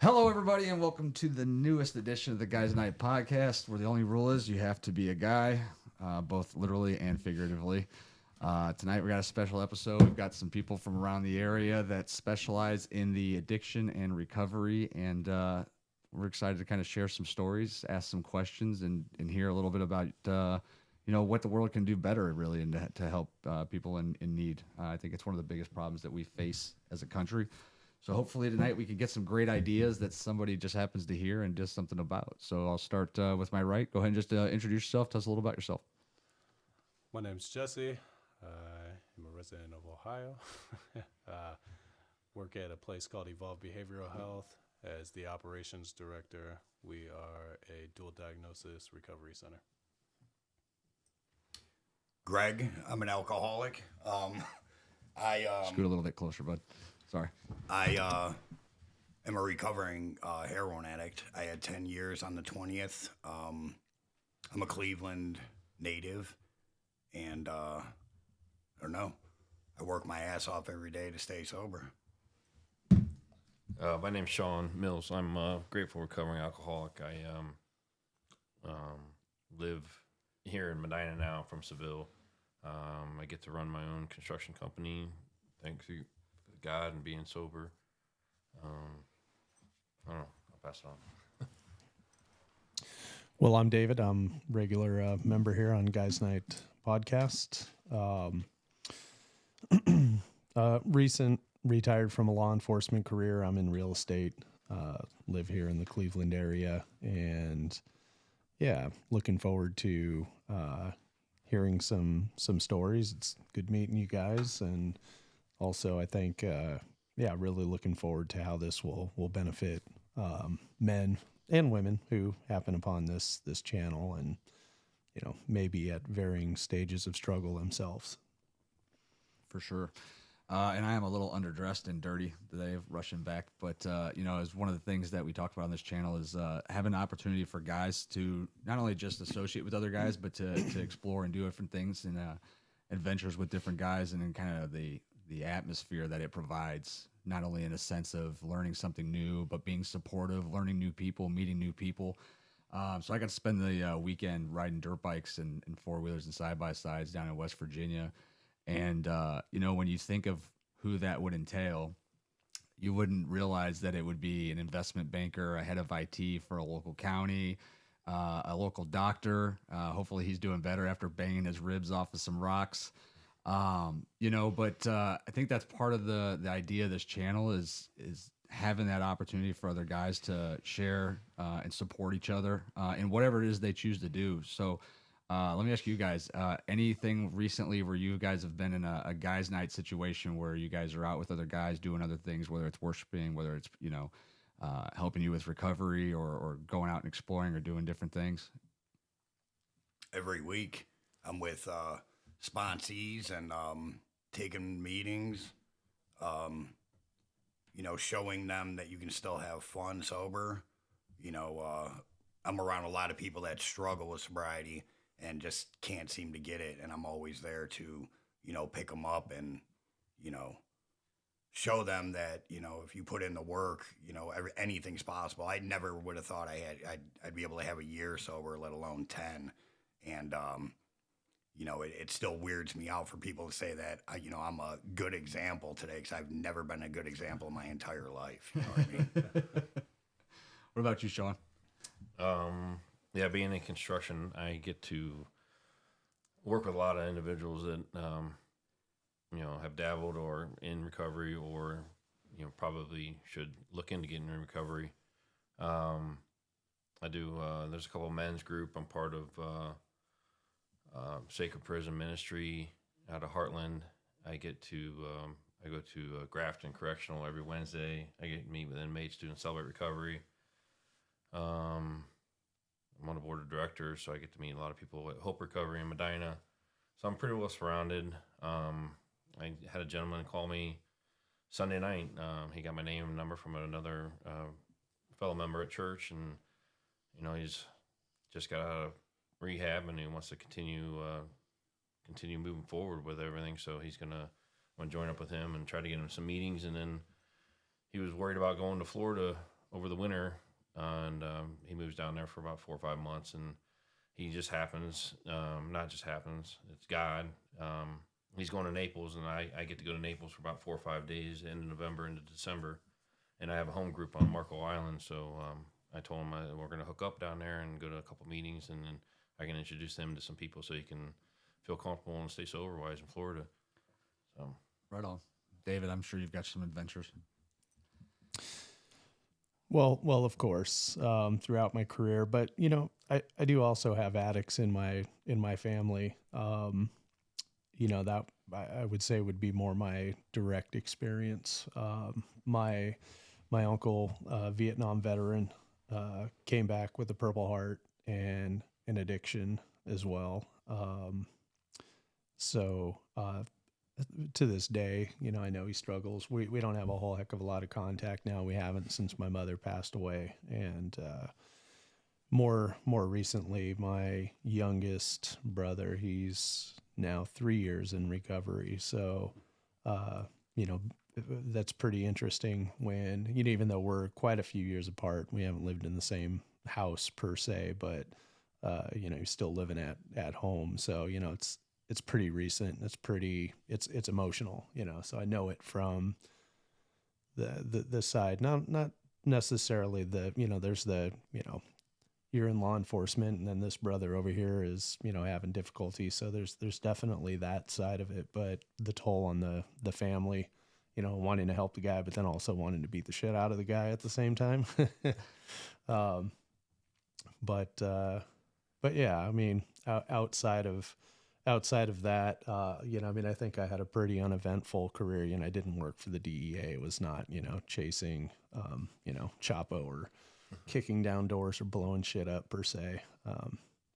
Hello, everybody, and welcome to the newest edition of the Guys Night podcast, where the only rule is you have to be a guy, both literally and figuratively. Tonight, we got a special episode. We've got some people from around the area that specialize in the addiction and recovery, and we're excited to kind of share some stories, ask some questions, and hear a little bit about what the world can do better, really, and to help people in need. I think it's one of the biggest problems that we face as a country. So hopefully tonight we can get some great ideas that somebody just happens to hear and does something about. So I'll start with my right. Go ahead and just introduce yourself. Tell us a little about yourself. My name's Jesse. I'm a resident of Ohio. Work at a place called Evolve Behavioral Health as the operations director. We are a dual diagnosis recovery center. Greg, I'm an alcoholic. Scoot a little bit closer, bud. Sorry. I am a recovering heroin addict. I had 10 years on the 20th. I'm a Cleveland native, and I don't know. I work my ass off every day to stay sober. My name's Sean Mills. I'm a grateful recovering alcoholic. I live here in Medina now from Seville. I get to run my own construction company, thanks to God and being sober. I don't know. I'll pass it on. Well, I'm David. I'm regular member here on Guys Night podcast. Recent retired from a law enforcement career. I'm in real estate. Live here in the Cleveland area, and yeah, looking forward to hearing some stories. It's good meeting you guys, and also I think really looking forward to how this will benefit men and women who happen upon this channel, and maybe at varying stages of struggle themselves. For sure. And I am a little underdressed and dirty today, rushing back. But, as one of the things that we talked about on this channel is having an opportunity for guys to not only just associate with other guys, but to explore and do different things and adventures with different guys, and then kind of the atmosphere that it provides, not only in a sense of learning something new, but being supportive, learning new people, meeting new people. So I got to spend the weekend riding dirt bikes and four-wheelers and side-by-sides down in West Virginia. And, when you think of who that would entail, you wouldn't realize that it would be an investment banker, a head of IT for a local county, a local doctor. Hopefully he's doing better after banging his ribs off of some rocks. But I think that's part of the idea of this channel is having that opportunity for other guys to share and support each other in whatever it is they choose to do. So let me ask you guys, anything recently where you guys have been in a guys' night situation where you guys are out with other guys doing other things, whether it's worshiping, whether it's, helping you with recovery or going out and exploring or doing different things? Every week I'm with sponsees and taking meetings, showing them that you can still have fun sober. I'm around a lot of people that struggle with sobriety and just can't seem to get it, and I'm always there to, pick them up and, show them that, if you put in the work, anything's possible. I never would have thought I'd be able to have a year sober, let alone 10, and it still weirds me out for people to say that I'm a good example today, because I've never been a good example in my entire life. You know what I mean? What about you, Sean? Being in construction, I get to work with a lot of individuals that, have dabbled or in recovery, or, probably should look into getting in recovery. I do, there's a couple of men's group. I'm part of Sacred Prison Ministry out of Heartland. I go to Grafton Correctional every Wednesday. I get to meet with inmates doing celebrate recovery. I'm on the board of directors, so I get to meet a lot of people at Hope Recovery in Medina. So I'm pretty well surrounded. I had a gentleman call me Sunday night. He got my name and number from another fellow member at church, and he's just got out of rehab and he wants to continue moving forward with everything. So he's want to join up with him and try to get him some meetings. And then he was worried about going to Florida over the winter, and he moves down there for about 4 or 5 months, and he just happens, not just happens, it's God. He's going to Naples, and I get to go to Naples for about 4 or 5 days, end of November into December, and I have a home group on Marco Island, so I told him we're going to hook up down there and go to a couple meetings, and then I can introduce them to some people so he can feel comfortable and stay sober while he's in Florida. So Right on. David, I'm sure you've got some adventures. Well, of course, throughout my career, but you know, I do also have addicts in my family. You know, that I would say would be more my direct experience. My uncle, Vietnam veteran, came back with a Purple Heart and an addiction as well. So to this day, you know, I know he struggles. We don't have a whole heck of a lot of contact now. We haven't since my mother passed away, and more recently, my youngest brother, he's now 3 years in recovery. So, you know, that's pretty interesting when, you know, even though we're quite a few years apart, we haven't lived in the same house per se, but, you know, you're still living at home. So, you know, it's pretty recent. It's emotional, you know, so I know it from the side, not necessarily you know, there's you know, you're in law enforcement and then this brother over here is, you know, having difficulty. So there's definitely that side of it, but the toll on the family, you know, wanting to help the guy, but then also wanting to beat the shit out of the guy at the same time. But yeah, I mean, outside of that, you know, I mean, I think I had a pretty uneventful career. You know, I didn't work for the DEA. It was not, you know, chasing, you know, Chapo or kicking down doors or blowing shit up per se.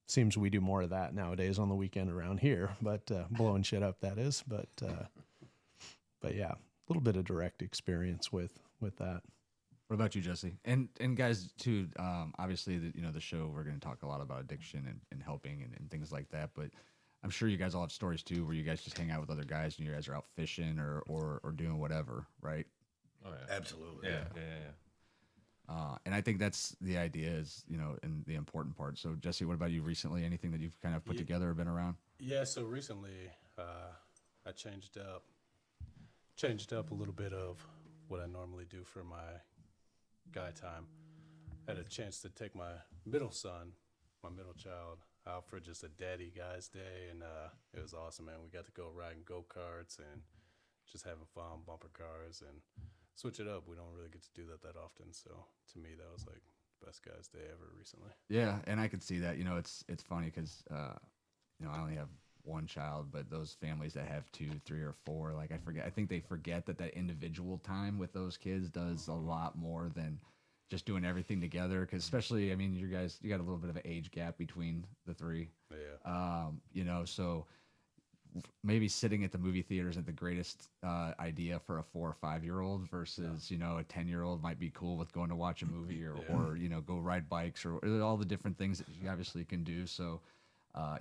Seems we do more of that nowadays on the weekend around here, but blowing shit up, that is. But yeah, a little bit of direct experience with that. What about you, Jesse? And guys, too. Obviously, you know, the show, we're going to talk a lot about addiction and helping and things like that. But I'm sure you guys all have stories too, where you guys just hang out with other guys and you guys are out fishing or doing whatever, right? oh yeah, Absolutely. yeah. And I think that's the idea, is, you know, and the important part. So, Jesse, what about you recently? Anything that you've kind of put together or been around? Yeah, so recently I changed up a little bit of what I normally do for my guy time. I had a chance to take my middle child, out for just a daddy guys day, and it was awesome, man. We got to go riding go-karts and just having fun, bumper cars, and switch it up. We don't really get to do that often, so to me that was like the best guys day ever recently. Yeah, and I could see that. You know, it's funny because you know, I only have one child, but those families that have 2, 3, or 4, like I think they forget that individual time with those kids does a lot more than just doing everything together. Because especially, I mean, you got a little bit of an age gap between the 3. Yeah. You know, so maybe sitting at the movie theater isn't the greatest idea for a 4 or 5-year-old versus, you know, a 10-year-old might be cool with going to watch a movie or, you know, go ride bikes or all the different things that you obviously can do. So,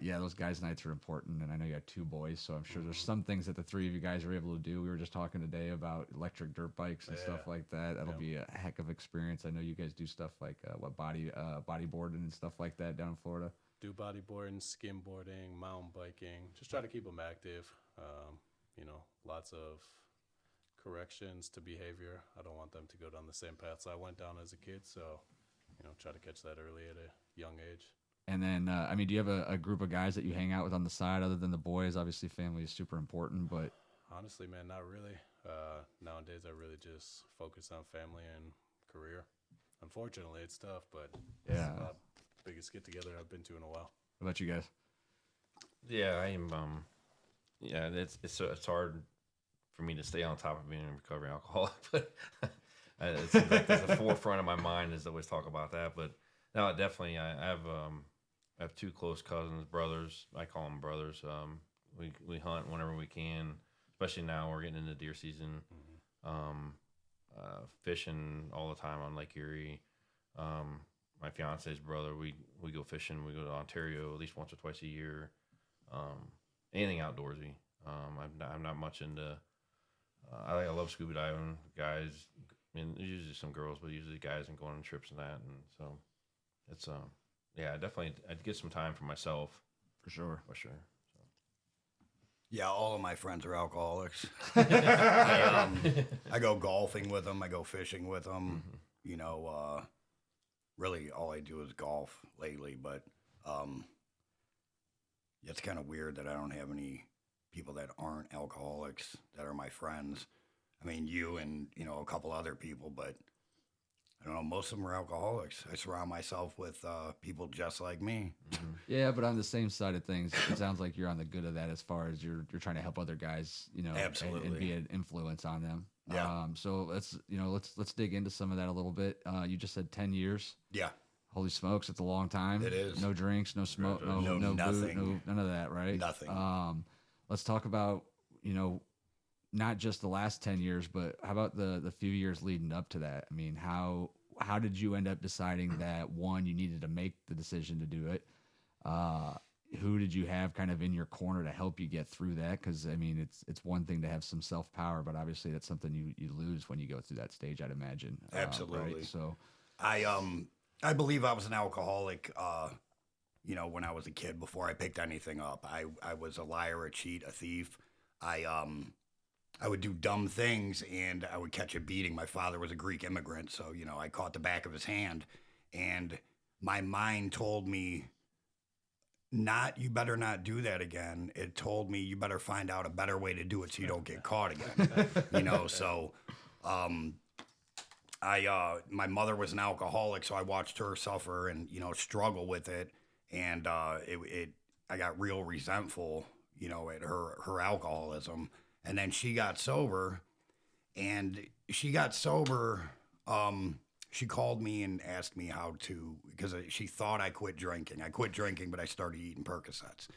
yeah, those guys' nights are important. And I know you got 2 boys, so I'm sure there's some things that the 3 of you guys are able to do. We were just talking today about electric dirt bikes and stuff like that. That'll be a heck of experience. I know you guys do stuff like bodyboarding and stuff like that down in Florida. Do bodyboarding, skimboarding, mountain biking. Just try to keep them active. You know, lots of corrections to behavior. I don't want them to go down the same paths I went down as a kid. So, you know, try to catch that early at a young age. And then, I mean, do you have a group of guys that you hang out with on the side other than the boys? Obviously, family is super important, but Honestly, man, not really. Nowadays, I really just focus on family and career. Unfortunately, it's tough, but yeah. it's the biggest get together I've been to in a while. What about you guys? Yeah, I am. Yeah, it's hard for me to stay on top of being a recovering alcoholic, but it seems like at the forefront of my mind is to always talk about that. But no, definitely, I have 2 close cousins, brothers. I call them brothers. We hunt whenever we can, especially now we're getting into deer season. Fishing all the time on Lake Erie. My fiance's brother, we go fishing. We go to Ontario at least once or twice a year. Anything outdoorsy. I'm not much into. I love scuba diving. Guys I mean, there's usually some girls, but usually guys and going on trips and that, and so it's yeah, definitely I'd get some time for myself For sure. for sure. Yeah, all of my friends are alcoholics. I go golfing with them. I go fishing with them. You know, really all I do is golf lately. But it's kind of weird that I don't have any people that aren't alcoholics that are my friends. I mean, you and, you know, a couple other people, but I don't know, most of them are alcoholics. I surround myself with people just like me. Yeah, but on the same side of things, it sounds like you're on the good of that as far as you're trying to help other guys, you know, and Absolutely. be an influence on them. Yeah. So let's dig into some of that a little bit. You just said 10 years. Yeah. Holy smokes, it's a long time. It is. No drinks, no smoke, no No booze, nothing. none of that, right? Nothing. Let's talk about, you know, not just the last 10 years, but how about the few years leading up to that? I mean, how did you end up deciding that, one, you needed to make the decision to do it? Who did you have kind of in your corner to help you get through that? Because I mean, it's one thing to have some self power, but obviously that's something you lose when you go through that stage, I'd imagine. Absolutely. Right? So I believe I was an alcoholic, you know, when I was a kid before I picked anything up. I was a liar, a cheat, a thief. I would do dumb things and I would catch a beating. My father was a Greek immigrant, so, you know, I caught the back of his hand and my mind told me, you better not do that again. It told me you better find out a better way to do it so you don't get caught again. You know, so my mother was an alcoholic, so I watched her suffer and, you know, struggle with it. And I got real resentful, you know, at her alcoholism. And then she got sober, she called me and asked me how to, because she thought I quit drinking. I quit drinking, but I started eating Percocets.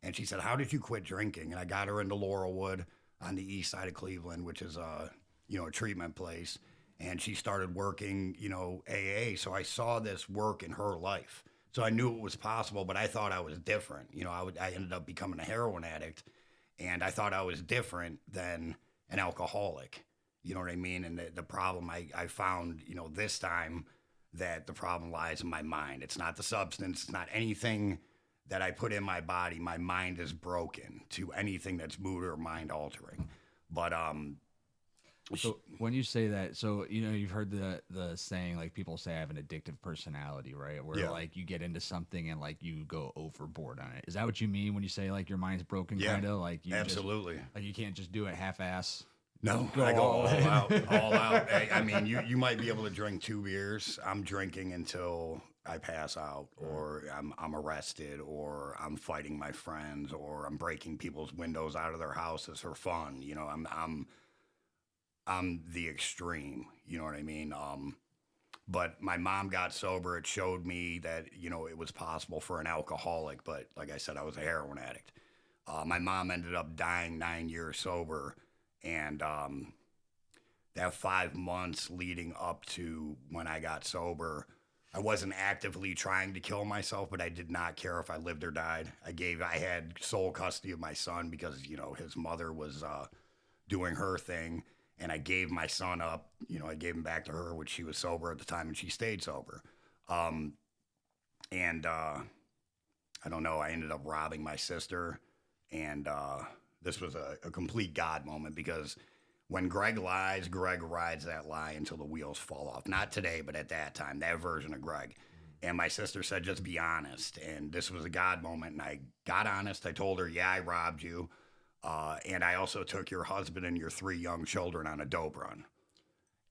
And she said, how did you quit drinking? And I got her into Laurelwood on the east side of Cleveland, which is a treatment place. And she started working, you know, AA. So I saw this work in her life. So I knew it was possible, but I thought I was different. You know, I ended up becoming a heroin addict, and I thought I was different than an alcoholic. You know what I mean? And the problem I found, you know, this time that the problem lies in my mind. It's not the substance. It's not anything that I put in my body. My mind is broken to anything that's mood or mind altering. But So when you say that, so you know, you've heard the saying, like, people say I have an addictive personality, right? Where Yeah. like you get into something and like you go overboard on it. Is that what you mean when you say like your mind's broken? Yeah, kind of like you absolutely. like you can't just do it half-ass. No, Go I go all all in. out, all out. I mean, you might be able to drink 2 beers. I'm drinking until I pass out, or I'm arrested, or I'm fighting my friends, or I'm breaking people's windows out of their houses for fun. You know, I'm the extreme. You know what I mean? But my mom got sober. It showed me that, you know, it was possible for an alcoholic. But like I said, I was a heroin addict. My mom ended up dying 9 years sober. And that 5 months leading up to when I got sober, I wasn't actively trying to kill myself, but I did not care if I lived or died. I had sole custody of my son because, you know, his mother was doing her thing. And I gave my son up, you know, I gave him back to her, which she was sober at the time, and she stayed sober. I don't know, I ended up robbing my sister, and this was a complete God moment, because when Greg lies, Greg rides that lie until the wheels fall off. Not today, but at that time, that version of Greg. And my sister said, just be honest. And this was a God moment, and I got honest. I told her, yeah, I robbed you. And I also took your husband and your 3 young children on a dope run.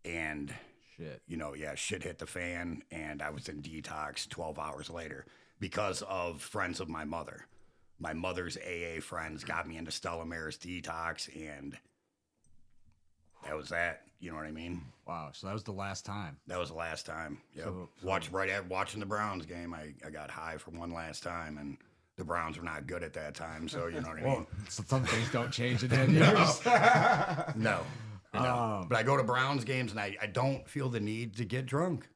And, Shit. you know, yeah, shit hit the fan, and I was in detox 12 hours later because of friends of my mother. My mother's AA friends got me into Stella Maris detox, and that was that. You know what I mean? Wow. So that was the last time. That was the last time. Yep. So- Watching the Browns game, I got high for one last time, and the Browns were not good at that time, so you know what I mean? So some things don't change in 10 years. No. But I go to Browns games, and I don't feel the need to get drunk.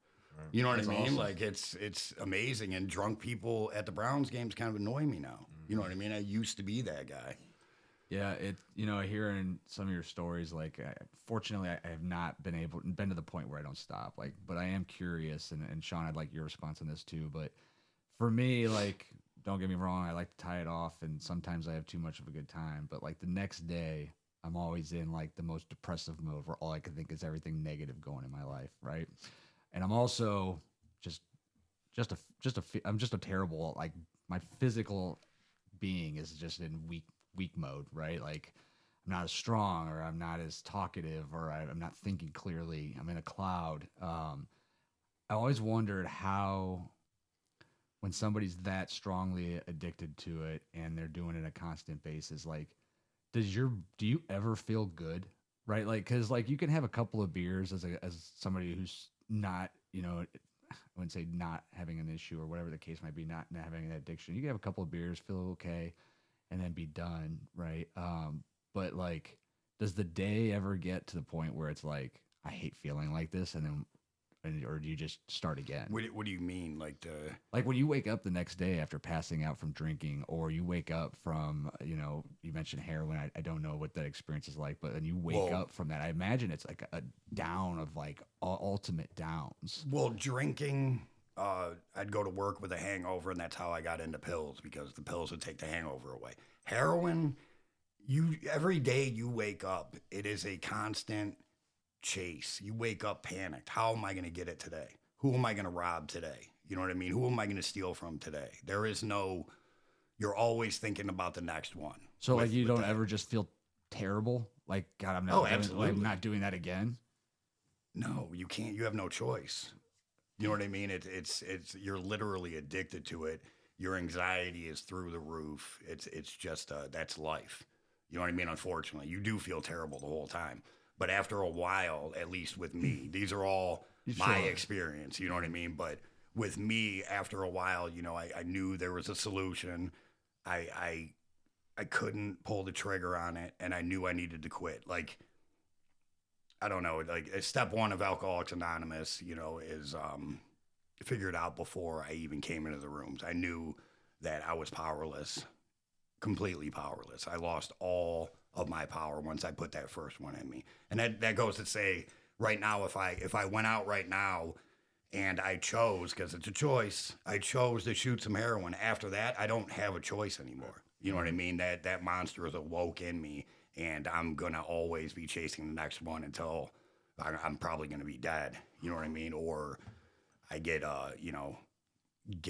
You know what I mean? awesome. Like, it's amazing, and drunk people at the Browns games kind of annoy me now. You know what I mean? I used to be that guy. Yeah, hearing some of your stories, like, fortunately, I have not been to the point where I don't stop. Like, but I am curious, and Sean, I'd like your response on this too. But for me, like, don't get me wrong, I like to tie it off, and sometimes I have too much of a good time. But like the next day, I'm always in like the most depressive mode where all I can think is everything negative going in my life, right? And I'm also just I'm just a terrible, like, my physical being is just in weak mode, right? Like, I'm not as strong, or I'm not as talkative, or I'm not thinking clearly. I'm in a cloud. I always wondered how, when somebody's that strongly addicted to it and they're doing it on a constant basis, like, do you ever feel good, right? Like, because like you can have a couple of beers as somebody who's not, I wouldn't say not having an issue or whatever the case might be, not having an addiction. You can have a couple of beers, feel okay, and then be done, right? But like, does the day ever get to the point where it's like, I hate feeling like this, or do you just start again? What do you mean, like the? Like when you wake up the next day after passing out from drinking, or you wake up from, you mentioned heroin. I don't know what that experience is like, but then you wake Well, up from that. I imagine it's like a down of like ultimate downs. Well, drinking, I'd go to work with a hangover, and that's how I got into pills because the pills would take the hangover away. Heroin, every day you wake up, it is a constant chase. You wake up panicked. How am I going to get it today? Who am I going to rob today? You know what I mean? Who am I going to steal from today? There is no. You're always thinking about the next one. So like you don't ever just feel terrible, like, God, I'm not doing that again. No, you can't. You have no choice. You know what I mean? It's you're literally addicted to it. Your anxiety is through the roof. It's just that's life. You know what I mean? Unfortunately, you do feel terrible the whole time. But after a while, at least with me, these are all my experience. You know what I mean? But with me, after a while, I knew there was a solution. I couldn't pull the trigger on it, and I knew I needed to quit. Like, I don't know, like step one of Alcoholics Anonymous, is figured out before I even came into the rooms. I knew that I was powerless, completely powerless. I lost all of my power once I put that first one in me. And that goes to say, right now, if I went out right now and I chose, because it's a choice, I chose to shoot some heroin. After that, I don't have a choice anymore. You know what I mean? That monster is awoke in me, and I'm gonna always be chasing the next one until I'm probably gonna be dead. You know what I mean? Or I get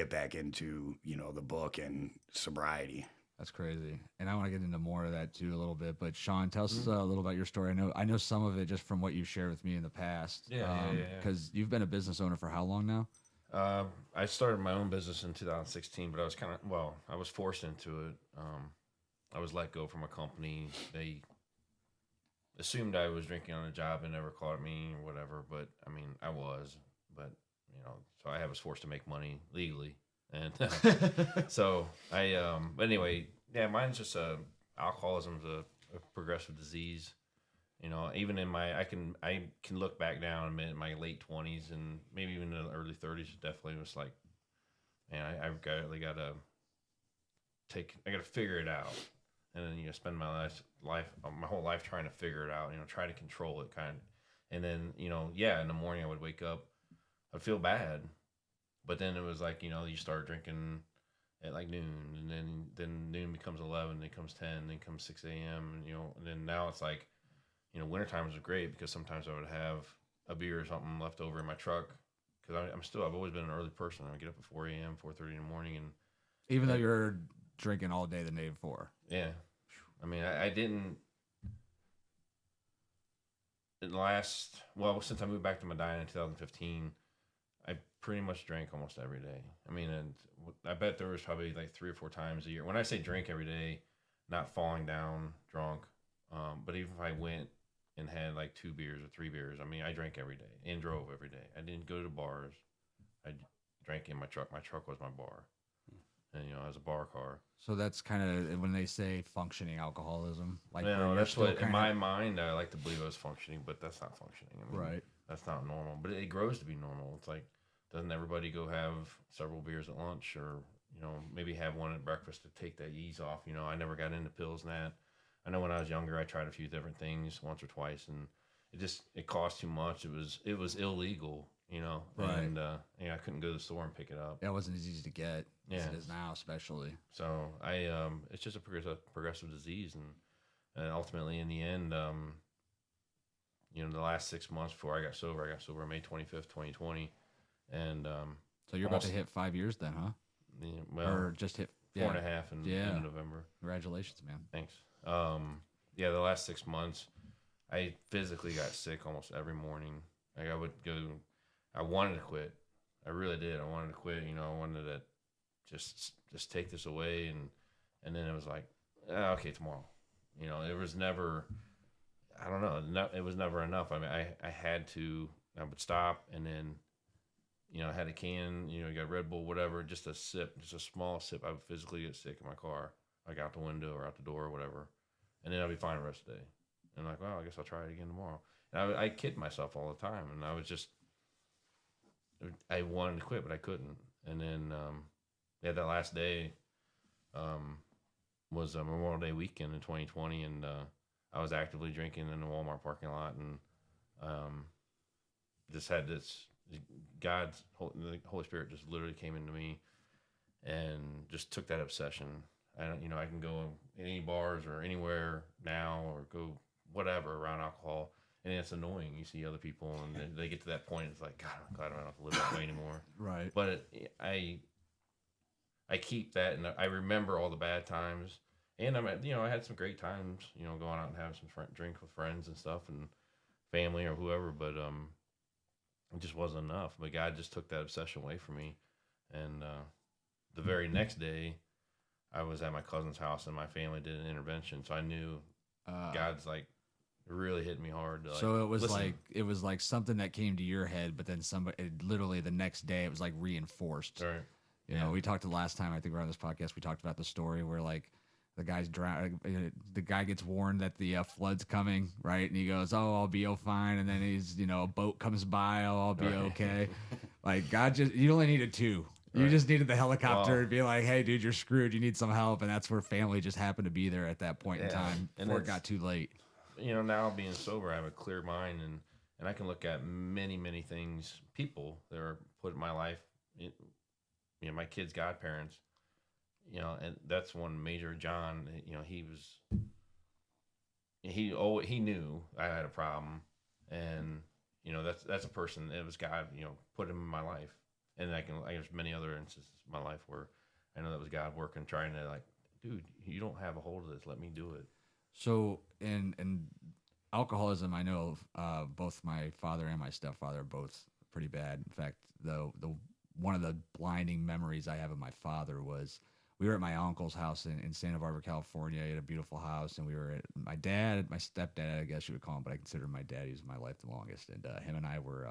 back into the book and sobriety. That's crazy, and I want to get into more of that too a little bit. But Sean, tell us a little about your story. I know some of it just from what you've shared with me in the past. Yeah. Because you've been a business owner for how long now? I started my own business in 2016, but I was forced into it. I was let go from a company. They assumed I was drinking on the job and never caught me or whatever, but I mean, I was, but so I was forced to make money legally. And so but anyway, yeah, mine's just alcoholism's a progressive disease. Even in I can look back down in my late 20s and maybe even in the early 30s. Definitely was like, man, I've got to figure it out, and then spend my my whole life trying to figure it out. Try to control it and then in the morning I would wake up, I'd feel bad, but then it was like you start drinking at like noon, and then noon becomes 11, then comes 10, then comes 6 a.m. And then now it's like. Wintertime was great because sometimes I would have a beer or something left over in my truck because I've always been an early person. I would get up at 4 a.m., 4:30 in the morning. And even though you're drinking all day the day before. Yeah. I mean, I didn't, since I moved back to Medina in 2015, I pretty much drank almost every day. I mean, and I bet there was probably like 3 or 4 times a year. When I say drink every day, not falling down drunk, but even if I went and had like 2 beers or 3 beers, I mean, I drank every day and drove every day. I didn't go to bars. I drank in my truck. My truck was my bar. And, I was a bar car. So that's kind of when they say functioning alcoholism. Like, that's what, in my mind, I like to believe I was functioning, but that's not functioning. I mean, right. That's not normal. But it grows to be normal. It's like, doesn't everybody go have several beers at lunch or, maybe have one at breakfast to take that ease off? I never got into pills and that. I know when I was younger, I tried a few different things once or twice, and it cost too much. It was illegal, you know, Right. and yeah, I couldn't go to the store and pick it up. Yeah, it wasn't as easy to get as Yeah. it is now, especially. So it's just a progressive disease, and ultimately in the end, you know, the last 6 months before I got sober on May 25th, 2020, and So you're about to hit 5 years then, huh? yeah, well, Or just hit four and a half in November. Congratulations, man. Thanks. Yeah, the last 6 months, I physically got sick almost every morning. Like I would go, I wanted to quit. I really did. I wanted to quit. You know, I wanted to just take this away, and then it was like, okay, tomorrow. You know, it was never. I don't know. It was never enough. I mean, I had to. I would stop, and then, you know, I had a can. You know, you got Red Bull, whatever. Just a sip, just a small sip. I would physically get sick in my car, like out the window or out the door or whatever, and then I'd be fine the rest of the day. And I'm like, well, I guess I'll try it again tomorrow. And I kid myself all the time, and I wanted to quit, but I couldn't. And then, yeah, that last day was a Memorial Day weekend in 2020, and I was actively drinking in the Walmart parking lot, and just had this the Holy Spirit just literally came into me and just took that obsession. You know, I can go in any bars or anywhere now, or go whatever around alcohol, and it's annoying. You see other people, and they get to that point. It's like, God, I'm glad I don't have to live that way anymore. Right. But I keep that, and I remember all the bad times, and you know, I had some great times, you know, going out and having some drink with friends and stuff, and family or whoever. But it just wasn't enough. But God just took that obsession away from me, and the very next day, I was at my cousin's house, and my family did an intervention, so I knew God's like really hit me hard. To, like, so listen. it was like something that came to your head, but then literally the next day it was like reinforced. Right. You know, we talked the last time I think we were on this podcast. We talked about the story where like the guy's the guy gets warned that the flood's coming, right? And he goes, "Oh, I'll be fine." And then he's, you know, a boat comes by, "Oh, I'll be okay." Like God you only needed two. You just needed the helicopter to be like, "Hey, dude, you're screwed. You need some help." And that's where family just happened to be there at that point in time before it got too late. You know, now being sober, I have a clear mind, and I can look at many things, people that are put in my life. You know, my kids' godparents. You know, and that's one major. John. You know, he knew I had a problem, and you know, that's a person. It was God. You know, put him in my life, and there's many other instances in my life where I know that was God working, trying to like, dude, you don't have a hold of this. Let me do it. So, and alcoholism, I know both my father and my stepfather are both pretty bad. In fact, the one of the blinding memories I have of my father was we were at my uncle's house in Santa Barbara, California. He had a beautiful house, and we were at my stepdad, I guess you would call him, but I consider my dad. He was in my life the longest, and him and I were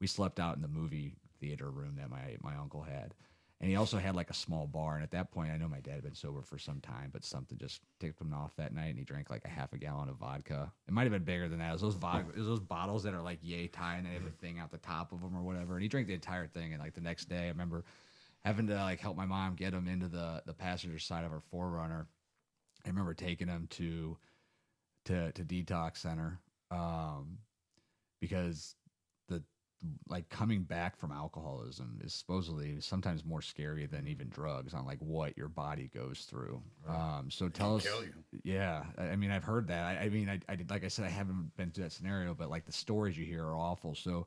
we slept out in the movie theater room that my uncle had. And he also had like a small bar. And at that point, I know my dad had been sober for some time, but something just tipped him off that night. And he drank like a half a gallon of vodka. It might have been bigger than that. It was those bottles that are like yay tie and they have a thing out the top of them or whatever. And he drank the entire thing. And like the next day, I remember having to like help my mom get him into the passenger side of our 4Runner. I remember taking him to detox center because like coming back from alcoholism is supposedly sometimes more scary than even drugs on like what your body goes through. Right. So tell us, kill you. yeah, I mean, I've heard that. I mean, I did, like I said, I haven't been through that scenario, but like the stories you hear are awful. So,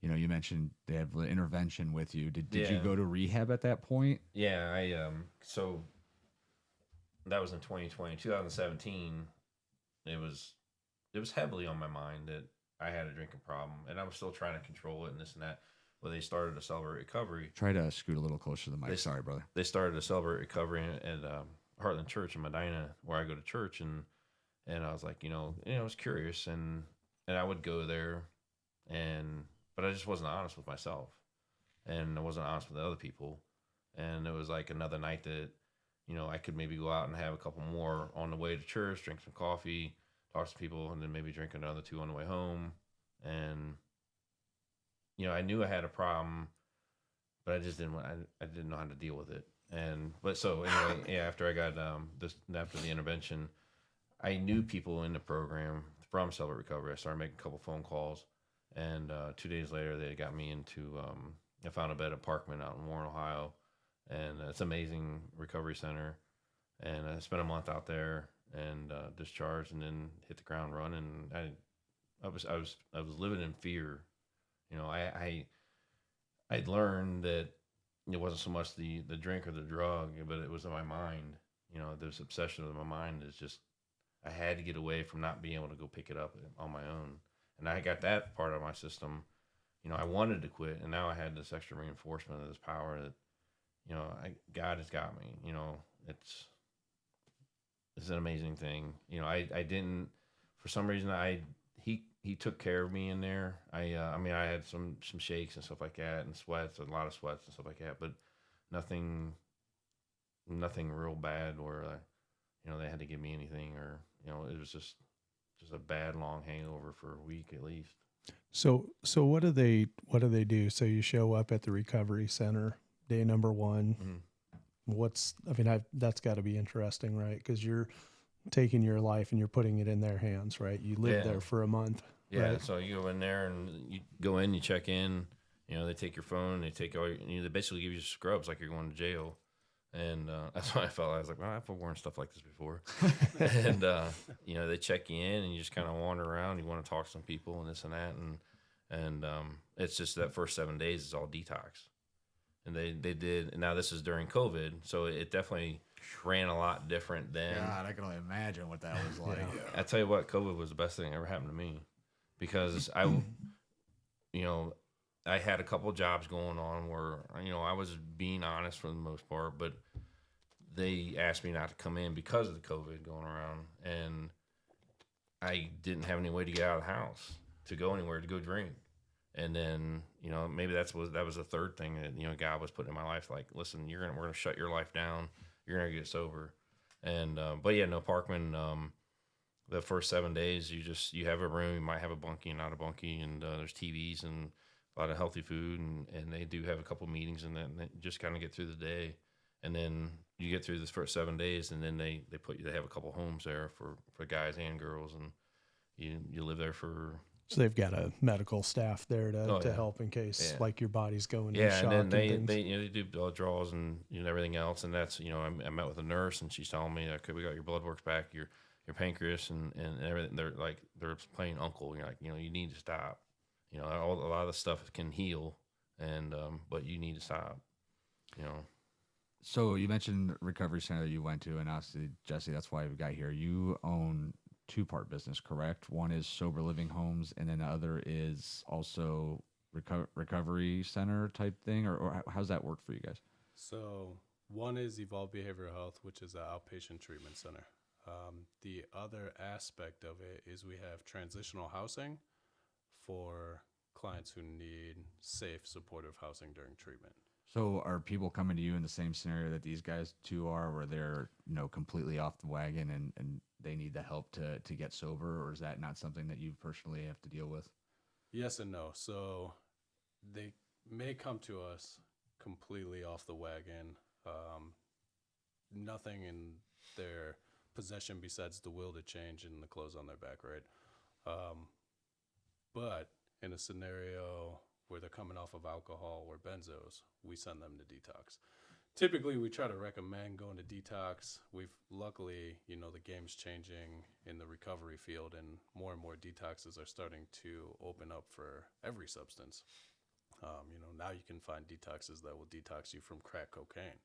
you know, you mentioned they have the intervention with you. Did you go to rehab at that point? Yeah, so that was in 2020, 2017. It was heavily on my mind that I had a drinking problem, and I was still trying to control it and this and that. Well, they started a Celebrate Recovery. Try to scoot a little closer to the mic. Sorry, brother. They started a Celebrate Recovery at Heartland Church in Medina, where I go to church, and I was like, I was curious, and I would go there, but I just wasn't honest with myself, and I wasn't honest with the other people, and it was like another night that, I could maybe go out and have a couple more on the way to church, drink some coffee, talk to people, and then maybe drink another two on the way home. And, I knew I had a problem, but I just I didn't know how to deal with it. But so anyway, yeah, after I got, after the intervention, I knew people in the program from Celebrate Recovery. I started making a couple phone calls, and 2 days later, they got me into. I found a bed at Parkman out in Warren, Ohio, and it's an amazing recovery center. And I spent a month out there and discharged, and then hit the ground running. I was living in fear. You know, I'd learned that it wasn't so much the drink or the drug, but it was in my mind. You know, this obsession with my mind is just I had to get away from not being able to go pick it up on my own. And I got that part of my system. You know, I wanted to quit, and now I had this extra reinforcement of this power that, you know, God has got me. You know, it's an amazing thing. You know, I didn't, for some reason, he took care of me in there. I mean, I had some shakes and stuff like that, and sweats, a lot of sweats and stuff like that, but nothing real bad where you know, they had to give me anything, or you know, it was just a bad long hangover for a week at least. So what do they do? So you show up at the recovery center day number one. That's got to be interesting, right? Because you're taking your life and you're putting it in their hands, right? You live Yeah. there for a month. Yeah, Right? so you go in there and you go in, you check in. You know, they take your phone, they take all. They basically give you scrubs like you're going to jail, and that's what I felt. I was like, well, I've worn stuff like this before, and you know, they check you in, and you just kind of wander around. You want to talk to some people and this and that, and it's just that first 7 days is all detox, and they did. And now this is during COVID, so it definitely ran a lot different then. God, I can only imagine what that was like. I tell you what, COVID was the best thing that ever happened to me, because you know, I had a couple jobs going on where, you know, I was being honest for the most part, but they asked me not to come in because of the COVID going around, and I didn't have any way to get out of the house, to go anywhere, to go drink. And then, you know, maybe that was the third thing that, you know, God was putting in my life. Like, listen, we're gonna shut your life down. You're gonna get sober. And but yeah, no, Parkman. The first 7 days, you have a room. You might have a bunkie and not a bunkie, and there's TVs and a lot of healthy food, and they do have a couple meetings, and then just kind of get through the day. And then you get through this first 7 days, and then they have a couple homes there for guys and girls, and you live there for. So they've got a medical staff there to Yeah. help in case Yeah. like your body's going Yeah, into shock and then things. they you know, they do blood draws and, you know, everything else, and that's, you know, I met with a nurse, and she's telling me, okay, we got your blood works back, your pancreas and everything. They're playing uncle. You're like, you know, you need to stop. You know, a lot of the stuff can heal, and but you need to stop. You know. So you mentioned recovery center that you went to, and obviously, Jesse, that's why we got here. You own two-part business, correct? One is sober living homes, and then the other is also recovery center type thing, or how's that work for you guys? So one is Evolve Behavioral Health, which is an outpatient treatment center. The other aspect of it is we have transitional housing for clients who need safe, supportive housing during treatment. So are people coming to you in the same scenario that these guys two are, where they're, you know, completely off the wagon and they need the help to get sober, or is that not something that you personally have to deal with? Yes and no. So they may come to us completely off the wagon, nothing in their possession besides the will to change and the clothes on their back, right? But in a scenario where they're coming off of alcohol or benzos, we send them to detox. Typically, we try to recommend going to detox. We've luckily, you know, the game's changing in the recovery field, and more detoxes are starting to open up for every substance. You know, now you can find detoxes that will detox you from crack cocaine,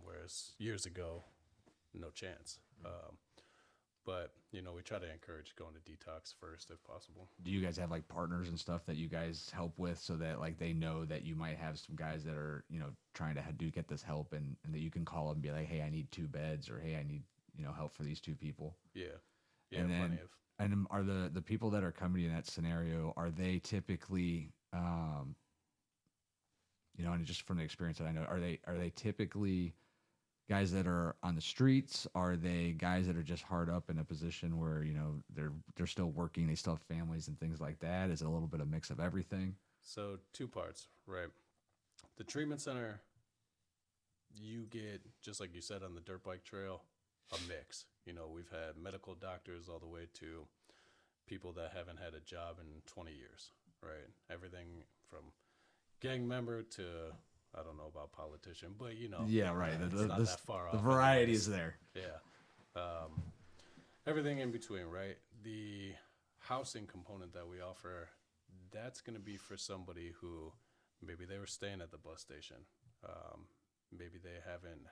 whereas years ago, no chance. But, you know, we try to encourage going to detox first if possible. Do you guys have like partners and stuff that you guys help with, so that like they know that you might have some guys that are, you know, trying to get this help, and that you can call them and be like, hey, I need 2 beds, or hey, I need, you know, help for these 2 people? Yeah. And then, plenty of. and are the people that are coming in that scenario, are they typically, you know, and just from the experience that I know, are they typically guys that are on the streets? Are they guys that are just hard up in a position where, you know, they're still working, they still have families and things like that? Is it a little bit of mix of everything? So 2 parts, right? The treatment center, you get, just like you said, on the dirt bike trail, a mix. You know, we've had medical doctors all the way to people that haven't had a job in 20 years, right? Everything from gang member to, I don't know about politician, but you know, Yeah, right. it's not that far The off. variety anyways. is there. Yeah. Everything in between, right? The housing component that we offer, that's going to be for somebody who maybe they were staying at the bus station. Maybe they haven't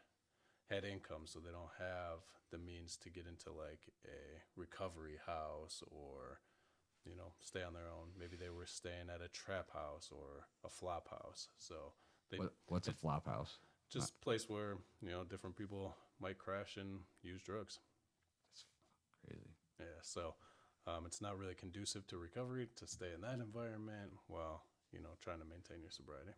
had income, so they don't have the means to get into like a recovery house or, you know, stay on their own. Maybe they were staying at a trap house or a flop house. So they What's a flop house? just a place where, you know, different people might crash and use drugs. Crazy. Yeah, so it's not really conducive to recovery to stay in that environment while, you know, trying to maintain your sobriety.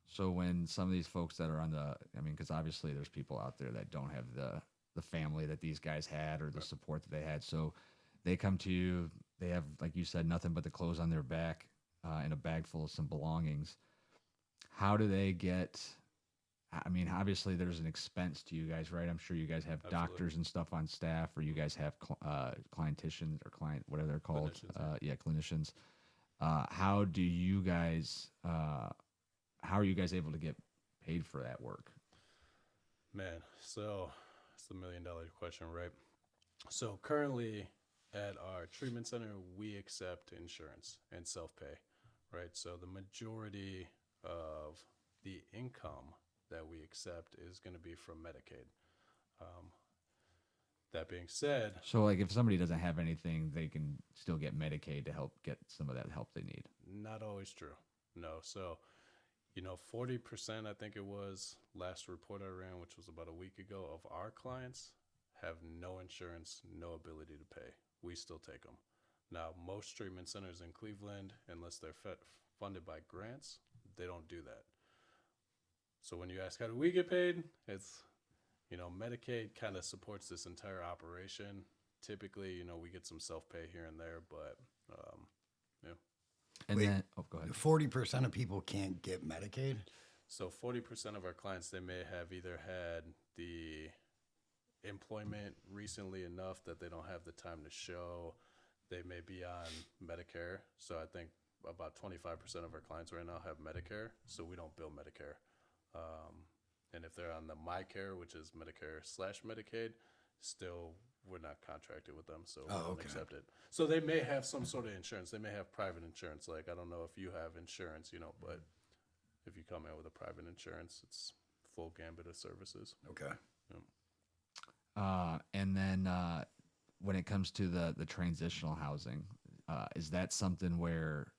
So when some of these folks that are on the, I mean, because obviously there's people out there that don't have the family that these guys had or the support that they had. So they come to you, they have, like you said, nothing but the clothes on their back and a bag full of some belongings. How do they get? I mean, obviously there's an expense to you guys, right? I'm sure you guys have Absolutely. doctors and stuff on staff, or you guys have clienticians or client, whatever they're called. Clinicians, Yeah, clinicians. How do you guys? How are you guys able to get paid for that work? Man, so it's the $1,000,000 question, right? So currently at our treatment center, we accept insurance and self-pay, right? So the majority of the income that we accept is going to be from Medicaid. That being said, So, like, if somebody doesn't have anything, they can still get Medicaid to help get some of that help they need. not always true. No. So, you know, 40%, I think it was last report I ran, which was about a week ago, of our clients have no insurance, no ability to pay. We still take them. Now, most treatment centers in Cleveland, unless they're funded by grants, they don't do that. So when you ask, how do we get paid? It's, you know, Medicaid kind of supports this entire operation. Typically, you know, we get some self-pay here and there, but yeah. And Wait. then, oh, go ahead. 40% of people can't get Medicaid. So 40% of our clients, they may have either had the employment recently enough that they don't have the time to show. They may be on Medicare. So I think about 25% of our clients right now have Medicare, so we don't bill Medicare. And if they're on the MyCare, which is Medicare/Medicaid, still we're not contracted with them, so we don't okay. accept it. So they may have some sort of insurance. They may have private insurance. Like, I don't know if you have insurance, you know, but if you come in with a private insurance, it's full gambit of services. Okay. And then when it comes to the transitional housing, is that something where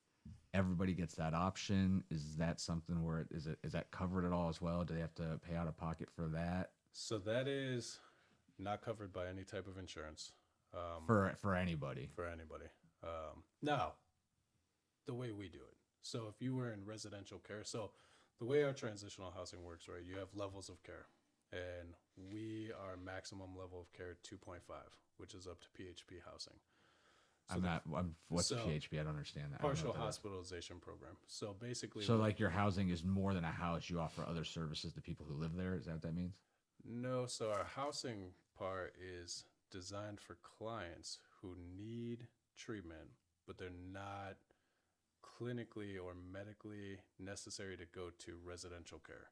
everybody gets that option? Is that something where is that covered at all as well? Do they have to pay out of pocket for that? So that is not covered by any type of insurance. For anybody. For anybody. Now, the way we do it. So if you were in residential care, so the way our transitional housing works, right, you have levels of care. And we are maximum level of care 2.5, which is up to PHP housing. So What's so PHP? I don't understand that. I don't know partial what that is. hospitalization program. So basically, So, like, your housing is more than a house. You offer other services to people who live there. Is that what that means? no, so our housing part is designed for clients who need treatment, but they're not clinically or medically necessary to go to residential care.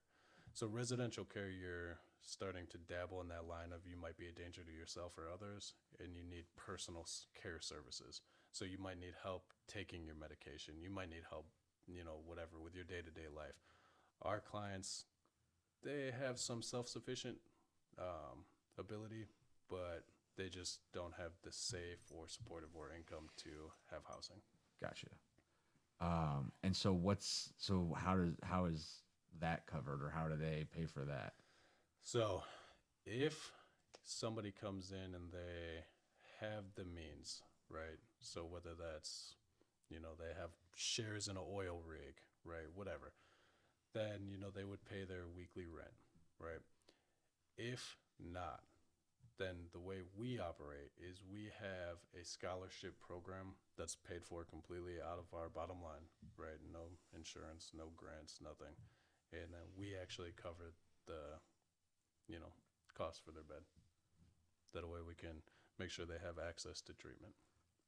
So residential care, you're starting to dabble in that line of you might be a danger to yourself or others, and you need personal care services. So you might need help taking your medication. You might need help, you know, whatever, with your day-to-day life. Our clients, they have some self-sufficient ability, but they just don't have the safe or supportive or income to have housing. Gotcha. And so how is that covered, or how do they pay for that? So if somebody comes in and they have the means, right? So whether that's, you know, they have shares in an oil rig, right? Whatever. Then, you know, they would pay their weekly rent, right? If not, then the way we operate is we have a scholarship program that's paid for completely out of our bottom line, right? No insurance, no grants, nothing. And then we actually cover the, you know, cost for their bed. That way we can make sure they have access to treatment.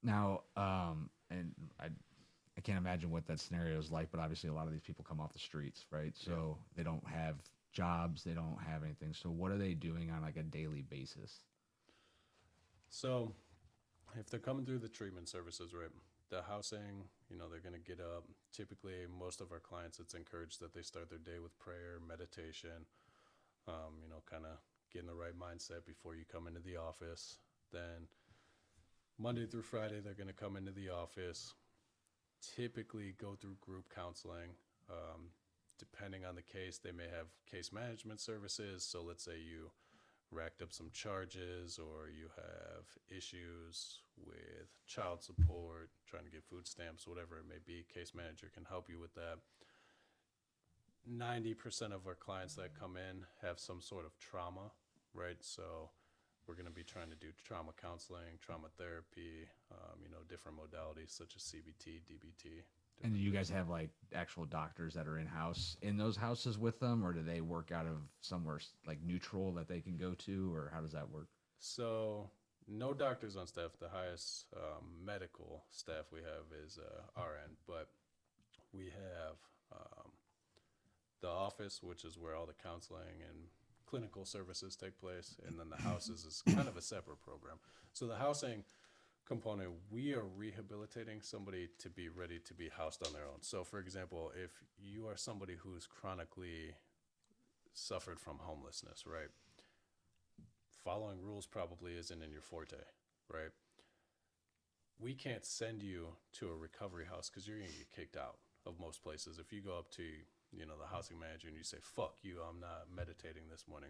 Now, and I can't imagine what that scenario is like, but obviously a lot of these people come off the streets, right? So they don't have jobs, they don't have anything. So what are they doing on like a daily basis? So if they're coming through the treatment services, right, the housing, they're going to get up. Typically, most of our clients, it's encouraged that they start their day with prayer, meditation, kind of get in the right mindset before you come into the office. Then Monday through Friday, they're going to come into the office, typically go through group counseling. Depending on the case, they may have case management services. So let's say you racked up some charges or you have issues with child support, trying to get food stamps, whatever it may be, case manager can help you with that. 90% of our clients that come in have some sort of trauma, right? So we're going to be trying to do trauma counseling, trauma therapy, different modalities such as CBT, DBT. And do you guys have like actual doctors that are in those houses with them, or do they work out of somewhere like neutral that they can go to, or how does that work? So no doctors on staff. The highest medical staff we have is RN, but we have the office, which is where all the counseling and clinical services take place, and then the houses is kind of a separate program. So the housing component, we are rehabilitating somebody to be ready to be housed on their own. So for example, if you are somebody who's chronically suffered from homelessness, right? Following rules probably isn't in your forte, right? We can't send you to a recovery house because you're going to get kicked out of most places. If you go up to, the housing manager and you say, fuck you, I'm not meditating this morning.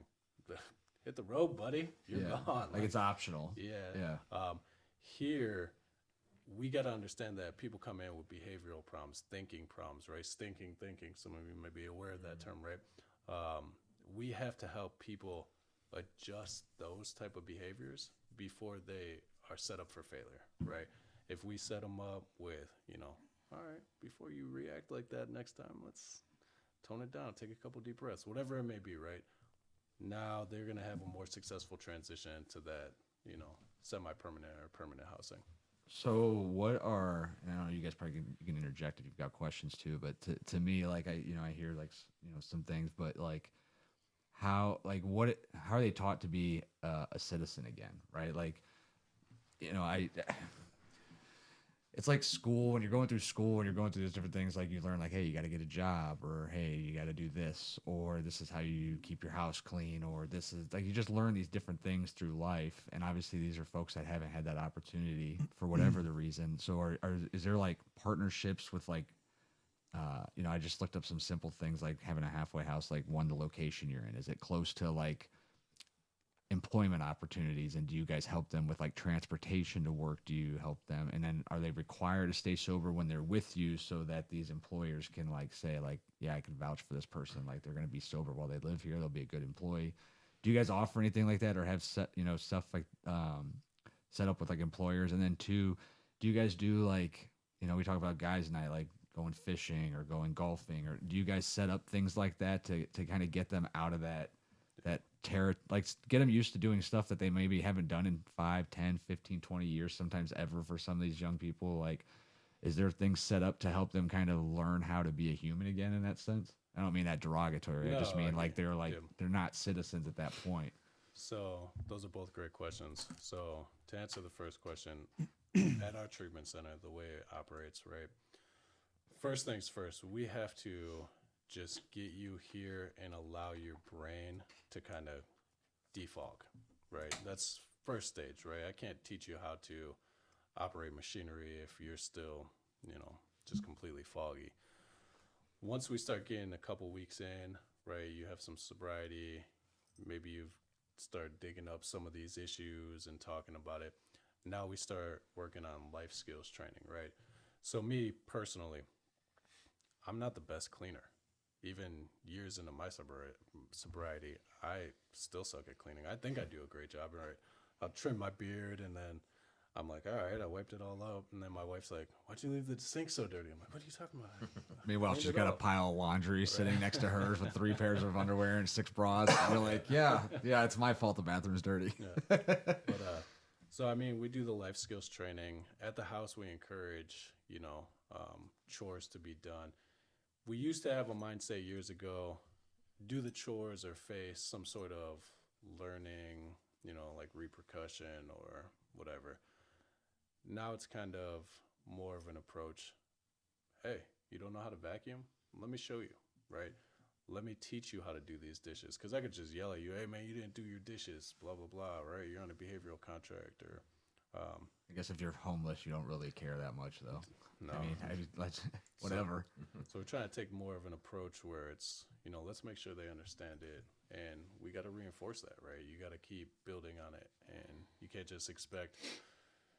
Hit the road, buddy. You're gone. Like it's optional. Yeah. Here, we got to understand that people come in with behavioral problems, thinking problems, right? Stinking thinking. Some of you may be aware of that term, right? We have to help people adjust those type of behaviors before they are set up for failure, right? If we set them up with, all right, before you react like that next time, let's tone it down, take a couple deep breaths, whatever it may be, right? Now they're going to have a more successful transition to that, semi-permanent or permanent housing. So what are, and I know you guys probably you can interject if you've got questions too, but to me, like I hear like, some things, but like how are they taught to be a citizen again? Right. Like, it's like school, when you're going through school and you're going through these different things, like you learn like, hey, you got to get a job, or hey, you got to do this, or this is how you keep your house clean, or this is like, you just learn these different things through life. And obviously these are folks that haven't had that opportunity for whatever the reason. So is there like partnerships with like, I just looked up some simple things like having a halfway house, like the location you're in, is it close to like employment opportunities, and do you guys help them with like transportation to work? Do you help them, and then are they required to stay sober when they're with you so that these employers can like say like, yeah, I can vouch for this person, like they're going to be sober while they live here, they'll be a good employee? Do you guys offer anything like that, or have stuff like set up with like employers? And then two, do you guys do like, we talk about guys night, like going fishing or going golfing, or do you guys set up things like that to kind of get them out of that terror, like get them used to doing stuff that they maybe haven't done in 5, 10, 15, 20 years, sometimes ever for some of these young people? Like, is there things set up to help them kind of learn how to be a human again in that sense? I don't mean that derogatory. No, I just mean like they're not citizens at that point. So those are both great questions. So to answer the first question, at our treatment center, the way it operates, right? First things first, we have to just get you here and allow your brain to kind of defog, right? That's first stage, right? I can't teach you how to operate machinery if you're still, just completely foggy. Once we start getting a couple weeks in, right, you have some sobriety, maybe you've started digging up some of these issues and talking about it. Now we start working on life skills training, right? So me personally, I'm not the best cleaner. Even years into my sobriety, I still suck at cleaning. I think I do a great job, right? I'll trim my beard and then I'm like, all right, I wiped it all up. And then my wife's like, why'd you leave the sink so dirty? I'm like, what are you talking about? Meanwhile, Cleaned she's it got a up. pile of laundry sitting next to hers with 3 pairs of underwear and 6 bras. And we're like, yeah, it's my fault the bathroom's dirty. Yeah. But so I mean, we do the life skills training at the house. We encourage, chores to be done. We used to have a mindset years ago: do the chores or face some sort of learning, like repercussion or whatever. Now it's kind of more of an approach. Hey, you don't know how to vacuum? Let me show you, right? Let me teach you how to do these dishes. Because I could just yell at you, hey, man, you didn't do your dishes, blah, blah, blah, right? You're on a behavioral contract or, I guess if you're homeless, you don't really care that much, though. no. Whatever. So we're trying to take more of an approach where it's, let's make sure they understand it. And we got to reinforce that, right? You got to keep building on it. And you can't just expect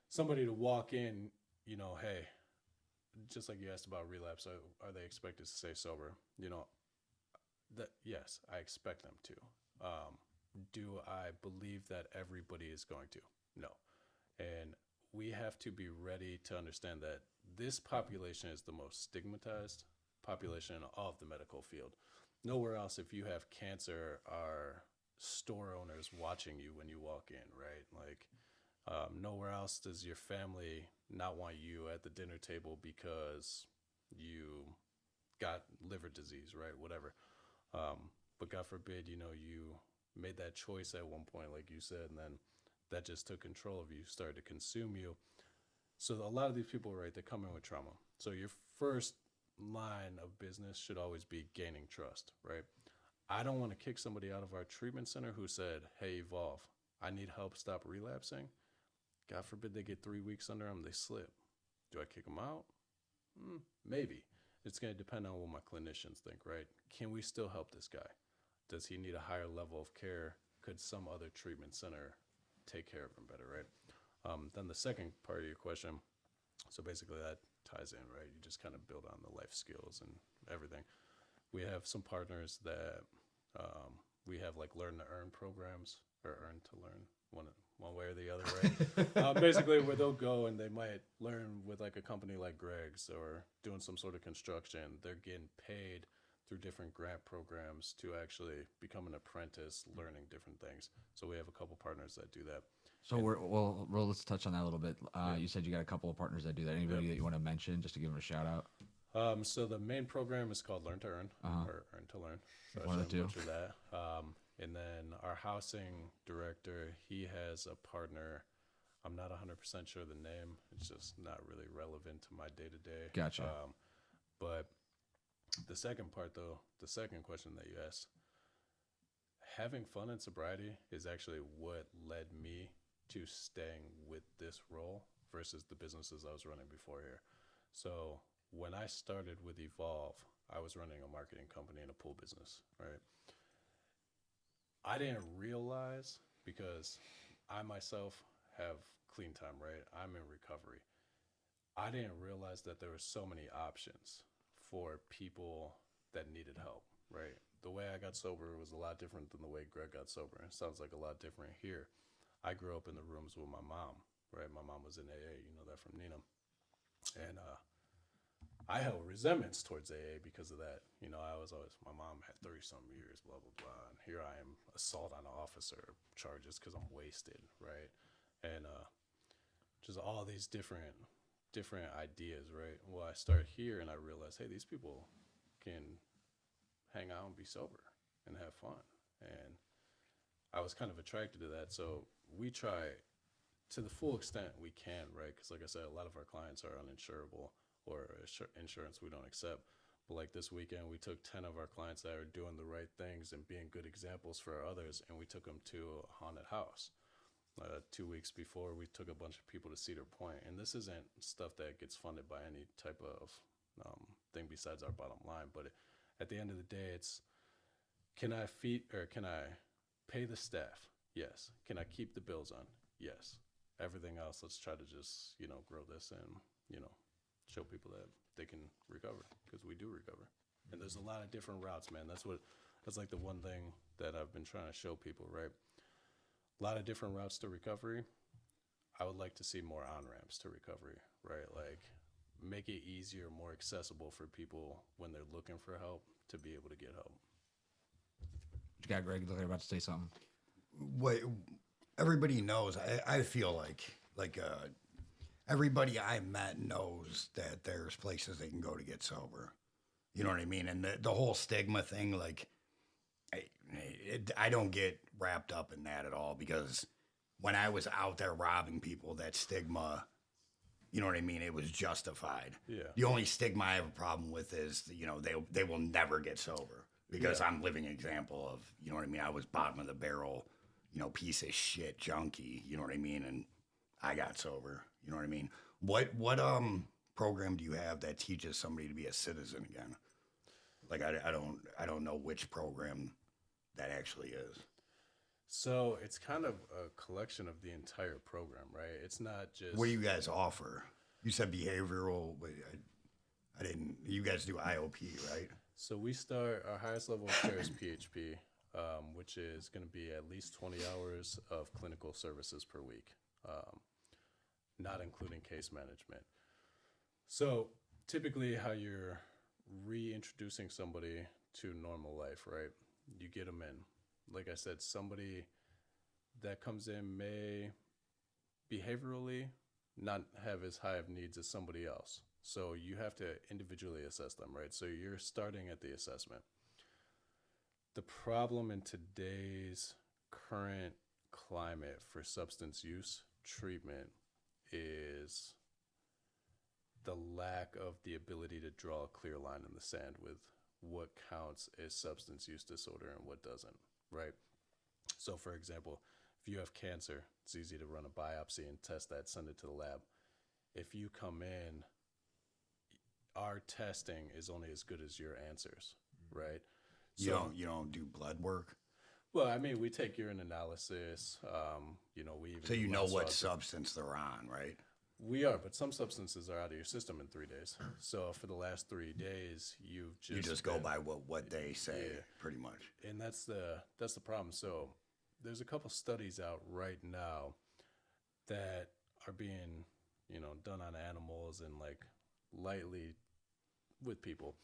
somebody to walk in, hey, just like you asked about relapse, are they expected to stay sober? That yes, I expect them to. Do I believe that everybody is going to? No. And we have to be ready to understand that this population is the most stigmatized population of the medical field. Nowhere else, if you have cancer, are store owners watching you when you walk in, right? Like, nowhere else does your family not want you at the dinner table because you got liver disease, right? Whatever. But God forbid, you made that choice at one point, like you said, and then that just took control of you, started to consume you. So a lot of these people, right, they come in with trauma. So your first line of business should always be gaining trust, right? I don't want to kick somebody out of our treatment center who said, hey, Evolve, I need help stop relapsing. God forbid they get 3 weeks under them, they slip. Do I kick them out? Maybe. It's going to depend on what my clinicians think, right? Can we still help this guy? Does he need a higher level of care? Could some other treatment center take care of him better, right? Then the second part of your question, so basically that ties in, right? You just kind of build on the life skills and everything. We have some partners that we have like learn to earn programs or earn to learn, one way or the other, right? Basically where they'll go and they might learn with like a company like Greg's or doing some sort of construction. They're getting paid through different grant programs to actually become an apprentice, learning different things. So we have a couple partners that do that. So let's touch on that a little bit. You said you got a couple of partners that do that. Anybody that you want to mention, just to give them a shout out? So the main program is called Learn to Earn or Earn to Learn. So One of the two. That. And then our housing director, he has a partner. I'm not 100% sure the name. It's just not really relevant to my day to day. Gotcha. But the second part, though, the second question that you asked, having fun in sobriety is actually what led me to staying with this role versus the businesses I was running before here. So when I started with Evolve, I was running a marketing company and a pool business, right? I didn't realize, because I myself have clean time, right? I'm in recovery. I didn't realize that there were so many options for people that needed help, right? The way I got sober was a lot different than the way Greg got sober. It sounds like a lot different here. I grew up in the rooms with my mom, right? My mom was in AA, you know that from Nina. And I held resentments towards AA because of that. I was always, my mom had 30-some years, blah, blah, blah. And here I am, assault on an officer charges because I'm wasted, right? And just all these different ideas, right? Well, I started here and I realized, hey, these people can hang out and be sober and have fun. And I was kind of attracted to that. So we try to the full extent we can, right? Because like I said, a lot of our clients are uninsurable or insurance we don't accept. But like this weekend, we took 10 of our clients that are doing the right things and being good examples for others, and we took them to a haunted house. 2 weeks before, we took a bunch of people to Cedar Point, and this isn't stuff that gets funded by any type of thing besides our bottom line. But at the end of the day, it's, can I pay the staff? Yes. Can I keep the bills on? Yes. Everything else, let's try to just grow this and show people that they can recover, because we do recover. And there's a lot of different routes, man. That's like the one thing that I've been trying to show people, right? A lot of different routes to recovery. I would like to see more on ramps to recovery, right? Like make it easier, more accessible for people when they're looking for help to be able to get help. You got Greg. Look, you're about to say something. What everybody knows, I feel like everybody I met knows that there's places they can go to get sober. You know what I mean? And the whole stigma thing, like, I don't get wrapped up in that at all because when I was out there robbing people, that stigma, you know what I mean? It was justified. Yeah. The only stigma I have a problem with is, you know, they will never get sober because I'm living example of, you know what I mean? I was bottom of the barrel, you know, piece of shit junkie, you know what I mean? And I got sober, you know what I mean? What program do you have that teaches somebody to be a citizen again? Like I don't know which program that actually is. So it's kind of a collection of the entire program, right? It's not just. What do you guys offer? You said behavioral. But I didn't. You guys do IOP, right? So we start our highest level of care is PHP, which is going to be at least 20 hours of clinical services per week, not including case management. So typically, how you're reintroducing somebody to normal life, right? You get them in. Like I said, somebody that comes in may behaviorally not have as high of needs as somebody else. So you have to individually assess them, right? So you're starting at the assessment. The problem in today's current climate for substance use treatment is the lack of the ability to draw a clear line in the sand with what counts as substance use disorder and what doesn't, right? So for example, if you have cancer, it's easy to run a biopsy and test that, send it to the lab. If you come in, our testing is only as good as your answers, right? You don't do blood work, Well, I mean, we take urine analysis. We even so you do know blood what swabs. substance they're on, right? We are, but some substances are out of your system in 3 days. So for the last 3 days, you You just go been- by what they say, Yeah. pretty much. and that's the problem. So there's a couple studies out right now that are being done on animals and like lightly with people.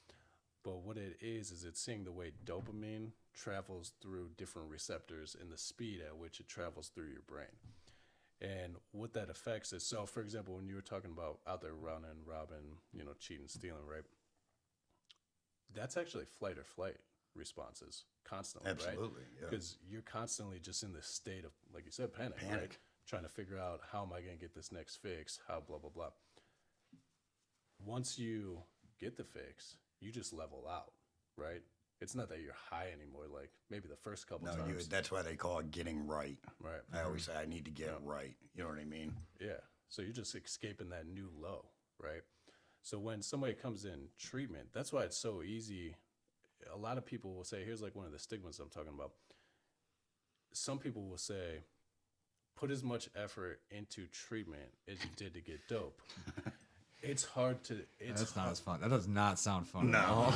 But what it is it's seeing the way dopamine travels through different receptors and the speed at which it travels through your brain. And what that affects is, so for example, when you were talking about out there running, robbing, cheating, stealing, right? That's actually fight or flight responses constantly, right? Absolutely, yeah. Because you're constantly just in this state of, like you said, panic, right? Panic. Trying to figure out how am I going to get this next fix, how blah, blah, blah. Once you get the fix, you just level out, right? It's not that you're high anymore, like maybe the first couple No, times. that's why they call it getting right. Right. I always say I need to get right. You know what I mean? Yeah. So you're just escaping that new low, right? So when somebody comes in treatment, that's why it's so easy. A lot of people will say, here's like one of the stigmas I'm talking about. Some people will say, put as much effort into treatment as you did to get dope. It's hard to. That's not as fun. That does not sound fun at all.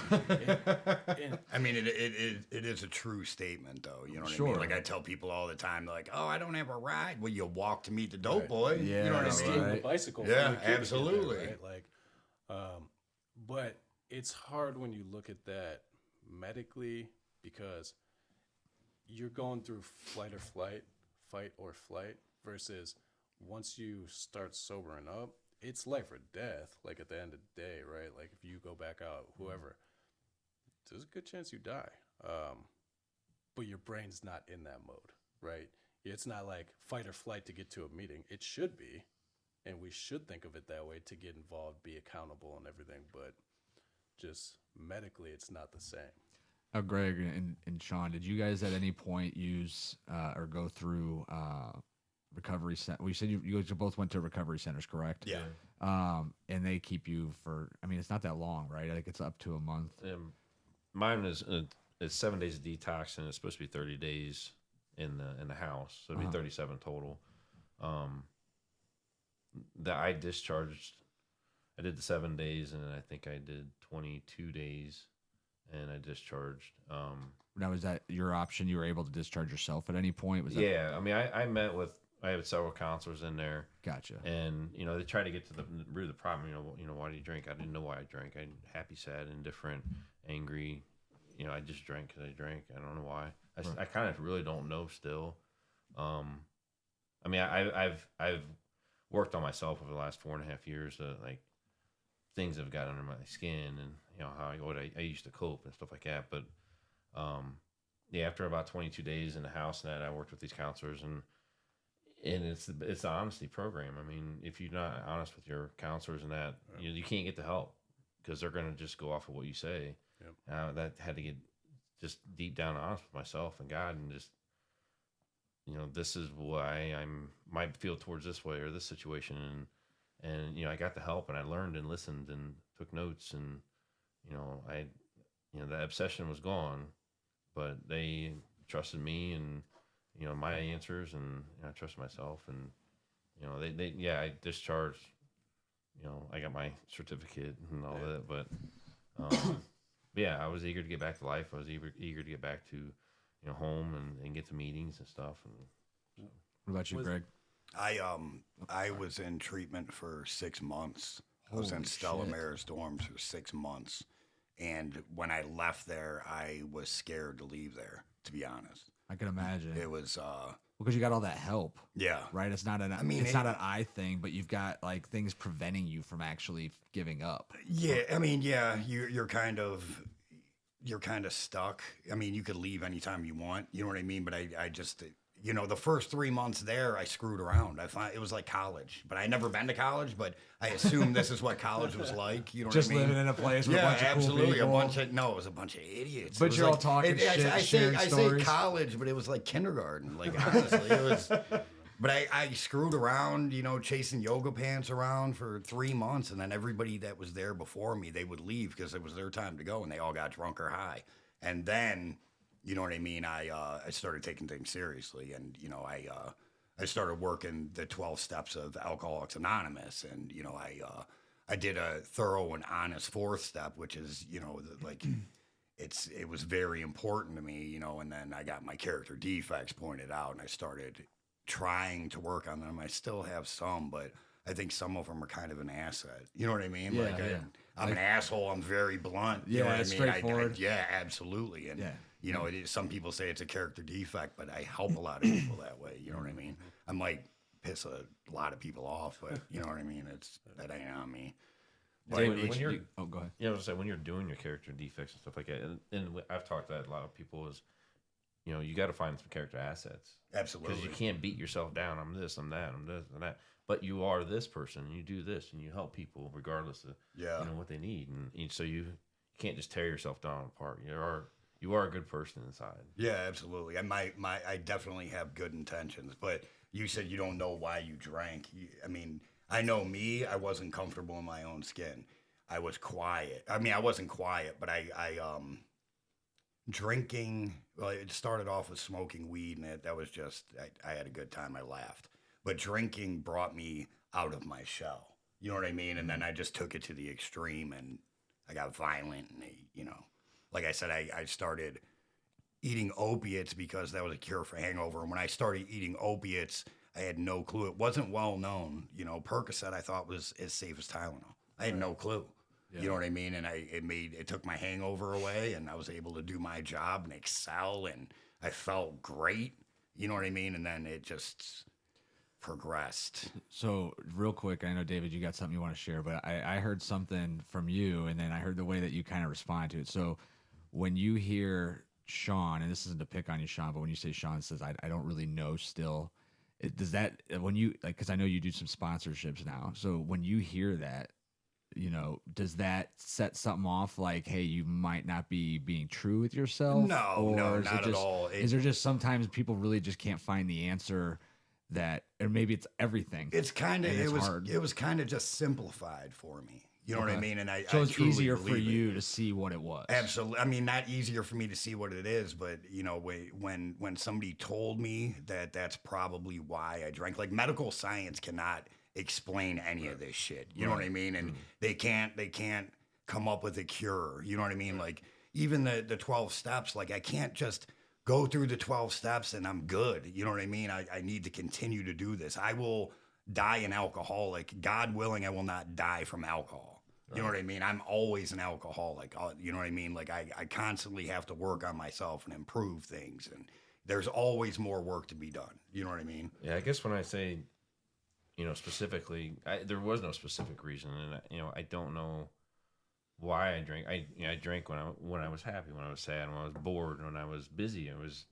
I mean, it is a true statement, though. You know what I Sure. mean? Like I tell people all the time, they're like, "Oh, I don't have a ride." Well, you walk to meet the dope boy. Yeah, you know what I right. mean? stealing a bicycle. Yeah, from your kid to get there, absolutely. right? Like, but it's hard when you look at that medically because you're going through fight or flight, versus once you start sobering up, it's life or death. Like at the end of the day, right? Like if you go back out, whoever, there's a good chance you die. But your brain's not in that mode, right? It's not like fight or flight to get to a meeting. It should be, and we should think of it that way to get involved, be accountable and everything, but just medically it's not the same. Now, Greg and Sean, did you guys at any point use or go through recovery center? We said you guys both went to recovery centers, correct? Yeah. And they keep you for, I mean, it's not that long, right? I think it's up to a month. Mine is it's 7 days of detox, and it's supposed to be 30 days in the house, so it'd be 37 total. That I discharged, I did the 7 days, and then I think I did 22 days, and I discharged. Now, was that your option? You were able to discharge yourself at any point? Was that? Yeah, I mean, I met with I have several counselors in there, Gotcha. and they try to get to the root of the problem. Why do you drink? I didn't know why I drank. I'm happy, sad, indifferent, angry. I just drank because I drank. I don't know why. I kind of really don't know still. I mean, I've worked on myself over the last 4.5 years. Like things have got under my skin, and how I used to cope and stuff like that. But yeah, after about 22 days in the house, and that I worked with these counselors, and it's the honesty program. I mean, if you're not honest with your counselors and that, you can't get the help because they're going to just go off of what you say. Yep. That had to get just deep down honest with myself and God, and just this is why I might feel towards this way or this situation, and I got the help, and I learned and listened and took notes, and that obsession was gone, but they trusted me and my answers, and I trusted myself, and I discharged. I got my certificate and all that, but yeah, I was eager to get back to life. I was eager to get back to home and get to meetings and stuff. And What about you, Greg? I was in treatment for 6 months. I was in Stella Maris dorms for 6 months, and when I left there, I was scared to leave there. To be honest, I can imagine. it was because you got all that help, yeah. right? It's not not an I thing, but you've got like things preventing you from actually giving up. Yeah, I mean, yeah, you're kind of stuck. I mean, you could leave anytime you want. You know what I mean? But I just, the first 3 months there, I screwed around. I thought it was like college, but I never been to college. But I assumed this is what college was like. You know Just what I mean? living in a place with Yeah, a bunch of absolutely. cool It people. was a bunch of idiots. But It was you're all like- talking shit, I sharing say stories. college, but it was like kindergarten. Like honestly, it was. But I screwed around, chasing yoga pants around for 3 months, and then everybody that was there before me, they would leave because it was their time to go, and they all got drunk or high. And then, you know what I mean? I started taking things seriously, and I started working the 12 steps of Alcoholics Anonymous, and I did a thorough and honest 4th step, which is it was very important to me, and then I got my character defects pointed out, and I started trying to work on them. I still have some, but I think some of them are kind of an asset. You know what I mean? Yeah, yeah. I'm an asshole. I'm very blunt. You know what I mean? straightforward. Yeah, absolutely. And Yeah. it is, some people say it's a character defect, but I help a lot of people that way. You know what I mean? I might piss a lot of people off, but you know what I mean? That ain't on me. But David, when you're oh, go ahead. I was gonna say, when you're doing your character defects and stuff like that, and I've talked to a lot of people, is you got to find some character assets. Absolutely. Because you can't beat yourself down. I'm this, I'm that, I'm this, and that. But you are this person, and you do this, and you help people regardless of what they need, and so you can't just tear yourself down apart. You are a good person inside. Yeah, absolutely. I definitely have good intentions, but you said you don't know why you drank. I mean, I know me. I wasn't comfortable in my own skin. I was quiet. I mean, I wasn't quiet, but I drinking. Well, it started off with smoking weed, and that was just. I had a good time. I laughed, but drinking brought me out of my shell. You know what I mean? And then I just took it to the extreme, and I got violent, and like I said, I started eating opiates because that was a cure for hangover. And when I started eating opiates, I had no clue. It wasn't well known. Percocet I thought was as safe as Tylenol. I had no clue. Yeah. You know what I mean? And it took my hangover away, and I was able to do my job and excel, and I felt great. You know what I mean? And then it just progressed. So real quick, I know, David, you got something you want to share, but I heard something from you, and then I heard the way that you kind of respond to it. So when you hear Sean, and this isn't to pick on you, Sean, but when you say Sean says, I don't really know still, does that, when you, like, because I know you do some sponsorships now. So when you hear that, does that set something off like, hey, you might not be being true with yourself? No, not at all. Is there just sometimes people really just can't find the answer that, or maybe it's everything? It's kind of, hard. It was kind of just simplified for me. You know what I mean? And so it's truly easier for believe you it. to see what it was. Absolutely. I mean, not easier for me to see what it is, but when somebody told me that that's probably why I drank, like medical science cannot explain any of this shit. You know what I mean? And they can't come up with a cure. You know what I mean? Like even the 12 steps, like I can't just go through the 12 steps and I'm good. You know what I mean? I need to continue to do this. I will die an alcoholic. God willing, I will not die from alcohol. You know what I mean? I'm always an alcoholic. You know what I mean? Like I constantly have to work on myself and improve things. And there's always more work to be done. You know what I mean? Yeah, I guess when I say, specifically, there was no specific reason, and I don't know why I drink. I drank when I was happy, when I was sad, when I was bored, when I was busy. It was,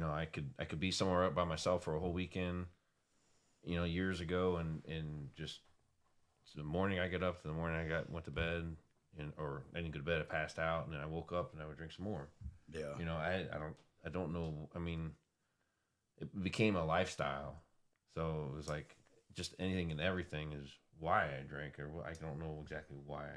I could be somewhere up by myself for a whole weekend, years ago, and just the morning I get up, to the morning went to bed, or I didn't go to bed, I passed out, and then I woke up and I would drink some more. Yeah. I don't know. I mean, it became a lifestyle, so it was like just anything and everything is why I drink, or I don't know exactly why.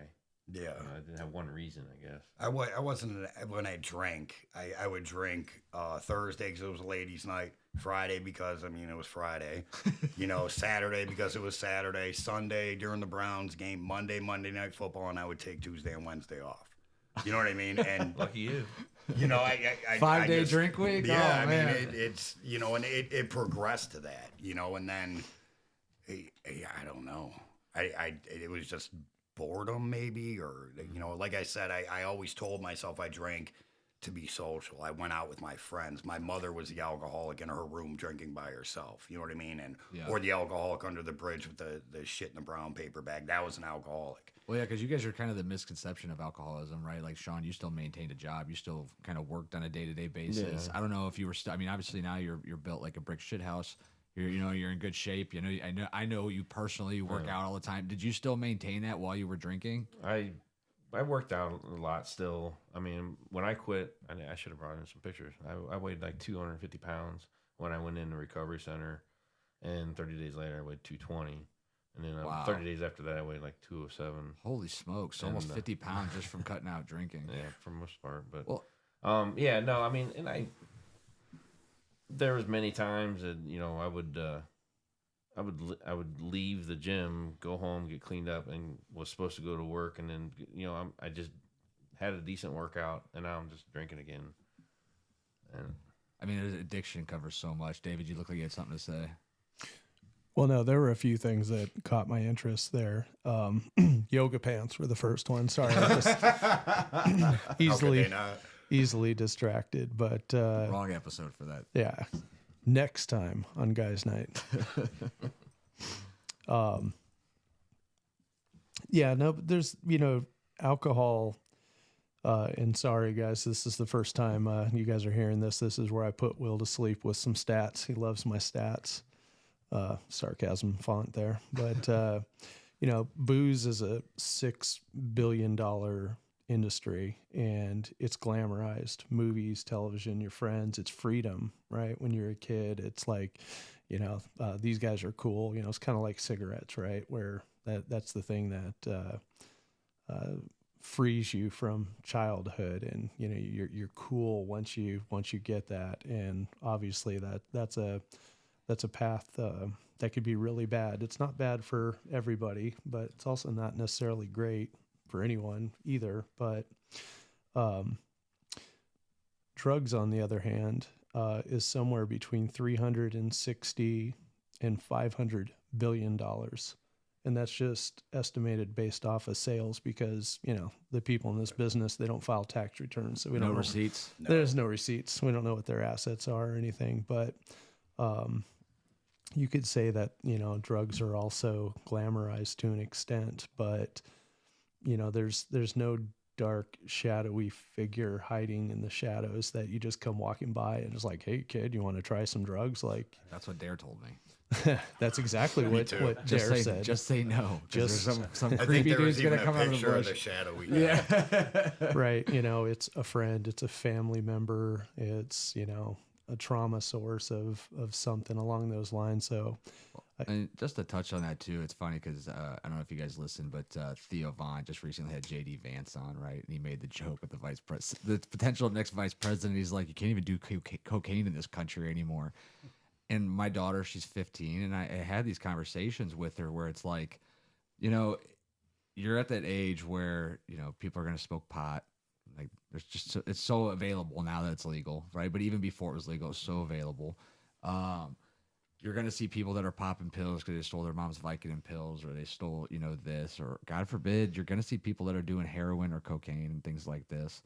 Yeah. I didn't have one reason, I guess. I wasn't, when I drank, I would drink Thursday because it was a ladies' night, Friday because, it was Friday, Saturday because it was Saturday, Sunday during the Browns game, Monday Night Football, and I would take Tuesday and Wednesday off. You know what I mean? And Lucky you. I 5-day drink week? Yeah, Oh, man. it's, and it progressed to that, and then, I don't know. It was just boredom maybe, or like I said, I always told myself I drank to be social. I went out with my friends. My mother was the alcoholic in her room drinking by herself, you know what I mean? And or the alcoholic under the bridge with the shit in the brown paper bag. That was an alcoholic. Well, yeah, because you guys are kind of the misconception of alcoholism, right? Like, Sean, you still maintained a job. You still kind of worked on a day-to-day basis. Yeah. I don't know if you were obviously now you're built like a brick shit house. You're in good shape. I know you personally. You work out all the time. Did you still maintain that while you were drinking? I worked out a lot still. I mean, when I quit, I should have brought in some pictures. I weighed like 250 pounds when I went in the recovery center, and 30 days later I weighed 220. And then Wow. 30 days after that I weighed like 207. Holy smokes, almost 50 pounds just from cutting out drinking. Yeah, for the most part. But Well, there was many times that I would leave the gym, go home, get cleaned up, and was supposed to go to work, and then I just had a decent workout, and now I'm just drinking again. And addiction covers so much. David, you look like you had something to say. Well, no, there were a few things that caught my interest there. Yoga pants were the first one. Sorry, I just easily distracted. But Wrong episode for that. yeah, next time on Guys Night. Yeah, no, but there's alcohol. And sorry, guys, this is the first time you guys are hearing this. This is where I put Will to sleep with some stats. He loves my stats. Sarcasm font there. But, booze is a $6 billion industry, and it's glamorized. Movies, television, your friends, it's freedom, right? When you're a kid, it's like, these guys are cool. It's kind of like cigarettes, right? Where that's the thing that frees you from childhood, and you're cool once you get that. And obviously that's a path that could be really bad. It's not bad for everybody, but it's also not necessarily great for anyone either. But drugs, on the other hand, is somewhere between $360 and $500 billion. And that's just estimated based off of sales, because, the people in this business, they don't file tax returns. So we don't know receipts. There's no receipts. We don't know what their assets are or anything, but you could say that, drugs are also glamorized to an extent, but, there's no dark, shadowy figure hiding in the shadows that you just come walking by and it's like, hey, kid, you want to try some drugs? Like, That's what Dare told me. that's exactly what Dare said. Just say no. Just some I think creepy there was dude's gonna even come a out of the picture of bush. the shadowy guy. Yeah. Right. It's a friend, it's a family member, it's, a trauma source of something along those lines. So And just to touch on that too, it's funny because I don't know if you guys listened, but Theo Vaughn just recently had JD Vance on, right? And he made the joke with the potential next vice president. He's like, you can't even do cocaine in this country anymore. And my daughter, she's 15, and I had these conversations with her where it's like, you're at that age where people are going to smoke pot. Like there's just it's so available now that it's legal, right? But even before it was legal, it's so available. Um, you're gonna see people that are popping pills because they stole their mom's Vicodin pills, or they stole, this, or God forbid, you're gonna see people that are doing heroin or cocaine and things like this.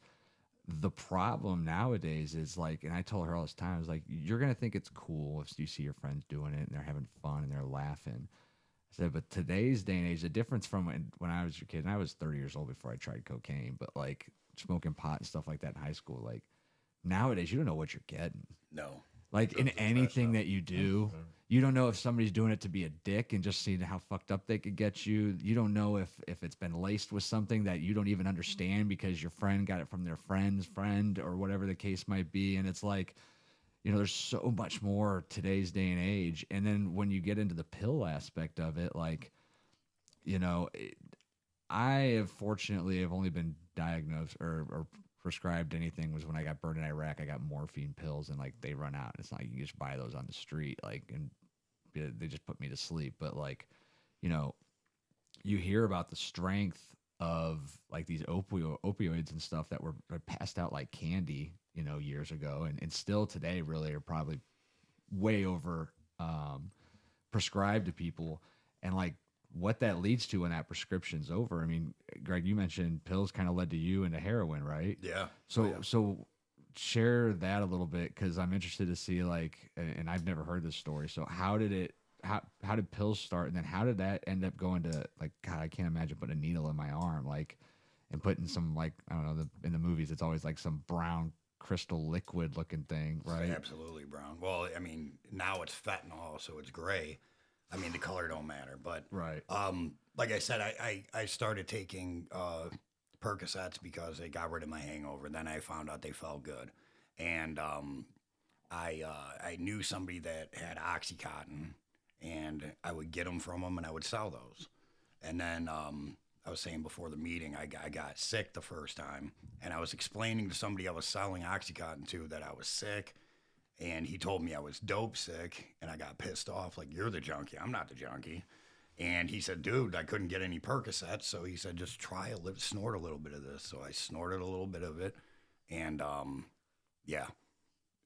The problem nowadays is like, and I told her all this time, is like, you're gonna think it's cool if you see your friends doing it and they're having fun and they're laughing. I said, but today's day and age, the difference from when I was a kid, and I was 30 years old before I tried cocaine, but like smoking pot and stuff like that in high school, like nowadays you don't know what you're getting. No. Like in anything that you do, you don't know if somebody's doing it to be a dick and just seeing how fucked up they could get you. You don't know if it's been laced with something that you don't even understand because your friend got it from their friend's friend or whatever the case might be. And it's like, there's so much more today's day and age. And then when you get into the pill aspect of it, like, I have fortunately have only been diagnosed or prescribed anything was when I got burned in Iraq. I got morphine pills, and like they run out. It's not like you can just buy those on the street, like, and they just put me to sleep. But like, you hear about the strength of like these opioids and stuff that were passed out like candy, years ago, and still today really are probably way over prescribed to people, and like what that leads to when that prescription's over. I mean, Greg, you mentioned pills kind of led to you into heroin, right? Yeah. So share that a little bit, because I'm interested to see, like, and I've never heard this story. So how did pills start, and then how did that end up going to, like, God, I can't imagine putting a needle in my arm, like, and putting some, like, I don't know, in the movies it's always like some brown crystal liquid looking thing, right? Absolutely brown. Well, I mean, now it's fentanyl, so it's gray. I mean, the color don't matter, but Right. like I said, I started taking Percocets because they got rid of my hangover. Then I found out they felt good, and I knew somebody that had OxyContin, and I would get them from them, and I would sell those. And then I was saying before the meeting, I got sick the first time, and I was explaining to somebody I was selling OxyContin to that I was sick. And he told me I was dope sick, and I got pissed off, like, you're the junkie. I'm not the junkie. And he said, dude, I couldn't get any Percocets. So he said, just snort a little bit of this. So I snorted a little bit of it. And, yeah,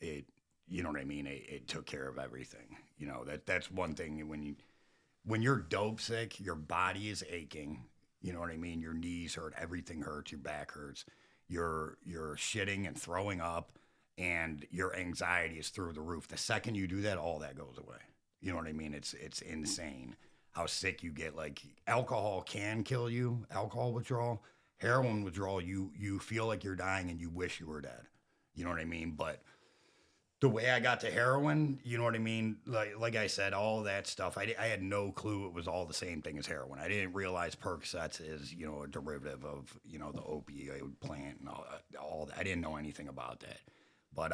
you know what I mean? It took care of everything. That's one thing. When you're dope sick, your body is aching. You know what I mean? Your knees hurt, everything hurts, your back hurts. You're shitting and throwing up. And your anxiety is through the roof. The second you do that, all that goes away. You know what I mean? It's insane how sick you get. Like, alcohol can kill you, alcohol withdrawal. Heroin withdrawal, you feel like you're dying and you wish you were dead. You know what I mean? But the way I got to heroin, you know what I mean? Like I said, all that stuff, I had no clue it was all the same thing as heroin. I didn't realize Percocets is, a derivative of, the opioid plant and all that. I didn't know anything about that. But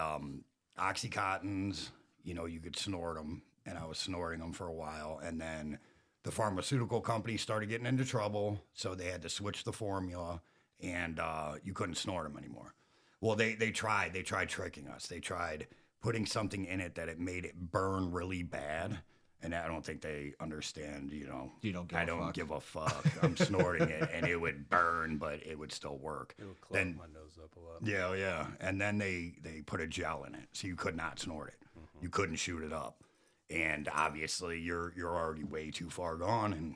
Oxycontins, you could snort them, and I was snorting them for a while. And then the pharmaceutical company started getting into trouble, so they had to switch the formula, and you couldn't snort them anymore. Well, they tried tricking us. They tried putting something in it that it made it burn really bad. And I don't think they understand, You don't give I a don't fuck. give a fuck. I'm snorting it, and it would burn, but it would still work. It would clog my nose up a lot. Yeah. And then they put a gel in it, so you could not snort it. Mm-hmm. You couldn't shoot it up. And obviously, you're already way too far gone, and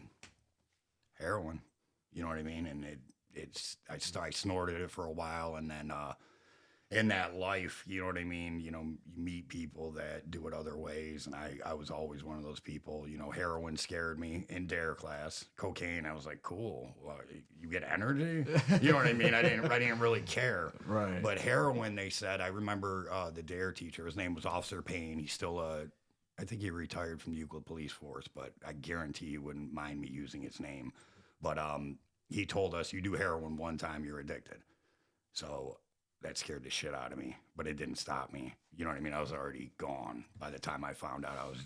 heroin, you know what I mean? And I snorted it for a while, and then in that life, you know what I mean? You meet people that do it other ways, and I was always one of those people. Heroin scared me in dare class. Cocaine, I was like, cool. Well, you get energy? You know what I mean? I didn't really care. Right. But heroin, they said, I remember the dare teacher. His name was Officer Payne. He's still I think he retired from the Euclid Police Force, but I guarantee you wouldn't mind me using his name. But he told us, you do heroin one time, you're addicted. So that scared the shit out of me, but it didn't stop me. You know what I mean? I was already gone by the time I found out I was,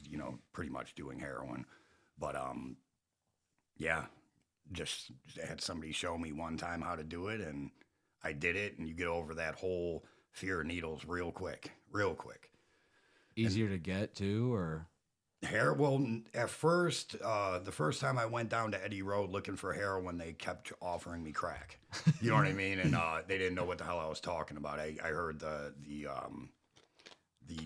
pretty much doing heroin. But, yeah, just had somebody show me one time how to do it, and I did it, and you get over that whole fear of needles real quick. Easier to get too, or? At first, the first time I went down to Eddie Road looking for heroin, they kept offering me crack. You know what I mean? And they didn't know what the hell I was talking about. I heard the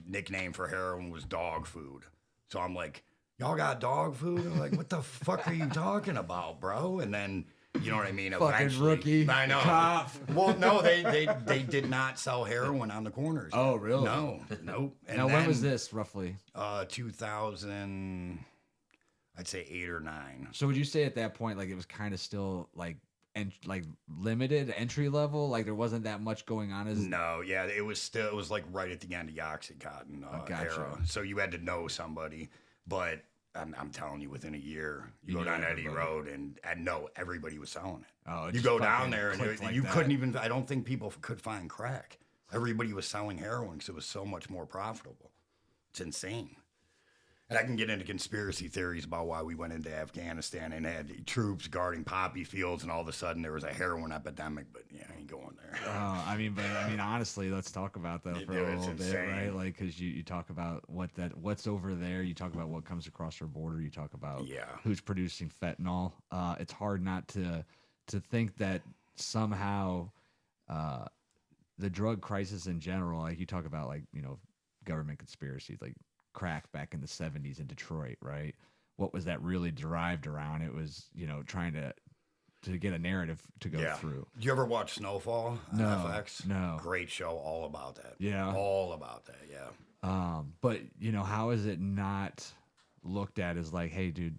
nickname for heroin was dog food. So I'm like, y'all got dog food? I'm like, what the fuck are you talking about, bro? And then, you know what I mean? Fucking rookie. I know. Cop. Well, no, they did not sell heroin on the corners. Oh, really? No, nope. And Now, when was then, this roughly? 2000, I'd say 8 or 9. So would you say at that point, like it was kind of still like like limited entry level? Like there wasn't that much going on as No, yeah, it was like right at the end of the Oxycontin gotcha. era. So you had to know somebody, but I'm telling you, within a year, you You go knew down Eddie everybody. Road and no, everybody was selling it. Oh, it You just go down fucking there and clicked like you that. couldn't even. I don't think people could find crack. Everybody was selling heroin because it was so much more profitable. It's insane. And I can get into conspiracy theories about why we went into Afghanistan and had troops guarding poppy fields, and all of a sudden there was a heroin epidemic. But yeah, I ain't going there. I mean, honestly, let's talk about that for Dude, a it's little bit, insane. right? Like, because you talk about what's over there. You talk about what comes across our border. You talk about Yeah. who's producing fentanyl. It's hard not to think that somehow the drug crisis in general, like you talk about, like government conspiracies, like crack back in the 70s in Detroit, right? What was that really derived around? It was trying to get a narrative to go through. Did you ever watch Snowfall on No, FX? no. Great show, all about that. Yeah. All about that, yeah. But how is it not looked at as like, hey, dude,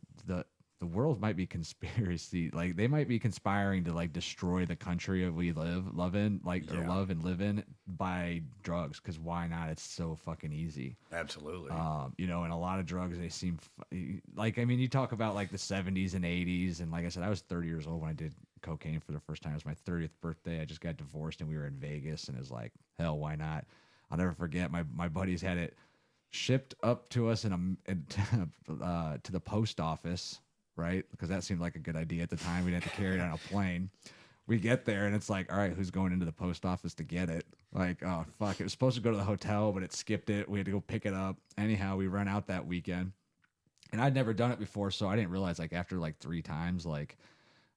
the world might be conspiracy, like they might be conspiring to like destroy the country we love in, like or Yeah. love and live in by drugs. Because why not? It's so fucking easy. Absolutely. And a lot of drugs, they seem like, I mean, you talk about like the 70s and 80s, and like I said, I was 30 years old when I did cocaine for the first time. It was my 30th birthday. I just got divorced and we were in Vegas, and it was like, hell, why not? I'll never forget, my buddies had it shipped up to us to the post office, right? Because that seemed like a good idea at the time. We didn't have to carry it on a plane. We get there and it's like, all right, who's going into the post office to get it? Like, oh fuck, it was supposed to go to the hotel, but it skipped it. We had to go pick it up. Anyhow, we run out that weekend, and I'd never done it before, so I didn't realize, like, after like 3 times, like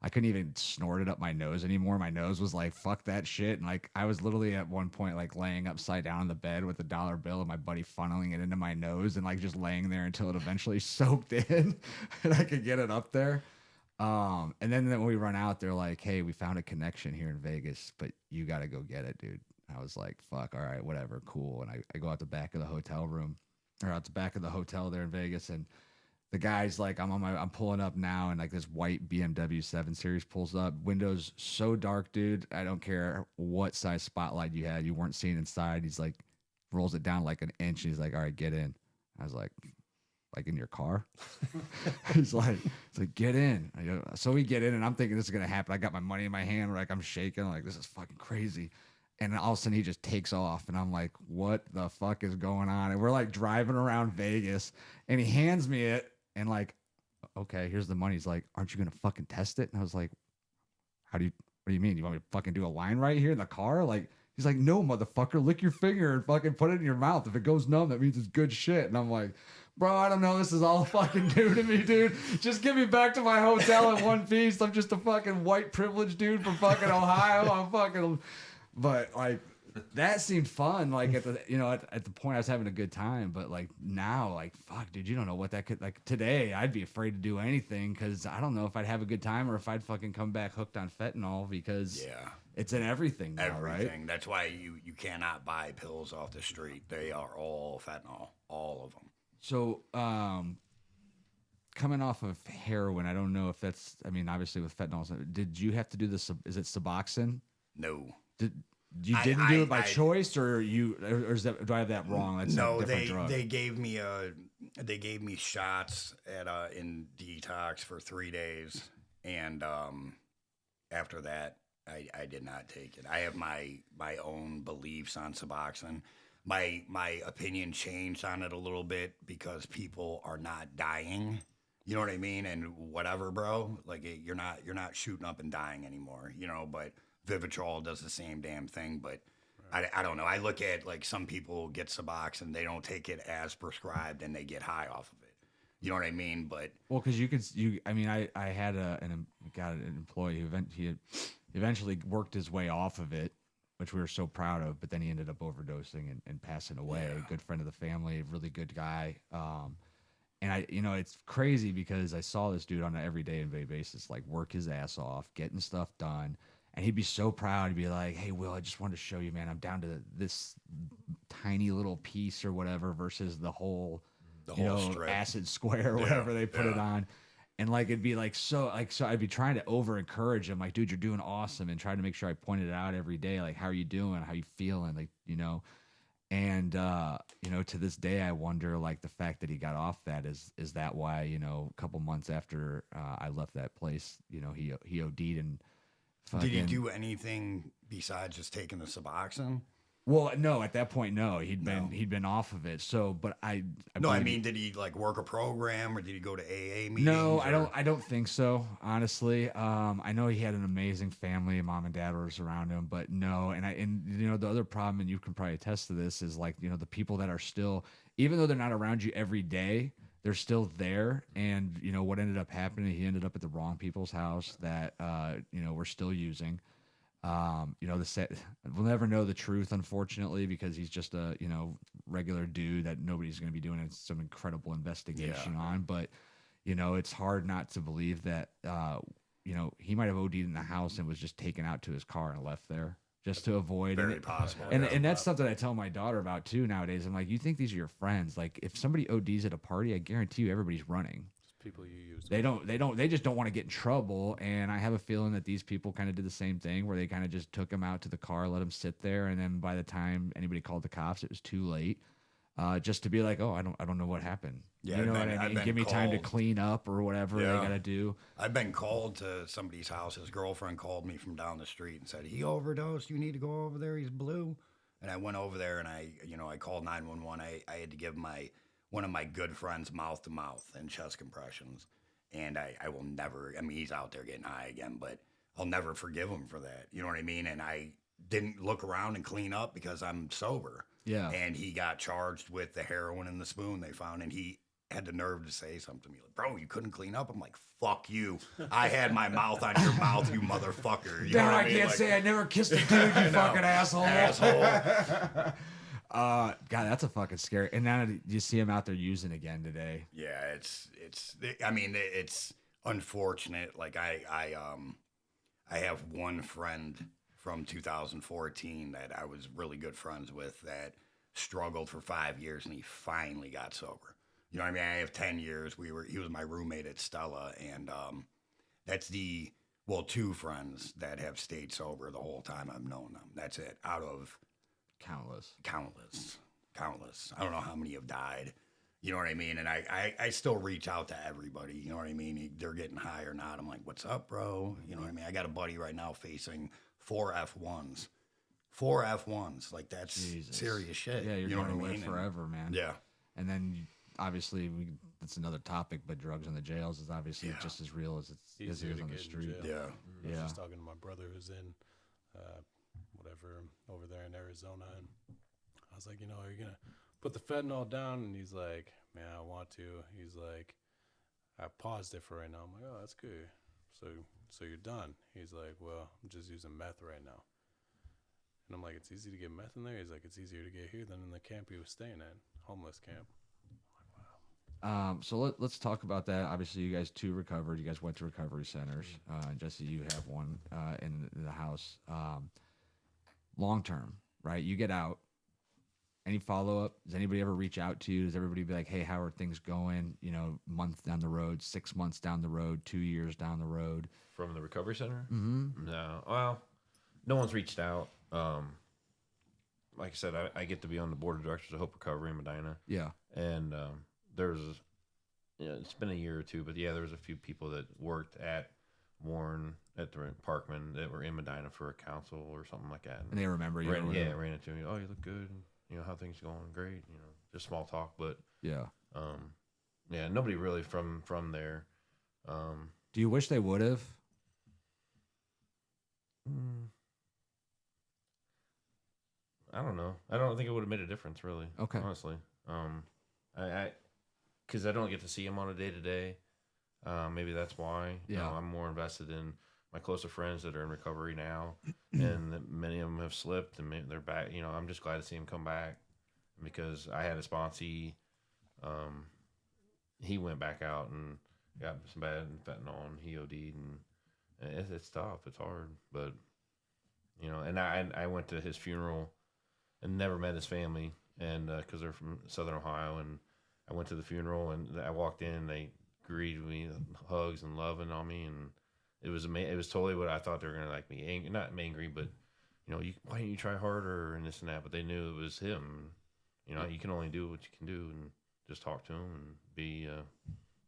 I couldn't even snort it up my nose anymore. My nose was like, fuck that shit. And like, I was literally at one point like laying upside down in the bed with a dollar bill and my buddy funneling it into my nose and like just laying there until it eventually soaked in and I could get it up there. And then when we run out, they're like, hey, we found a connection here in Vegas, but you got to go get it, dude. I was like, fuck, all right, whatever, cool. And I go out the back of the hotel room, or out the back of the hotel there in Vegas, and the guy's like, I'm pulling up now, and like this white BMW 7 Series pulls up. Windows so dark, dude. I don't care what size spotlight you had, you weren't seeing inside. He's like, rolls it down like an inch. And he's like, all right, get in. I was like in your car? He's like, get in. So we get in, and I'm thinking this is gonna happen. I got my money in my hand, like I'm shaking, like this is fucking crazy. And all of a sudden he just takes off, and I'm like, what the fuck is going on? And we're like driving around Vegas, and he hands me it, and like, okay, here's the money. He's like, aren't you gonna fucking test it? And I was like, what do you mean? You want me to fucking do a line right here in the car? Like, he's like, no, motherfucker, lick your finger and fucking put it in your mouth. If it goes numb, that means it's good shit. And I'm like, bro, I don't know. This is all fucking new to me, dude. Just get me back to my hotel in one piece. I'm just a fucking white privileged dude from fucking Ohio. I'm fucking, but like, that seemed fun. Like at the, at the point I was having a good time, but like now, like, fuck, dude, you don't know what that could, like today, I'd be afraid to do anything. Cause I don't know if I'd have a good time or if I'd fucking come back hooked on fentanyl, because it's in everything now, Everything. right? That's why you cannot buy pills off the street. They are all fentanyl, all of them. So, coming off of heroin, I don't know if that's, I mean, obviously with fentanyl, did you have to do this? Is it Suboxone? No. You didn't do it by choice, or is that, do I have that wrong? That's No, a different drug. they gave me shots at in detox for 3 days, and after that I did not take it. I have my own beliefs on Suboxone. My opinion changed on it a little bit because people are not dying. You know what I mean? And whatever, bro. Like you're not shooting up and dying anymore. But Vivitrol does the same damn thing. But I don't know. I look at like some people get Suboxone, they don't take it as prescribed, and they get high off of it. You know what I mean? But Well, because I mean, I had got an employee who he had eventually worked his way off of it, which we were so proud of. But then he ended up overdosing and passing away. Yeah. Good friend of the family, really good guy. And it's crazy because I saw this dude on an everyday basis, like work his ass off, getting stuff done. And he'd be so proud. He'd be like, "Hey, Will, I just wanted to show you, man. I'm down to this tiny little piece or whatever versus the whole, the whole strip. acid square or whatever they put it on." And like it'd be like so I'd be trying to over encourage him, like, dude, you're doing awesome, and trying to make sure I pointed it out every day, like, how are you doing? How you feeling? Like, And to this day I wonder, like, the fact that he got off that is that why, a couple months after I left that place, he OD'd and Did he fucking do anything besides just taking the Suboxone? Well, no, at that point, no. He'd been off of it. So, but I mean, did he like work a program or did he go to AA meetings? No, or? I don't think so, honestly. I know he had an amazing family, mom and dad was around him, but no. And the other problem, and you can probably attest to this, is like, the people that are still, even though they're not around you every day, they're still there. And what ended up happening, he ended up at the wrong people's house that we're still using. We'll never know the truth, unfortunately, because he's just a regular dude that nobody's going to be doing some incredible investigation on. But it's hard not to believe that he might have OD'd in the house and was just taken out to his car and left there just to avoid. Very possible. And that's something I tell my daughter about too nowadays. I'm like, you think these are your friends? Like, if somebody ODs at a party, I guarantee you everybody's running. People you use. They just don't want to get in trouble. And I have a feeling that these people kind of did the same thing, where they kind of just took him out to the car, let him sit there, and then by the time anybody called the cops, it was too late. Just to be like, oh, I don't know what happened. Yeah, you know what I mean? Give me time to called. clean up or whatever they gotta do. I've been called to somebody's house. His girlfriend called me from down the street and said, he overdosed. You need to go over there. He's blue. And I went over there and I called 911. I had to give one of my good friends mouth to mouth and chest compressions. And I will never, he's out there getting high again, but I'll never forgive him for that. You know what I mean? And I didn't look around and clean up because I'm sober. Yeah. And he got charged with the heroin and the spoon they found. And he had the nerve to say something to me like, bro, you couldn't clean up? I'm like, fuck you. I had my mouth on your mouth, you motherfucker. You know what I I mean? can't say I never kissed a dude, you fucking asshole. God, that's a fucking scary. And now you see him out there using again today. Yeah, it's unfortunate. Like I have one friend from 2014 that I was really good friends with that struggled for 5 years and he finally got sober. You know what I mean? I have 10 years. He was my roommate at Stella, and that's two friends that have stayed sober the whole time I've known them. That's it. Out of Countless. I don't know how many have died. You know what I mean? And I still reach out to everybody. You know what I mean? They're getting high or not. I'm like, what's up, bro? You know what I mean? I got a buddy right now facing 4 F1s. 4 F1s. Like, that's serious shit. Yeah, you're you know going what I to live mean? forever, man. Yeah. And then obviously that's another topic, but drugs in the jails is obviously just as real as it is on the street. Yeah. I was just talking to my brother who's in over there in Arizona, and I was like, are you gonna put the fentanyl down? And he's like, man, I want to. He's like, I paused it for right now. I'm like, oh, that's good. So you're done. He's like, well, I'm just using meth right now. And I'm like, it's easy to get meth in there? He's like, it's easier to get here than in the camp he was staying at, homeless camp. So let's talk about that. Obviously, you guys two recovered. You guys went to recovery centers. Jesse, you have one in the house. Long term, right? You get out. Any follow up? Does anybody ever reach out to you? Does everybody be like, hey, how are things going? Month down the road, 6 months down the road, 2 years down the road. From the recovery center? Mm-hmm. No. Well, no one's reached out. Like I said, I get to be on the board of directors of Hope Recovery in Medina. Yeah. And it's been a year or two, but yeah, there was a few people that worked at Warren, at the Parkman, that were in Medina for a council or something like that. And they remember you. Ran into me. Oh, you look good. How things going? Great. Just small talk, but yeah. Nobody really from there. Do you wish they would have? I don't know. I don't think it would have made a difference, really. Okay. Honestly, because I don't get to see them on a day to day. Maybe that's why. Yeah. I'm more invested in my closer friends that are in recovery now, and that many of them have slipped and they're back. I'm just glad to see them come back because I had a sponsee. He went back out and got some bad fentanyl and he OD'd, and it's tough. It's hard, but and I went to his funeral and never met his family, and because they're from Southern Ohio, and I went to the funeral and I walked in, and they greeted me, hugs and loving on me, and it was amazing. It was totally what I thought they were gonna like me, angry, not angry, but why didn't you try harder and this and that? But they knew it was him. You can only do what you can do, and just talk to him and be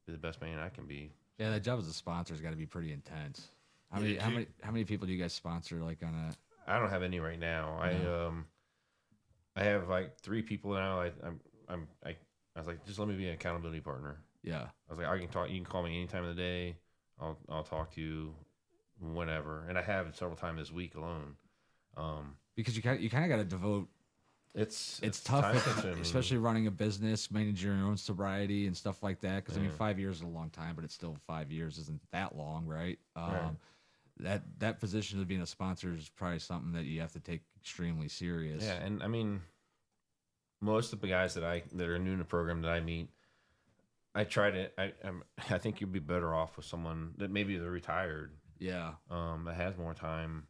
the best man I can be. Yeah, that job as a sponsor has got to be pretty intense. How many people do you guys sponsor? Like on a? I don't have any right now. No. I have like 3 people now. I was like, just let me be an accountability partner. Yeah. I was like, I can talk. You can call me any time of the day. I'll talk to you whenever, and I have several times this week alone. Because you kind of got to devote. It's tough, time-consuming. especially running a business, managing your own sobriety and stuff like that. Because I mean, 5 years is a long time, but it's still 5 years isn't that long, right? Right. That position of being a sponsor is probably something that you have to take extremely serious. Yeah, and I mean, most of the guys that are new in the program that I meet, I try to. I think you'd be better off with someone that maybe they're retired. Yeah. That has more time.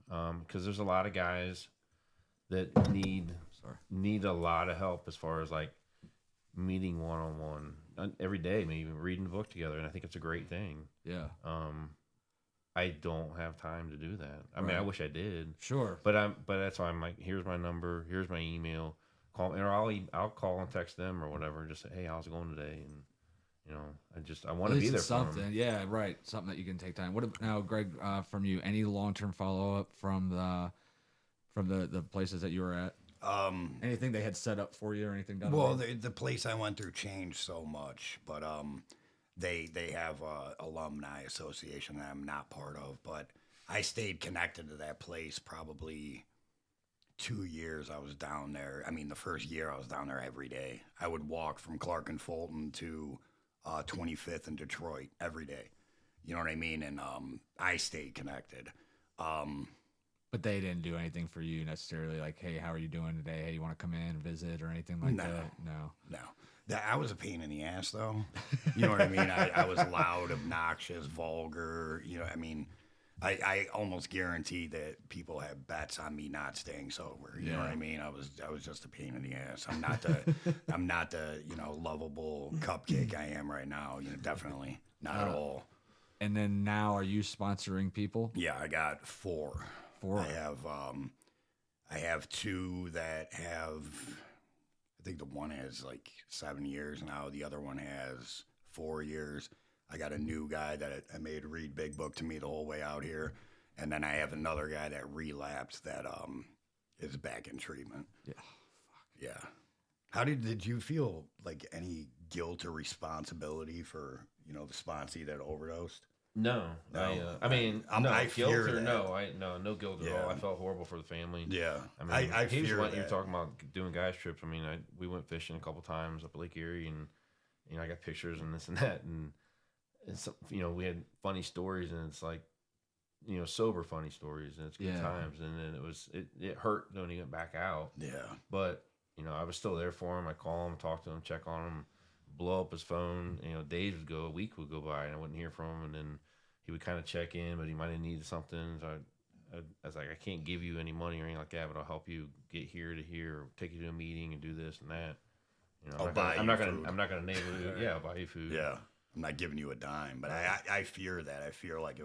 Because there's a lot of guys that need a lot of help as far as like meeting one-on-one every day, maybe even reading a book together, and I think it's a great thing. Yeah. I don't have time to do that. I mean, I wish I did. Sure. But that's why I'm like, here's my number, here's my email, call me, or I'll call and text them or whatever, and just say, hey, how's it going today? And I want to be there for something. them. Yeah, right. Something that you can take time. Now, Greg, from you, any long-term follow-up from the places that you were at? Anything they had set up for you or anything done? Well, the place I went through changed so much, but they have a alumni association that I'm not part of, but I stayed connected to that place probably 2 years I was down there. I mean, the first year I was down there every day. I would walk from Clark and Fulton to 25th in Detroit every day. You know what I mean? And I stayed connected. But they didn't do anything for you necessarily, like, hey, how are you doing today? Hey, you want to come in and visit or anything like that? No. I was a pain in the ass, though. You know what I mean? I was loud, obnoxious, vulgar. You know, I mean, I almost guarantee that people have bets on me not staying sober. You know what I mean? I was just a pain in the ass. I'm not the lovable cupcake I am right now. Definitely not at all. And then now, are you sponsoring people? Yeah, I got 4. I have 2 that have. I think the one has like 7 years now. The other one has 4 years. I got a new guy that I made read Big Book to me the whole way out here, and then I have another guy that relapsed that is back in treatment. Yeah. Yeah. How did you feel like any guilt or responsibility for the sponsee that overdosed? No. I mean, I no guilt fear or that. no guilt at all. I felt horrible for the family. Yeah. I mean, I he was fear what that. you're talking about doing guys trips. I mean, we went fishing a couple times up at Lake Erie, and I got pictures and this and that, and it's we had funny stories, and it's like sober funny stories, and it's good times, and then it hurt when he went back out. Yeah. But I was still there for him. I call him, talk to him, check on him, blow up his phone. Days would go, a week would go by, and I wouldn't hear from him, and then he would kind of check in, but he might have needed something. So I was like, I can't give you any money or anything like that, but I'll help you get here to here, or take you to a meeting and do this and that. I'm not gonna name it. Yeah, I'll buy you food. Yeah, I'm not giving you a dime, but I fear that. I fear like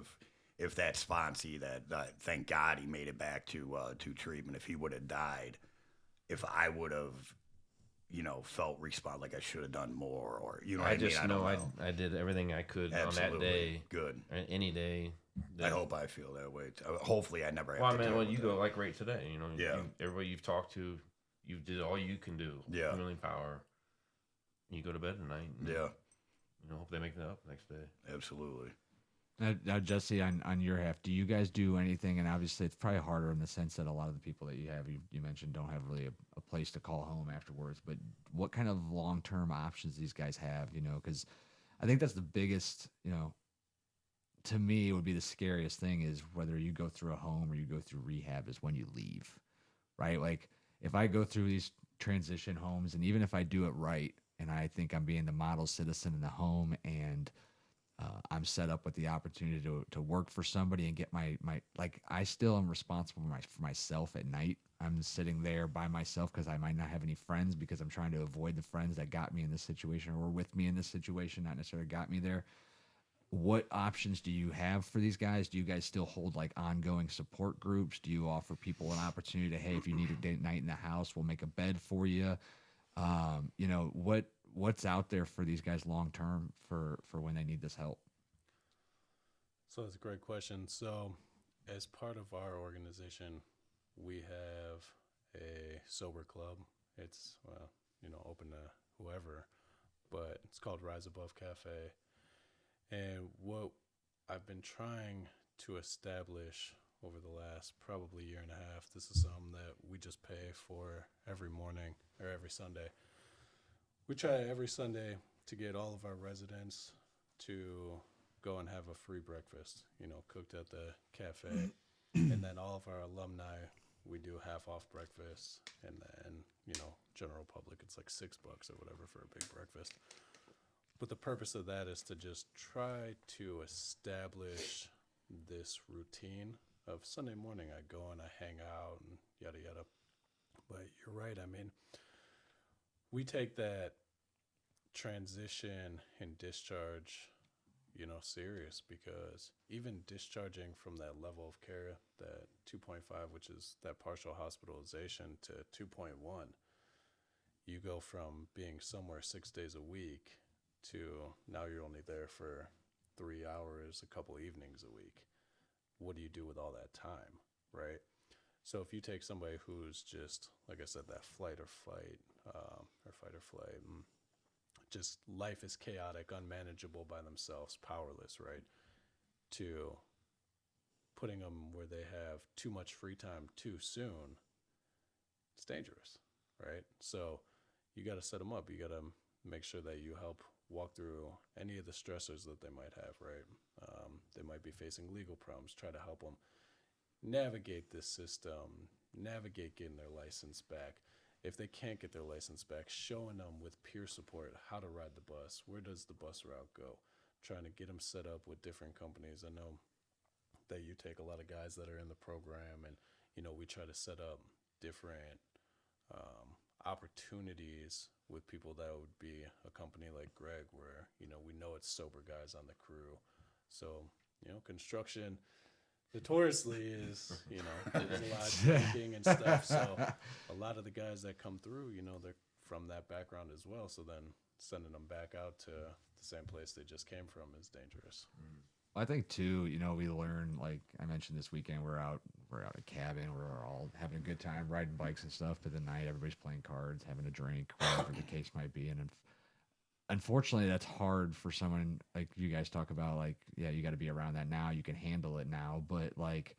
if that sponsee that thank God he made it back to treatment. If he would have died, if I would have felt like I should have done more, or I just know I did everything I could Absolutely. on that day. Good. Any day. I hope I feel that way. Hopefully, I never have Well, to. man, deal well, with you that. go like right today. Yeah. Everybody you've talked to, you did all you can do. Yeah. Million power. You go to bed at night. And, Yeah. hope they make it up the next day. Absolutely. Now, Jesse, on your half, do you guys do anything? And obviously, it's probably harder in the sense that a lot of the people that you mentioned, don't have really a place to call home afterwards. But what kind of long term options these guys have? You know, because I think that's the biggest. You know, to me, it would be the scariest thing is whether you go through a home or you go through rehab is when you leave, right? Like if I go through these transition homes, and even if I do it right, and I think I'm being the model citizen in the home, and I'm set up with the opportunity to work for somebody and get my like I still am responsible for myself at night. I'm sitting there by myself because I might not have any friends because I'm trying to avoid the friends that got me in this situation or were with me in this situation, not necessarily got me there. What options do you have for these guys? Do you guys still hold like ongoing support groups? Do you offer people an opportunity to, hey, if you need a date night in the house, we'll make a bed for you? You know, what's out there for these guys long term for when they need this help? So that's a great question. So, as part of our organization, we have a sober club. It's open to whoever, but it's called Rise Above Cafe. And what I've been trying to establish over the last probably year and a half, this is something that we just pay for every morning or every Sunday. We try every Sunday to get all of our residents to go and have a free breakfast, cooked at the cafe. And then all of our alumni, we do half off breakfast. And then, general public, it's like $6 or whatever for a big breakfast. But the purpose of that is to just try to establish this routine of Sunday morning. I go and I hang out and yada, yada. But you're right. I mean, we take that transition and discharge, serious, because even discharging from that level of care, that 2.5, which is that partial hospitalization, to 2.1, you go from being somewhere 6 days a week to now you're only there for 3 hours, a couple evenings a week. What do you do with all that time, right? So if you take somebody who's just, like I said, that fight or flight, just life is chaotic, unmanageable by themselves, powerless, right? To putting them where they have too much free time too soon, it's dangerous, right? So you got to set them up. You got to make sure that you help walk through any of the stressors that they might have, right? They might be facing legal problems. Try to help them navigate this system, navigate getting their license back. If they can't get their license back, showing them with peer support how to ride the bus. Where does the bus route go? Trying to get them set up with different companies. I know that you take a lot of guys that are in the program, and we try to set up different opportunities with people that would be a company like Greg, where we know it's sober guys on the crew. So construction notoriously is, there's a lot of drinking and stuff. So a lot of the guys that come through, they're from that background as well. So then sending them back out to the same place they just came from is dangerous. I think too, we learn, like I mentioned this weekend, we're out at a cabin, we're all having a good time riding bikes and stuff, but at night everybody's playing cards, having a drink, whatever the case might be. And unfortunately, that's hard for someone like you guys talk about, like, yeah, you got to be around that now, you can handle it now, but like,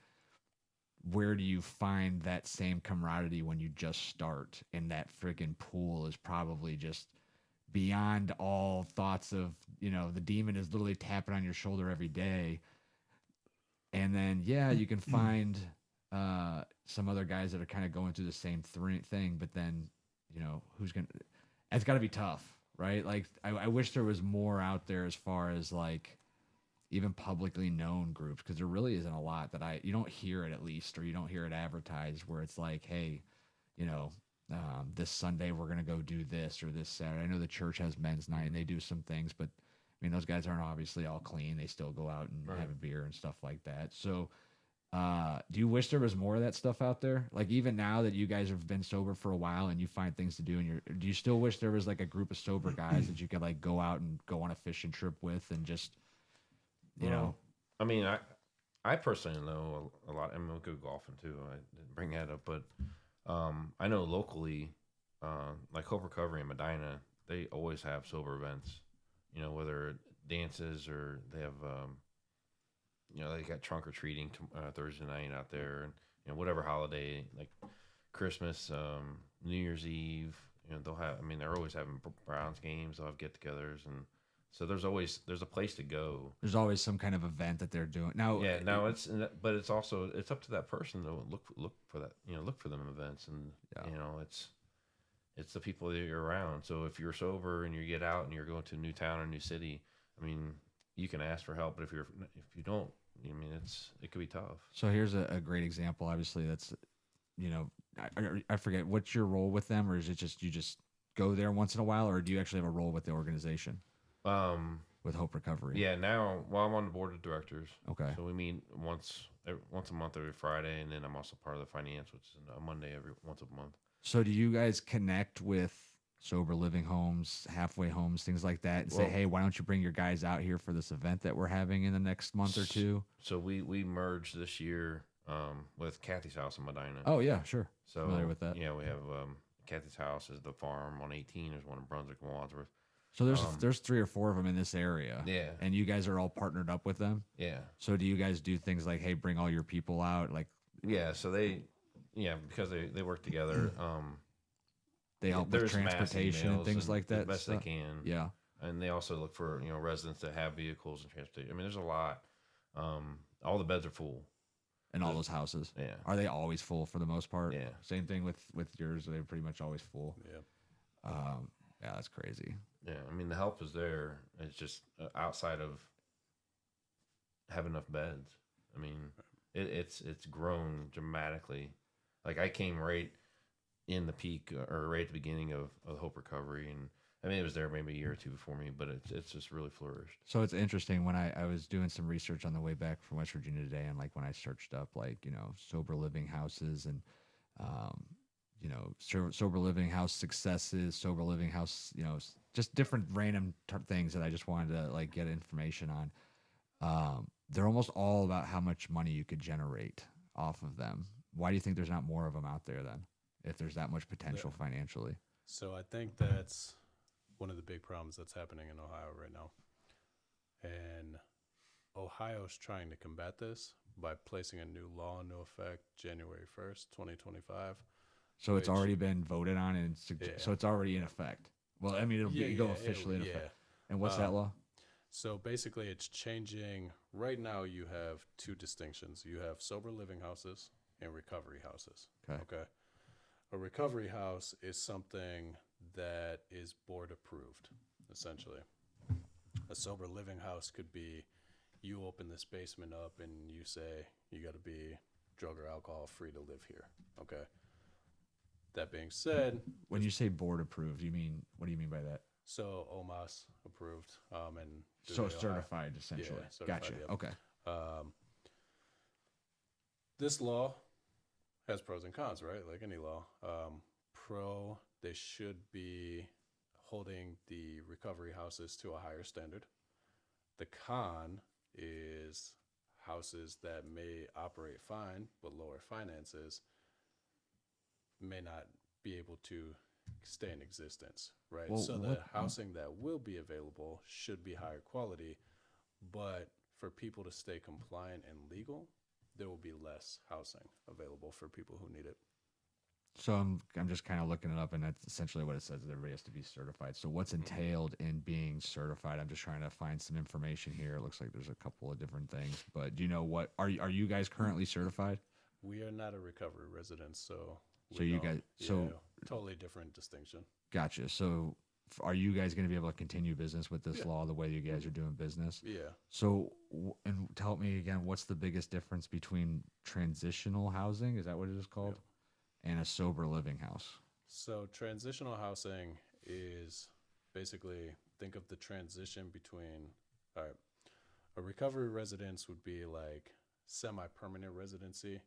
where do you find that same camaraderie when you just start? And that freaking pool is probably just beyond all thoughts of, the demon is literally tapping on your shoulder every day. And then, yeah, you can find some other guys that are kind of going through the same thing, but then, who's going to, it's got to be tough, right? Like, I wish there was more out there as far as like even publicly known groups, because there really isn't a lot that you don't hear it, at least, or you don't hear it advertised where it's like, hey, this Sunday we're going to go do this, or this Saturday. I know the church has men's night and they do some things, but I mean, those guys aren't obviously all clean. They still go out and have a beer and stuff like that. So, do you wish there was more of that stuff out there? Like, even now that you guys have been sober for a while and you find things to do, and do you still wish there was like a group of sober guys that you could like go out and go on a fishing trip with and just, I mean, I personally know a lot. I mean, we go golfing too. I didn't bring that up, but I know locally, like Hope Recovery in Medina, they always have sober events. Whether dances or they have they got trunk or treating Thursday night out there, and whatever holiday like Christmas, New Year's Eve. They'll have. I mean, they're always having Browns games. They'll have get-togethers, and so there's a place to go. There's always some kind of event that they're doing now. Yeah, now but it's also it's up to that person to look for that. Look for them events, and it's the people that you're around. So if you're sober and you get out and you're going to a new town or new city, I mean, you can ask for help. But if you don't, I mean, it could be tough. So here's a great example. Obviously, that's I forget what's your role with them, or is it just you just go there once in a while, or do you actually have a role with the organization with Hope Recovery? Yeah, now I'm on the board of directors. Okay. So we meet once a month every Friday, and then I'm also part of the finance, which is a Monday once a month. So do you guys connect with sober living homes, halfway homes, things like that, and say, hey, why don't you bring your guys out here for this event that we're having in the next month or two? So we merged this year with Kathy's house in Medina. Oh yeah, sure. So Familiar with that. Yeah, we have Kathy's house is the farm on 18. There's one in Brunswick and Wadsworth. So there's 3 or 4 of them in this area. Yeah. And you guys are all partnered up with them? Yeah. So do you guys do things like, hey, bring all your people out? Like, yeah, so because they work together. They help with there's mass transportation and emails things like that. the best they can. Yeah. And they also look for residents that have vehicles and transportation. I mean, there's a lot. All the beds are full. And all those houses. Yeah. Are they always full for the most part? Yeah. Same thing with yours. They're pretty much always full. Yeah. Yeah, that's crazy. Yeah, I mean the help is there. It's just outside of have enough beds. I mean, it's grown dramatically. Like I came right in the peak or right at the beginning of Hope Recovery, and I mean it was there maybe a year or two before me, but it's just really flourished. So it's interesting when I was doing some research on the way back from West Virginia today, and like when I searched up like sober living houses and sober living house successes, sober living house, just different random things that I just wanted to like get information on. They're almost all about how much money you could generate off of them. Why do you think there's not more of them out there then, if there's that much potential financially? So I think that's one of the big problems that's happening in Ohio right now. And Ohio's trying to combat this by placing a new law into effect January 1st, 2025. So it's already been voted on and so it's already in effect. Well, I mean, it'll go officially in effect. And what's that law? So basically it's changing. Right now you have 2 distinctions. You have sober living houses and recovery houses. Okay. A recovery house is something that is board approved, essentially. A sober living house could be you open this basement up and you say you got to be drug or alcohol free to live here. Okay. That being said, when you say board approved, what do you mean by that? So OMAS approved, and so certified essentially. Yeah, certified, gotcha. Yep. Okay. This law has pros and cons, right? Like any law. They should be holding the recovery houses to a higher standard. The con is houses that may operate fine but lower finances may not be able to stay in existence, right? Well, so the housing that will be available should be higher quality, but for people to stay compliant and legal, there will be less housing available for people who need it. So I'm just kind of looking it up, and that's essentially what it says. That everybody has to be certified. So what's entailed in being certified? I'm just trying to find some information here. It looks like there's a couple of different things, but do you know what are you guys currently certified? We are not a recovery residence, so totally different distinction. Gotcha. So are you guys going to be able to continue business with this law the way you guys are doing business? Yeah. So, and tell me again, what's the biggest difference between transitional housing? Is that what it is called? Yep. And a sober living house? So transitional housing is basically, think of the transition between, all right, a recovery residence would be like semi-permanent residency.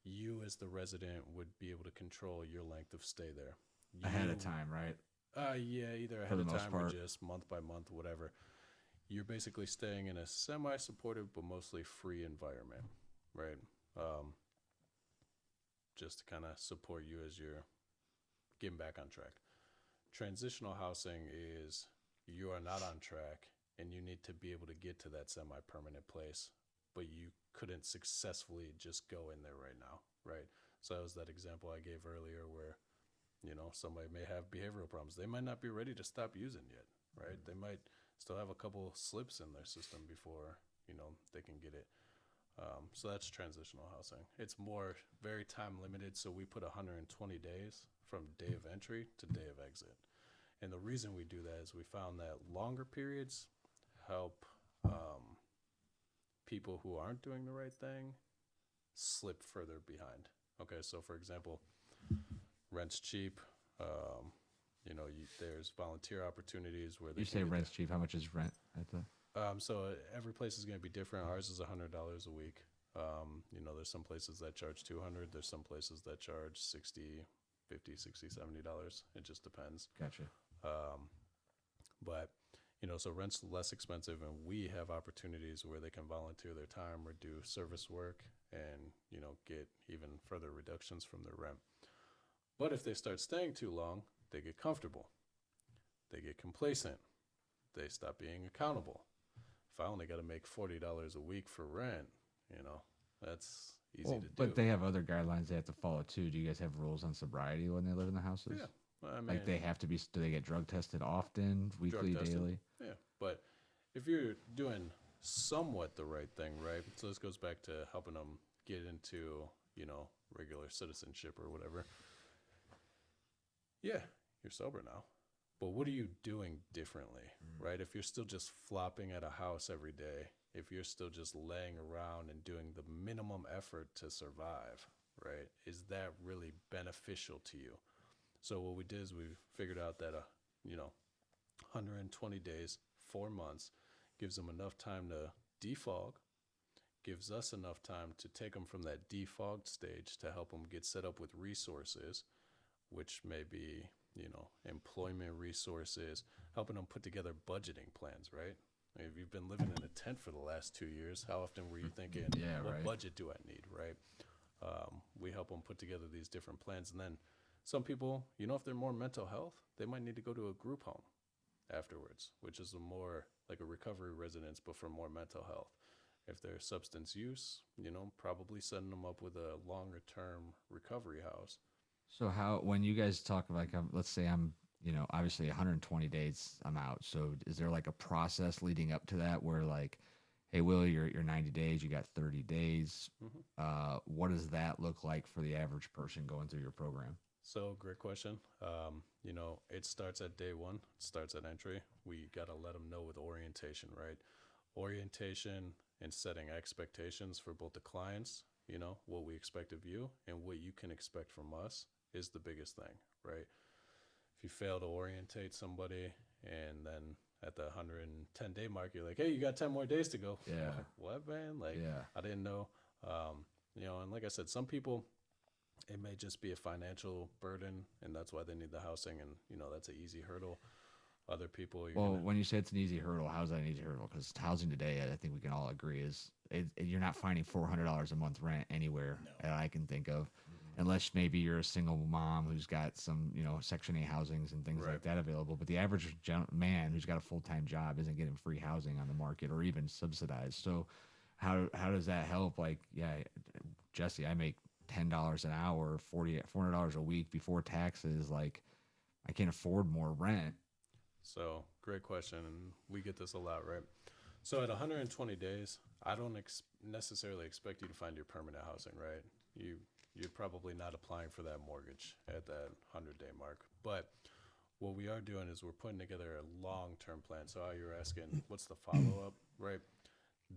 You as the resident would be able to control your length of stay there. Ahead of time, right? Yeah, either ahead of time or just month by month, whatever. You're basically staying in a semi-supportive but mostly free environment, right? Just to kind of support you as you're getting back on track. Transitional housing is you are not on track and you need to be able to get to that semi-permanent place but you couldn't successfully just go in there right now, right? So that was that example I gave earlier where, you know, somebody may have behavioral problems. They might not be ready to stop using yet, right? They might still have a couple slips in their system before, you know, they can get it. So that's transitional housing. It's more very time limited. So we put 120 days from day of entry to day of exit. And the reason we do that is we found that longer periods help people who aren't doing the right thing slip further behind. Okay, so for example, rent's cheap. You know, there's volunteer opportunities where they You can say get rent's cheap. How much is rent at the? so every place is going to be different. Ours is $100 a week. You know, there's some places that charge 200. There's some places that charge 60, 50, 60, $70. It just depends. Gotcha. But, you know, so rent's less expensive, and we have opportunities where they can volunteer their time or do service work and, you know, get even further reductions from their rent. But if they start staying too long, they get comfortable. They get complacent. They stop being accountable. If I only got to make $40 a week for rent, you know, that's easy to do. But they have other guidelines they have to follow too. Do you guys have rules on sobriety when they live in the houses? Yeah. I mean, Like they have to be. Do they get drug tested often, weekly, tested. daily? Yeah, but if you're doing somewhat the right thing, right? So this goes back to helping them get into, you know, regular citizenship or whatever. Yeah, you're sober now. But what are you doing differently, right? If you're still just flopping at a house every day, if you're still just laying around and doing the minimum effort to survive, right? Is that really beneficial to you? So what we did is we figured out that, you know, 120 days, 4 months, gives them enough time to defog, gives us enough time to take them from that defogged stage to help them get set up with resources, which may be, you know, employment resources, helping them put together budgeting plans, right? I mean, if you've been living in a tent for the last 2 years, how often were you thinking, Yeah, what right. budget do I need, right? We help them put together these different plans. And then some people, you know, if they're more mental health, they might need to go to a group home afterwards, which is a more like a recovery residence, but for more mental health. If they're substance use, you know, probably setting them up with a longer term recovery house. So how when you guys talk like let's say I'm you know obviously 120 days I'm out. So is there like a process leading up to that where like, hey Will, you're 90 days, you got 30 days. What does that look like for the average person going through your program? So great question. You know, it starts at day one. It starts at entry. We got to let them know with orientation, right? Orientation and setting expectations for both the clients, you know, what we expect of you and what you can expect from us is the biggest thing, right? If you fail to orientate somebody and then at the 110-day mark, you're like, hey, you got 10 more days to go. Yeah. What, man? Like, Yeah. I didn't know. You know, and like I said, some people, it may just be a financial burden, and that's why they need the housing, and, you know, that's an easy hurdle. Other people, When you say it's an easy hurdle, how's that an easy hurdle? Because housing today, I think we can all agree, is you're not finding $400 a month rent anywhere that I can think of, unless maybe you're a single mom who's got some, you know, Section 8 housings and things like that available. But the average man who's got a full-time job isn't getting free housing on the market or even subsidized. So how does that help? Like, yeah, Jesse, I make $10 an hour, $400 a week before taxes. Like, I can't afford more rent. So great question, and we get this a lot, right? So at 120 days, I don't necessarily expect you to find your permanent housing, right? You're probably not applying for that mortgage at that 100-day mark. But what we are doing is we're putting together a long-term plan. So how you're asking, what's the follow-up, right?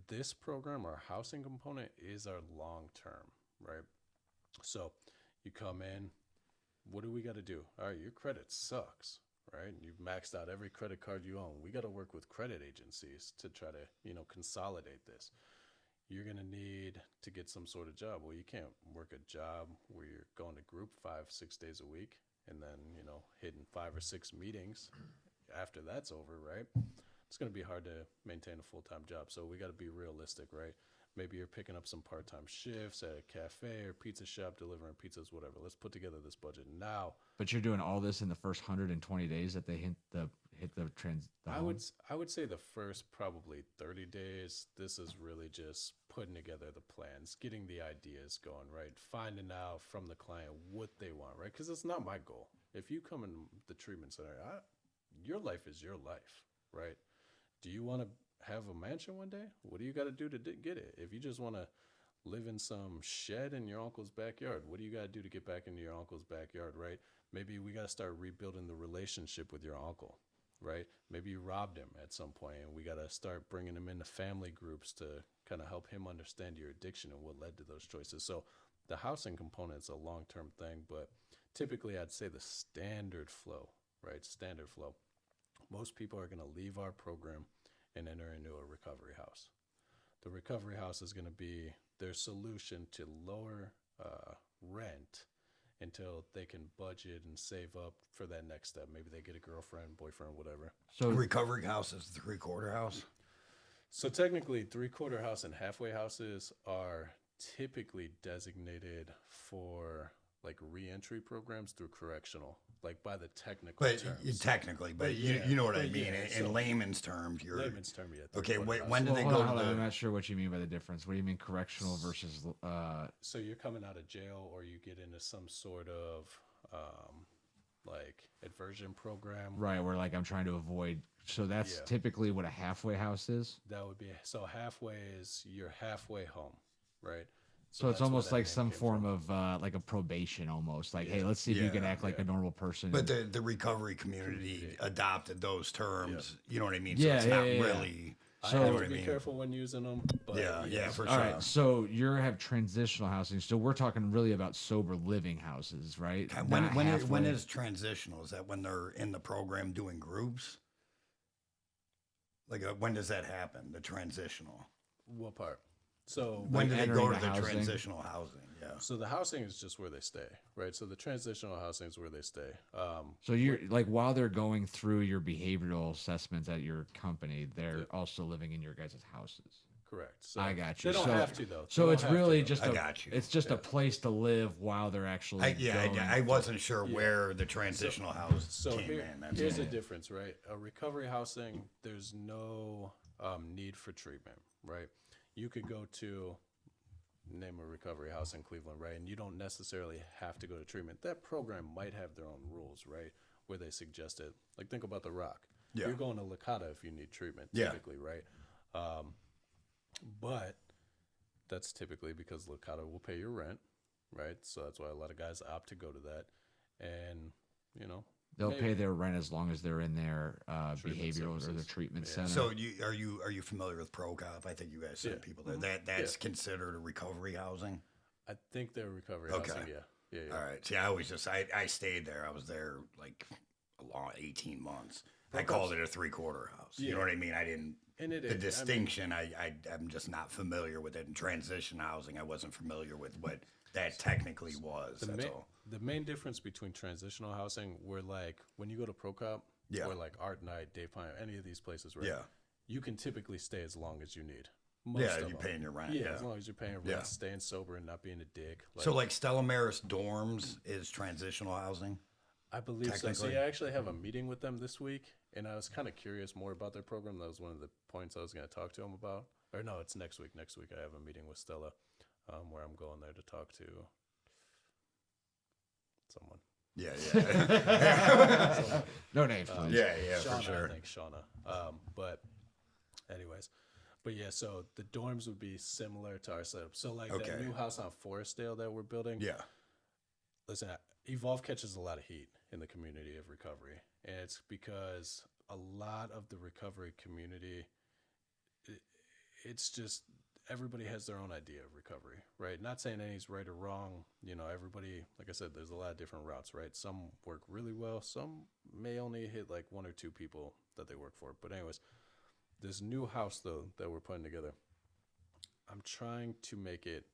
This program, our housing component, is our long-term, right? So you come in, what do we got to do? All right, your credit sucks, right? You've maxed out every credit card you own. We got to work with credit agencies to try to, you know, consolidate this. You're going to need to get some sort of job. Well, you can't work a job where you're going to group 5-6 days a week and then, you know, hitting 5 or 6 meetings after that's over, right? It's going to be hard to maintain a full-time job. So we got to be realistic, right? Maybe you're picking up some part-time shifts at a cafe or pizza shop, delivering pizzas, whatever. Let's put together this budget now. But you're doing all this in the first 120 days that they hit the I home? I would say the first probably 30 days, this is really just putting together the plans, getting the ideas going, right? Finding out from the client what they want, right? Because it's not my goal. If you come in the treatment center, your life is your life, right? Do you want to have a mansion one day? What do you got to do to get it? If you just want to live in some shed in your uncle's backyard, what do you got to do to get back into your uncle's backyard, right? Maybe we got to start rebuilding the relationship with your uncle, right? Maybe you robbed him at some point, and we got to start bringing him into family groups to kind of help him understand your addiction and what led to those choices. So the housing component is a long-term thing, but typically I'd say the standard flow, right? Standard flow. Most people are going to leave our program and enter into a recovery house. The recovery house is going to be their solution to lower rent until they can budget and save up for that next step. Maybe they get a girlfriend, boyfriend, whatever. So Recovery house is 3/4 house. So technically, 3/4 house and halfway houses are typically designated for like reentry programs through correctional, like by the technical But terms. technically, but yeah, you know what I but mean. yeah, in so- layman's terms, you're Layman's term, yeah. okay. 3/4 Wait, house. when do well, they hold go on, to hold on. I'm the? not sure what you mean by the difference. What do you mean correctional versus So you're coming out of jail, or you get into some sort of like aversion program. right? Where like I'm trying to avoid. So that's Yeah. typically what a halfway house is. That would be so halfway is you're halfway home, right? So it's that's where almost that like name some came form from. of like a probation, almost like, hey, let's see if you can Yeah, act like a normal person. But the recovery community adopted those terms. You know what I mean. Yeah, so it's yeah, not yeah, yeah. really. I So- you have know to what I be mean. careful when using them. But Yeah, for All sure. right, so you have transitional housing. So we're talking really about sober living houses, right? When Not when halfway. is transitional? Is that when they're in the program doing groups? Like when does that happen? The transitional. What part? So When do they entering go to the the housing? transitional housing? Yeah. so the housing is just where they stay, right? So the transitional housing is where they stay. So you're like while they're going through your behavioral assessments at your company, they're also living in your guys' houses. Correct. So I got you. They don't So- have to though. They So don't it's have to, really though. just I a, got you. it's just a place to live while they're actually going. I wasn't sure where the transitional house So came in. That's here's all. the difference, right? A recovery housing, there's no need for treatment, right? You could go to name a recovery house in Cleveland, right? And you don't necessarily have to go to treatment. That program might have their own rules, right? Where they suggest it. Like think about The Rock. Yeah. You're going to Licata if you need treatment, Yeah. typically, right? But that's typically because Licata will pay your rent, right? So that's why a lot of guys opt to go to that. And, you know, They'll maybe- pay their rent as long as they're in their Treatment behavioral or their services. treatment Yeah. center. So are you familiar with ProCop? I think you guys sent Yeah. people there. That's considered a recovery housing. I think they're recovery Okay. housing. Yeah. All right. See, I always I stayed there. I was there like a long 18 months. I ProCop's- called it a 3/4 house. You know Yeah. what I mean? I didn't. And it The is. I mean, distinction, I'm just not familiar with it. In transition housing, I wasn't familiar with what that technically was. the That's main, all. the main difference between transitional housing, where like when you go to ProCop, Yeah. or like Art Night, Dave Pine, any of these places, right? Yeah. You can typically stay as long as you need. Most Yeah, of you're them. paying your rent. Yeah, Yeah. as long as you're paying rent, Yeah. staying sober and not being a dick. So like Stella Maris dorms is transitional housing. I believe so. So technically- yeah, I actually have a meeting with them this week, and I was kind of curious more about their program. That was one of the points I was going to talk to them about. Or no, it's next week. Next week I have a meeting with Stella, where I'm going there to talk to someone. Yeah, yeah. No names, please. yeah, Shauna, for sure. I think Shauna. But anyways, but yeah, so the dorms would be similar to our setup. So like that Okay. new house on Forestdale that we're building. Yeah. Listen, Evolve catches a lot of heat in the community of recovery, and it's because a lot of the recovery community, it's just everybody has their own idea of recovery, right? Not saying any's right or wrong. You know, everybody, like I said, there's a lot of different routes, right? Some work really well. Some may only hit like 1 or 2 people that they work for. But anyways, this new house though that we're putting together, I'm trying to make it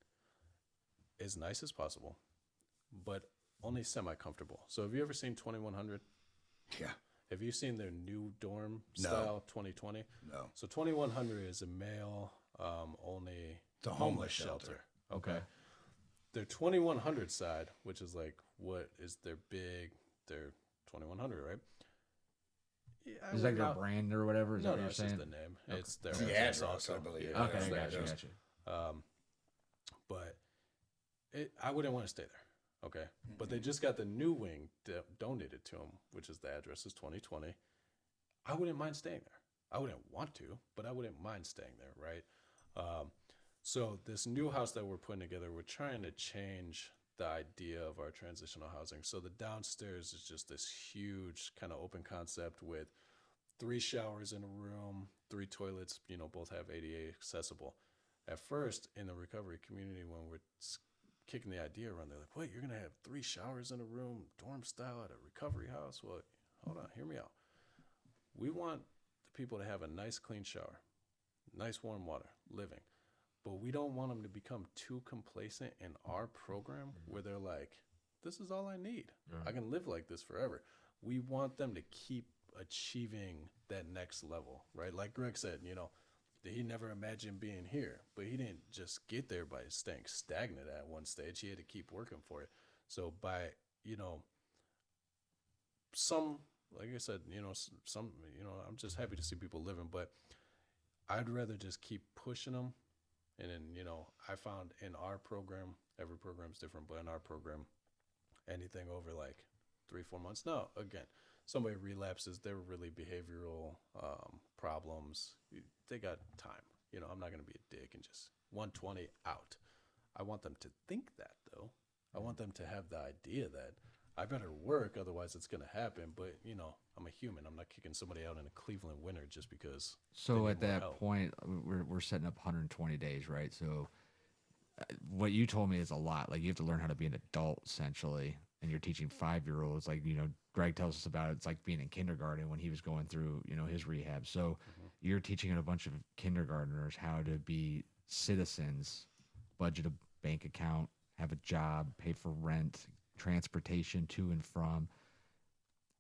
as nice as possible, but only semi-comfortable. So have you ever seen 2100? Yeah. Have you seen their new dorm No. style 2020? No. So 2100 is a male only It's a homeless shelter. Okay. Their 2100 side, which is like what is their 2100, right? Yeah, Is that your brand or whatever? Is that No, what no, you're it's saying? just the name. It's their The address address, also. I believe. Yeah, Okay, it's their gotcha, address. gotcha. But I wouldn't want to stay there. Okay. But they just got the new wing donated to them, which is the address is 2020. I wouldn't mind staying there. I wouldn't want to, but I wouldn't mind staying there, right? So this new house that we're putting together, we're trying to change the idea of our transitional housing. So the downstairs is just this huge kind of open concept with 3 showers in a room, 3 toilets, both have ADA accessible. At first, in the recovery community, when we're kicking the idea around, they're like, wait, you're going to have 3 showers in a room, dorm style at a recovery house? Well, hold on, hear me out. We want the people to have a nice, clean shower, nice, warm water, living. But we don't want them to become too complacent in our program where they're like, this is all I need. I can live like this forever. We want them to keep achieving that next level, right? Like Greg said, he never imagined being here, but he didn't just get there by staying stagnant at one stage. He had to keep working for it. So by, some, like I said, I'm just happy to see people living, but I'd rather just keep pushing them. And then, I found in our program, every program's different, but in our program, anything over like 3-4 months. No, again, somebody relapses, they're really behavioral problems. They got time. I'm not going to be a dick and just 120 out. I want them to think that, though. I want them to have the idea that I better work, otherwise it's going to happen. But, I'm a human. I'm not kicking somebody out in a Cleveland winter just because. So at that help. point, we're setting up 120 days, right? So what you told me is a lot. Like, you have to learn how to be an adult, essentially, and you're teaching 5-year-olds. Like, Greg tells us about it. It's like being in kindergarten when he was going through, his rehab. So you're teaching a bunch of kindergartners how to be citizens, budget a bank account, have a job, pay for rent, transportation to and from.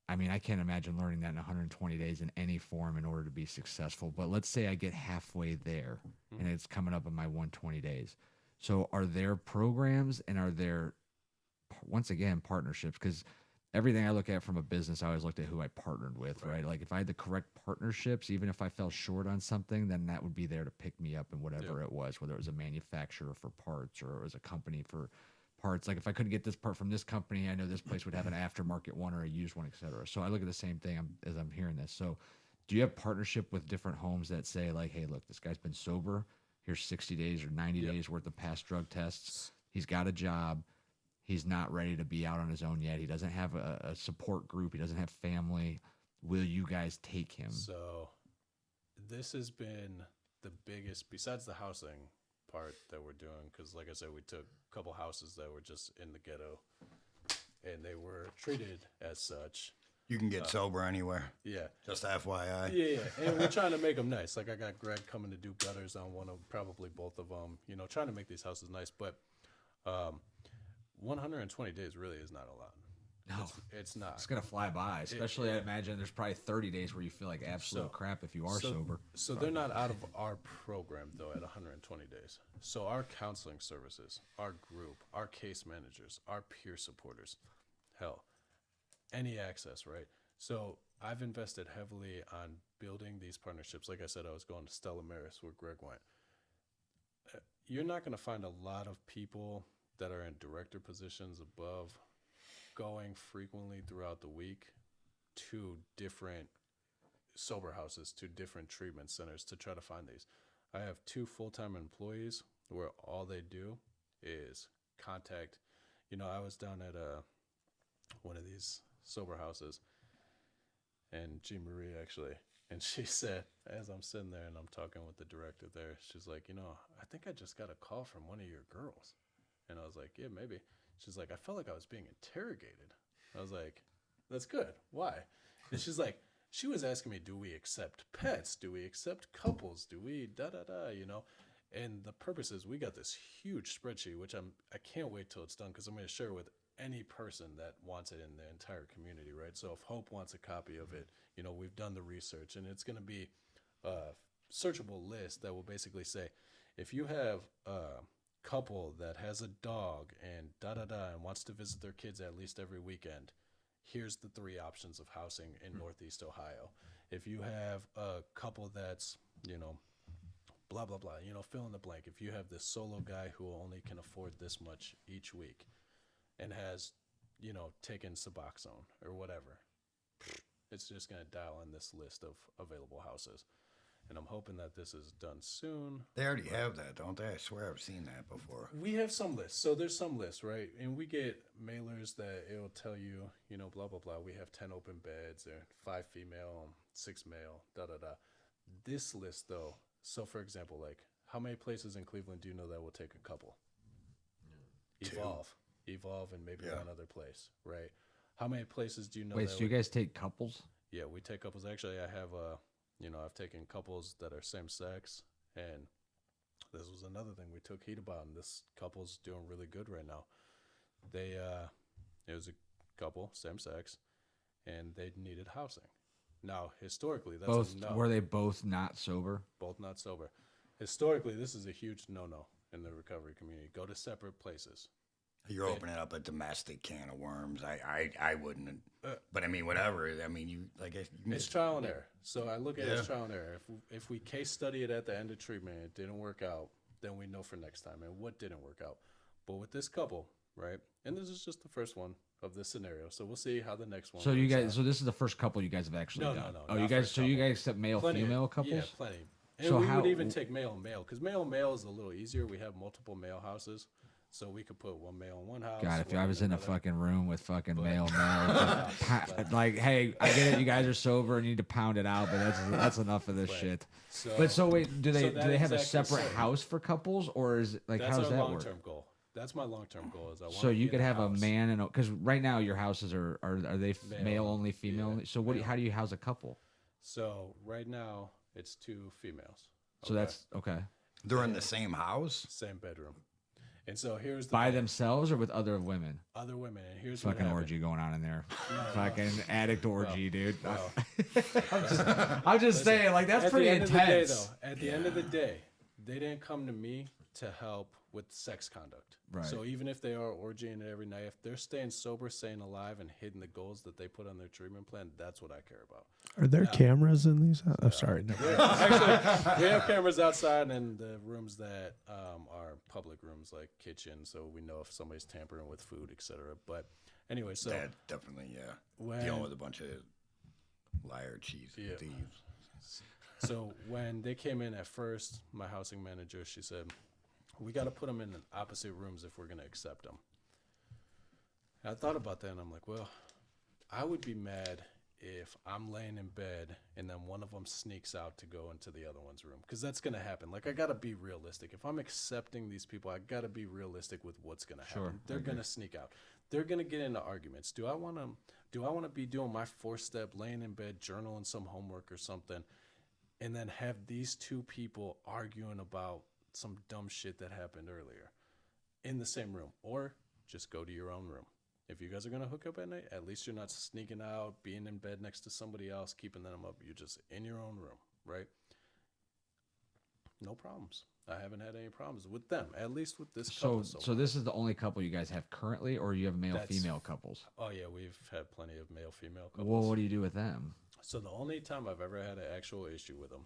I mean, I can't imagine learning that in 120 days in any form in order to be successful. But let's say I get halfway there and it's coming up in my 120 days. So are there programs and are there, once again, partnerships? Because everything I look at from a business, I always looked at who I partnered with, right? Like, if I had the correct partnerships, even if I fell short on something, then that would be there to pick me up in whatever it was, whether it was a manufacturer for parts or it was a company for parts. Like, if I couldn't get this part from this company, I know this place would have an aftermarket one or a used one, et cetera. So I look at the same thing as I'm hearing this. So do you have partnership with different homes that say, like, hey, look, this guy's been sober. Here's 60 days or 90 days worth of past drug tests. He's got a job. He's not ready to be out on his own yet. He doesn't have a support group. He doesn't have family. Will you guys take him? So this has been the biggest, besides the housing part that we're doing, because like I said, we took a couple houses that were just in the ghetto and they were treated as such. You can get sober anywhere. Yeah. Just FYI. Yeah. And we're trying to make them nice. Like, I got Greg coming to do gutters on probably both of them, trying to make these houses nice. But 120 days really is not a lot. No, it's not. It's gonna fly by. Especially, I imagine there's probably 30 days where you feel like absolute crap if you are sober. So they're not out of our program though at 120 days. So our counseling services, our group, our case managers, our peer supporters, hell, any access, right? So I've invested heavily on building these partnerships. Like I said, I was going to Stella Maris where Greg went. You're not going to find a lot of people that are in director positions above going frequently throughout the week to different sober houses, to different treatment centers to try to find these. I have 2 full-time employees where all they do is contact. I was down at one of these sober houses, and Jean Marie actually, and she said, as I'm sitting there and I'm talking with the director there, she's like, I think I just got a call from one of your girls. And I was like, yeah, maybe. She's like, I felt like I was being interrogated. I was like, that's good. Why? And she's like, she was asking me, do we accept pets? Do we accept couples? Do we da-da-da, And the purpose is we got this huge spreadsheet, which I can't wait till it's done because I'm going to share it with any person that wants it in the entire community, right? So if Hope wants a copy of it, we've done the research, and it's going to be a searchable list that will basically say, if you have couple that has a dog and and wants to visit their kids at least every weekend, here's the 3 options of housing in Northeast Ohio. If you have a couple that's, you know, blah, blah, blah, you know, fill in the blank. If you have this solo guy who only can afford this much each week and has, you know, taken Suboxone or whatever, it's just going to dial in this list of available houses. And I'm hoping that this is done soon. They already have that, don't they? I swear I've seen that before. We have some lists. So there's some lists, right? And we get mailers that it'll tell you, you know, blah, blah, blah. We have 10 open beds or 5 female, 6 male, da, da, da. This list, though, so for example, like, how many places in Cleveland do you know that will take a couple? Evolve, and maybe one other place, right? How many places do you know? Wait, so you guys take couples? Yeah, we take couples. Actually, I have I've taken couples that are same sex, and this was another thing we took heat about, and this couple's doing really good right now. They it was a couple, same sex, and they needed housing. Now, historically, that's Both a no. were they both not sober? Both not sober. Historically, this is a huge no-no in the recovery community. Go to separate places. You're opening up a domestic can of worms. I wouldn't. But I mean, whatever. I mean, you like It's trial and error. So I look at it as trial and error. If we case study it at the end of treatment, it didn't work out, then we know for next time and what didn't work out. But with this couple, right? And this is just the first one of this scenario. So we'll see how the next one. So you works guys, out. so this is the first couple you guys have actually No, done. no. Oh, not you guys. first So you couple. guys accept male Plenty of- female couples? Yeah, plenty. And So we how- would even take male and male because male and male is a little easier. We have multiple male houses. So we could put one male in one house. God, if one I was in a another. fucking room with fucking male, like, hey, I get it, you guys are sober and you need to pound it out, but that's enough of this Right. shit. So, But so wait, do they that have a exactly separate same. house for couples, or is it like that's how does our that long-term work? goal. That's my long-term goal. Is I want So you could have a house. man and because right now your houses are they Male. male only, female Yeah, only? So what? male. How do you house a couple? So right now it's 2 females. So that's okay. They're in the same house. Same bedroom. And so here's the By thing. themselves or with other women? Other women. And here's what Fucking happened. orgy going on in there. No, Fucking addict orgy, dude. well, I'm just saying, like that's at pretty the end of the day, intense. though, at the end of the day, they didn't come to me to help with sex conduct. Right. So even if they are orgying it every night, if they're staying sober, staying alive, and hitting the goals that they put on their treatment plan, that's what I care about. Are there cameras in these? I'm sorry. No. Actually, we have cameras outside in the rooms that are public rooms, like kitchen, so we know if somebody's tampering with food, etc. But anyway, so That definitely, when dealing with a bunch of liar, cheese, Yeah. thieves. So when they came in at first, my housing manager, she said, we got to put them in opposite rooms if we're going to accept them. And I thought about that, and I'm like, well, I would be mad if I'm laying in bed and then one of them sneaks out to go into the other one's room, because that's going to happen. Like, I got to be realistic. If I'm accepting these people, I got to be realistic with what's going to happen. Sure, They're going to sneak out. They're going to get into arguments. Do I want to be doing my 4-step, laying in bed, journaling some homework or something, and then have these 2 people arguing about some dumb shit that happened earlier in the same room? Or just go to your own room. If you guys are going to hook up at night, at least you're not sneaking out, being in bed next to somebody else, keeping them up. You're just in your own room, right? No problems. I haven't had any problems with them, at least with this couple. So this is the only couple you guys have currently, or you have male female couples? Oh yeah, we've had plenty of male female couples. Well, what do you do with them? So the only time I've ever had an actual issue with them,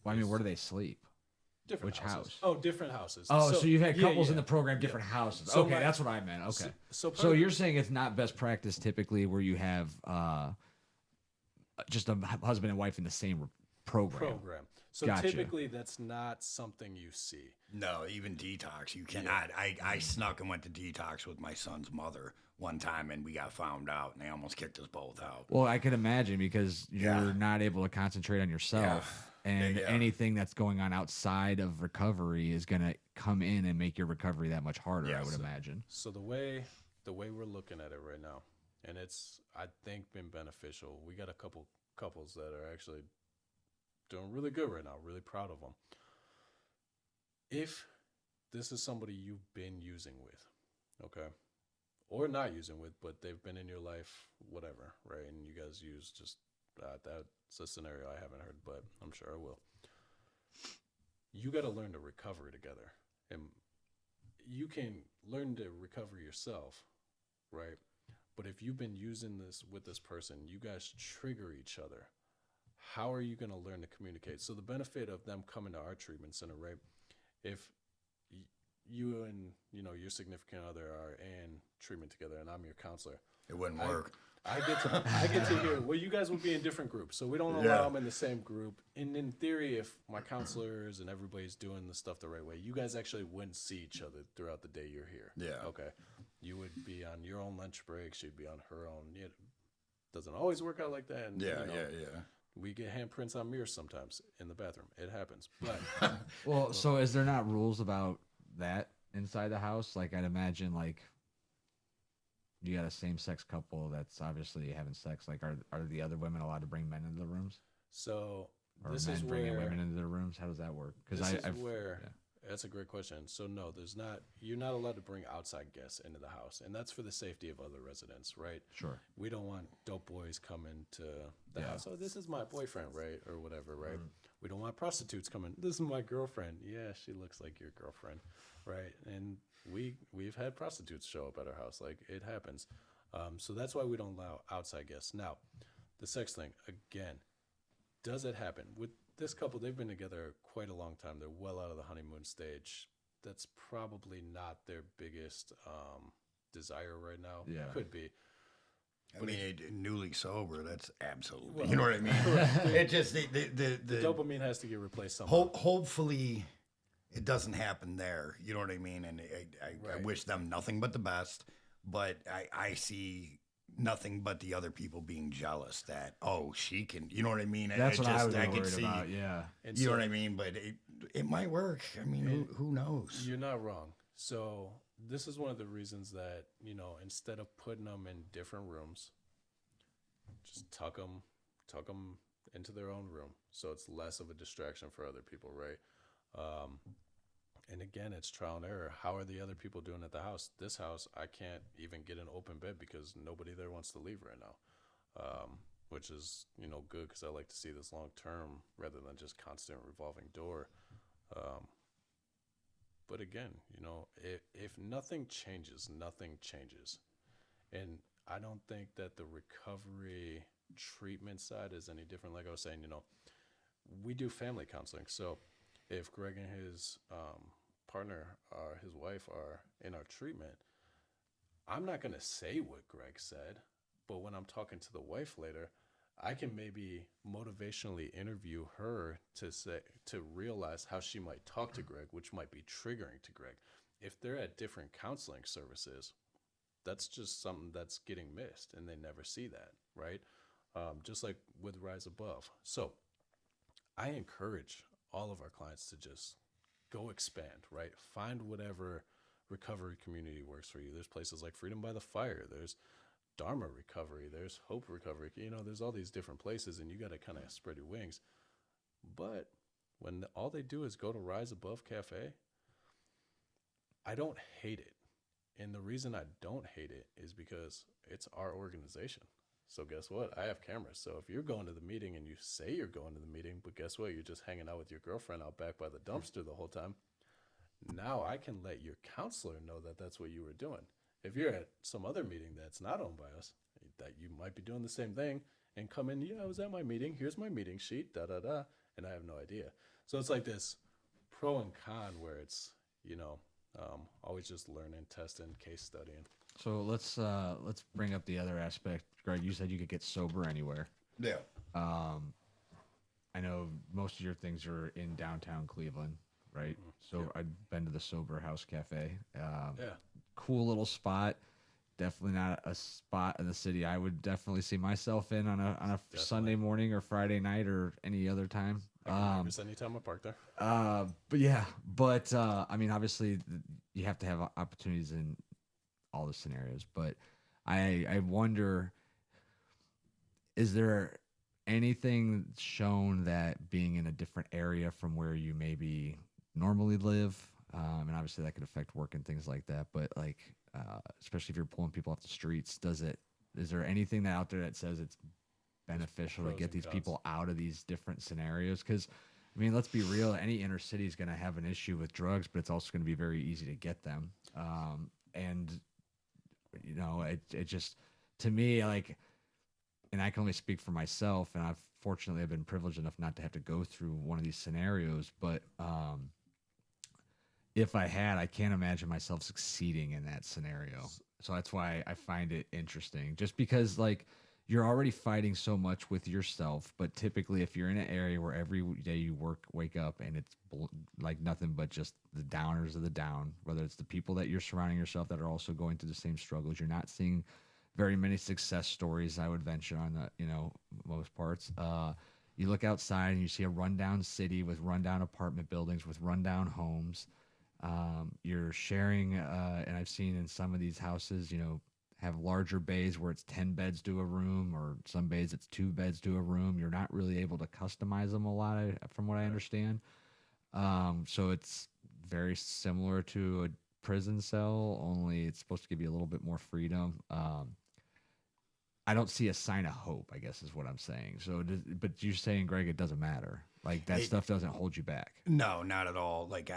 Well, I mean, where do they sleep? different Which houses. house? Oh, different houses. Oh, so you've had yeah, couples in yeah. the program, different houses. So Okay, my- that's what I meant. Okay. So, So you're saying it's not best practice typically where you have just a husband and wife in the same program. So Gotcha. typically that's not something you see. No, even detox. You cannot. I snuck and went to detox with my son's mother one time, and we got found out, and they almost kicked us both out. Well, I could imagine because you're Yeah. not able to concentrate on yourself. And Yeah. anything that's going on outside of recovery is going to come in and make your recovery that much harder, I Yes. would imagine. So the way we're looking at it right now, and it's I think been beneficial. We got a couple couples that are actually doing really good right now. Really proud of them. If this is somebody you've been using with, okay, or not using with, but they've been in your life, whatever, right? And you guys use just that's a scenario I haven't heard, but I'm sure I will. You got to learn to recover together, and you can learn to recover yourself, right? But if you've been using this with this person, you guys trigger each other. How are you going to learn to communicate? So the benefit of them coming to our treatment center, right? If you and your significant other are in treatment together, and I'm your counselor, It wouldn't work. I get to hear. Well, you guys would be in different groups, so we don't allow Yeah. them in the same group. And in theory, if my counselors and everybody's doing the stuff the right way, you guys actually wouldn't see each other throughout the day you're here. Yeah. Okay. You would be on your own lunch break. She'd be on her own. It doesn't always work out like that. And, Yeah, you know, yeah. We get handprints on mirrors sometimes in the bathroom. It happens. But Well, so is there not rules about that inside the house? Like, I'd imagine, like, you got a same-sex couple that's obviously having sex. Like, are the other women allowed to bring men into the rooms, so or this men is bringing where women into their rooms? How does that work? this is where yeah. that's a great question. So no, there's not. You're not allowed to bring outside guests into the house, and that's for the safety of other residents, right? Sure. We don't want dope boys coming to the house. Oh, this is my boyfriend, right, or whatever, right? We don't want prostitutes coming. This is my girlfriend. Yeah, she looks like your girlfriend, right? And we've had prostitutes show up at our house. Like, it happens. So that's why we don't allow outside guests. Now, the sex thing, again, does it happen? With this couple, they've been together quite a long time. They're well out of the honeymoon stage. That's probably not their biggest desire right now. Yeah. Could be. I mean, newly sober, that's absolutely, Well, you know what I mean? It just, the Dopamine has to get replaced somehow. hopefully it doesn't happen there. You know what I mean? And I Right. wish them nothing but the best, but I see nothing but the other people being jealous that, oh, she can, you know what I mean? That's what I was could worried about. Yeah. And You know so what I mean? But it might work. I mean, who knows? You're not wrong. So this is one of the reasons that, instead of putting them in different rooms, just tuck them into their own room. So it's less of a distraction for other people, right? And again, it's trial and error. How are the other people doing at the house? This house, I can't even get an open bed because nobody there wants to leave right now, which is, good because I like to see this long term rather than just constant revolving door. But again, if nothing changes, nothing changes. And I don't think that the recovery treatment side is any different. Like I was saying, we do family counseling. So if Greg and his partner or his wife are in our treatment, I'm not going to say what Greg said, but when I'm talking to the wife later, I can maybe motivationally interview her to realize how she might talk to Greg, which might be triggering to Greg. If they're at different counseling services, that's just something that's getting missed, and they never see that, right? Just like with Rise Above. So I encourage all of our clients to just go expand, right? Find whatever recovery community works for you. There's places like Freedom by the Fire. There's Dharma Recovery. There's Hope Recovery. There's all these different places, and you got to kind of spread your wings. But when all they do is go to Rise Above Cafe, I don't hate it. And the reason I don't hate it is because it's our organization. So guess what? I have cameras. So if you're going to the meeting and you say you're going to the meeting, but guess what? You're just hanging out with your girlfriend out back by the dumpster the whole time. Now I can let your counselor know that that's what you were doing. If you're at some other meeting that's not owned by us, that you might be doing the same thing and come in, I was at my meeting. Here's my meeting sheet, da-da-da, and I have no idea. So it's like this pro and con where it's, always just learning, testing, case studying. So let's bring up the other aspect. Greg, you said you could get sober anywhere. Yeah. I know most of your things are in downtown Cleveland, right? So I've been to the Sober House Cafe. Yeah. Cool little spot. Definitely not a spot in the city I would definitely see myself in on a Sunday morning or Friday night or any other time. Anytime I park there. But I mean, obviously, you have to have opportunities in all the scenarios. But I wonder, is there anything shown that being in a different area from where you maybe normally live, and obviously that could affect work and things like that, but especially if you're pulling people off the streets, is there anything out there that says it's beneficial to pros get and these cons. people out of these different scenarios? Because I mean, let's be real, any inner city is going to have an issue with drugs, but it's also going to be very easy to get them. And it just to me, like, and I can only speak for myself, and I've been privileged enough not to have to go through one of these scenarios, but if I had, I can't imagine myself succeeding in that scenario. So that's why I find it interesting. Just because like you're already fighting so much with yourself, but typically if you're in an area where every day you wake up and it's like nothing but just the downers of the down, whether it's the people that you're surrounding yourself that are also going through the same struggles, you're not seeing very many success stories, I would venture on the, most parts. You look outside and you see a rundown city with rundown apartment buildings with rundown homes. You're sharing, and I've seen in some of these houses, have larger bays where it's 10 beds to a room, or some bays it's 2 beds to a room. You're not really able to customize them a lot, from what I understand. So it's very similar to a prison cell, only it's supposed to give you a little bit more freedom. I don't see a sign of hope, I guess is what I'm saying. So, but you're saying, Greg, it doesn't matter. Like that stuff doesn't hold you back. No, not at all. Like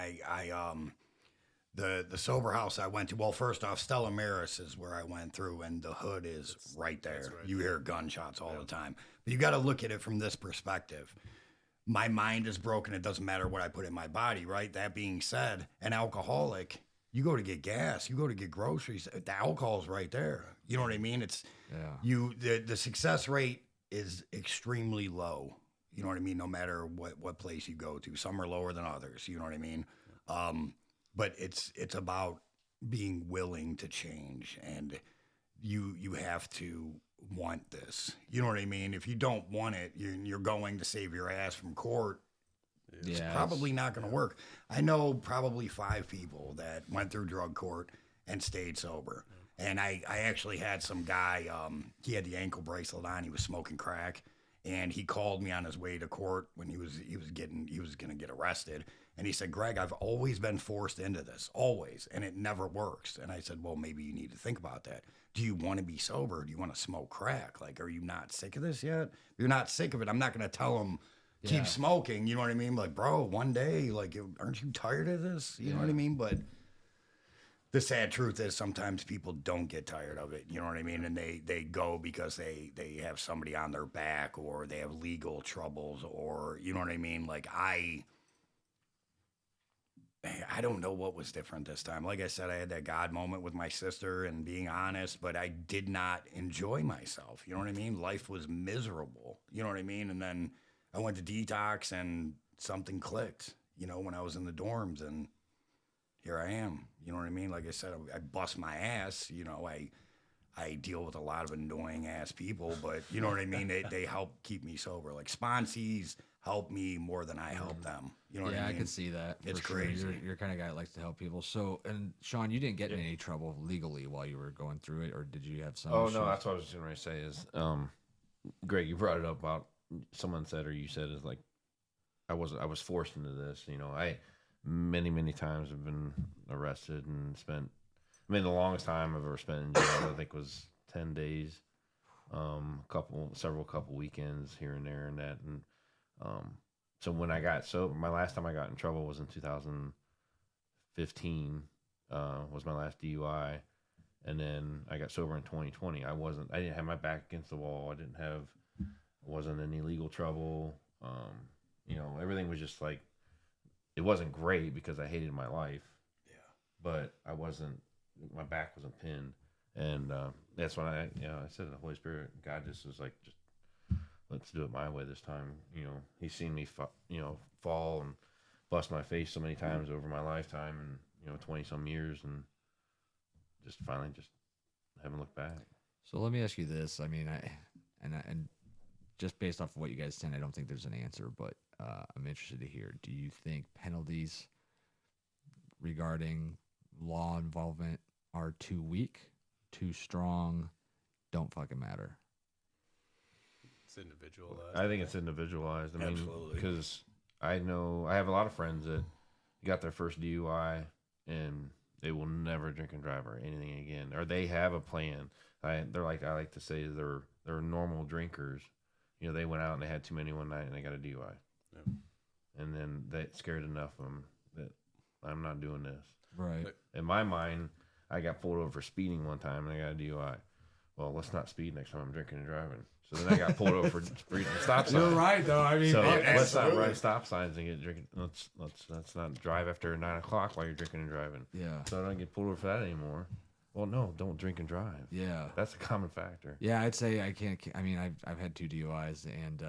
the sober house I went to. Well, first off, Stella Maris is where I went through, and the hood is right there. You hear gunshots all the time. But you got to look at it from this perspective. My mind is broken. It doesn't matter what I put in my body, right? That being said, an alcoholic, you go to get gas, you go to get groceries. The alcohol's right there. You know what I mean? It's the success rate is extremely low. You know what I mean? No matter what place you go to, some are lower than others. You know what I mean? But it's about being willing to change, and you have to want this. You know what I mean? If you don't want it, you're going to save your ass from court. It's probably not going to work. I know probably 5 people that went through drug court and stayed sober. And I actually had some guy, he had the ankle bracelet on, he was smoking crack, and he called me on his way to court when he was going to get arrested. And he said, Greg, I've always been forced into this, always, and it never works. And I said, well, maybe you need to think about that. Do you want to be sober? Do you want to smoke crack? Like, are you not sick of this yet? If you're not sick of it, I'm not going to tell him, keep smoking. You know what I mean? Like, bro, one day, like, aren't you tired of this? You know what I mean? But the sad truth is sometimes people don't get tired of it. You know what I mean? And they go because they have somebody on their back, or they have legal troubles, or, you know what I mean? Like, I don't know what was different this time. Like I said, I had that God moment with my sister and being honest, but I did not enjoy myself. You know what I mean? Life was miserable. You know what I mean? And then I went to detox and something clicked, when I was in the dorms, and here I am. You know what I mean? Like I said, I bust my ass. I deal with a lot of annoying ass people, but you know what I mean? They help keep me sober. Like sponsees help me more than I help them. You know what I mean? I can see that. It's for sure. crazy. You're kind of guy that likes to help people. So, and Sean, you didn't get in any trouble legally while you were going through it, or did you have some? Oh issues? no, that's what I was just going to say. Is Greg, you brought it up about someone said, or you said, is like I was forced into this. I many times have been arrested and spent. I mean, the longest time I've ever spent in jail, I think, was 10 days, several weekends here and there and that. And so when I got sober, my last time I got in trouble was in 2015, was my last DUI. And then I got sober in 2020. I didn't have my back against the wall. Wasn't in any legal trouble. Everything was just like, it wasn't great because I hated my life. Yeah. But my back wasn't pinned. And that's when I said to the Holy Spirit, God just was like, just let's do it my way this time. He's seen me, fall and bust my face so many times over my lifetime, and 20 some years, and just finally just haven't looked back. So let me ask you this. I mean, and just based off of what you guys said, I don't think there's an answer, but I'm interested to hear. Do you think penalties regarding law involvement are too weak, too strong, don't fucking matter? It's individualized. I think it's individualized. I mean, Absolutely. because I have a lot of friends that got their first DUI and they will never drink and drive or anything again, or they have a plan. They're like, I like to say, they're normal drinkers. They went out and they had too many one night and they got a DUI. Yep. And then that scared enough of them that I'm not doing this. Right. In my mind, I got pulled over for speeding one time and I got a DUI. well, let's not speed next time I'm drinking and driving. So then I got pulled over for reading the stop sign. You're right, though. I mean, So yeah, let's not absolutely. run stop signs and get drinking. Let's not drive after 9 o'clock while you're drinking and driving. yeah, So I don't get pulled over for that anymore. Well, no, don't drink and drive. yeah. That's a common factor. Yeah, I'd say I can't. I mean, I've had 2 DUIs, and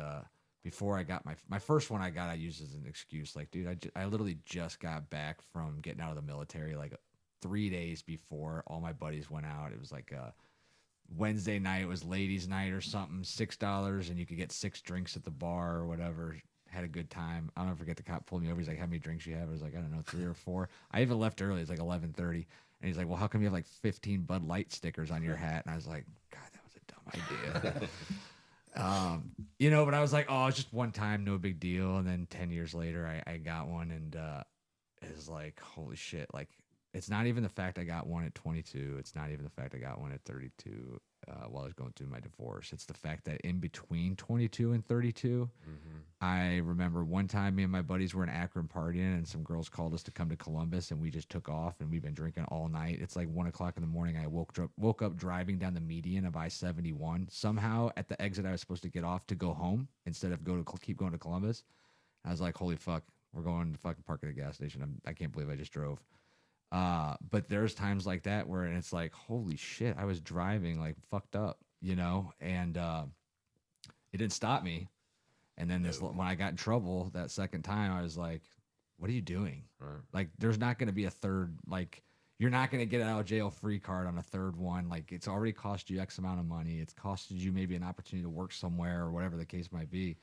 before I got my first one, I used as an excuse. Like, dude, I literally just got back from getting out of the military, like 3 days before all my buddies went out. It was like Wednesday night. It was ladies' night or something. $6, and you could get 6 drinks at the bar or whatever. Had a good time. I'll never forget the cop pulled me over. He's like, "How many drinks you have?" I was like, "I don't know, 3 or 4." I even left early. It's like 11:30. And he's like, "Well, how come you have like 15 Bud Light stickers on your hat?" And I was like, "God, that was a dumb idea." But I was like, "Oh, it's just one time, no big deal." And then 10 years later, I got one, and it was like, holy shit! Like, it's not even the fact I got one at 22. It's not even the fact I got one at 32 while I was going through my divorce. It's the fact that in between 22 and 32, I remember one time me and my buddies were in Akron partying, and some girls called us to come to Columbus, and we just took off, and we've been drinking all night. It's like 1 o'clock in the morning. I woke up driving down the median of I-71. Somehow at the exit I was supposed to get off to go home instead of keep going to Columbus. I was like, holy fuck, we're going to fucking park at the gas station. I can't believe I just drove. But there's times like that where it's like, holy shit, I was driving like fucked up, and it didn't stop me. And then when I got in trouble that second time, I was like, what are you doing? Right. Like, there's not going to be a third, like, you're not going to get an out of jail free card on a third one. Like, it's already cost you X amount of money. It's costed you maybe an opportunity to work somewhere or whatever the case might be.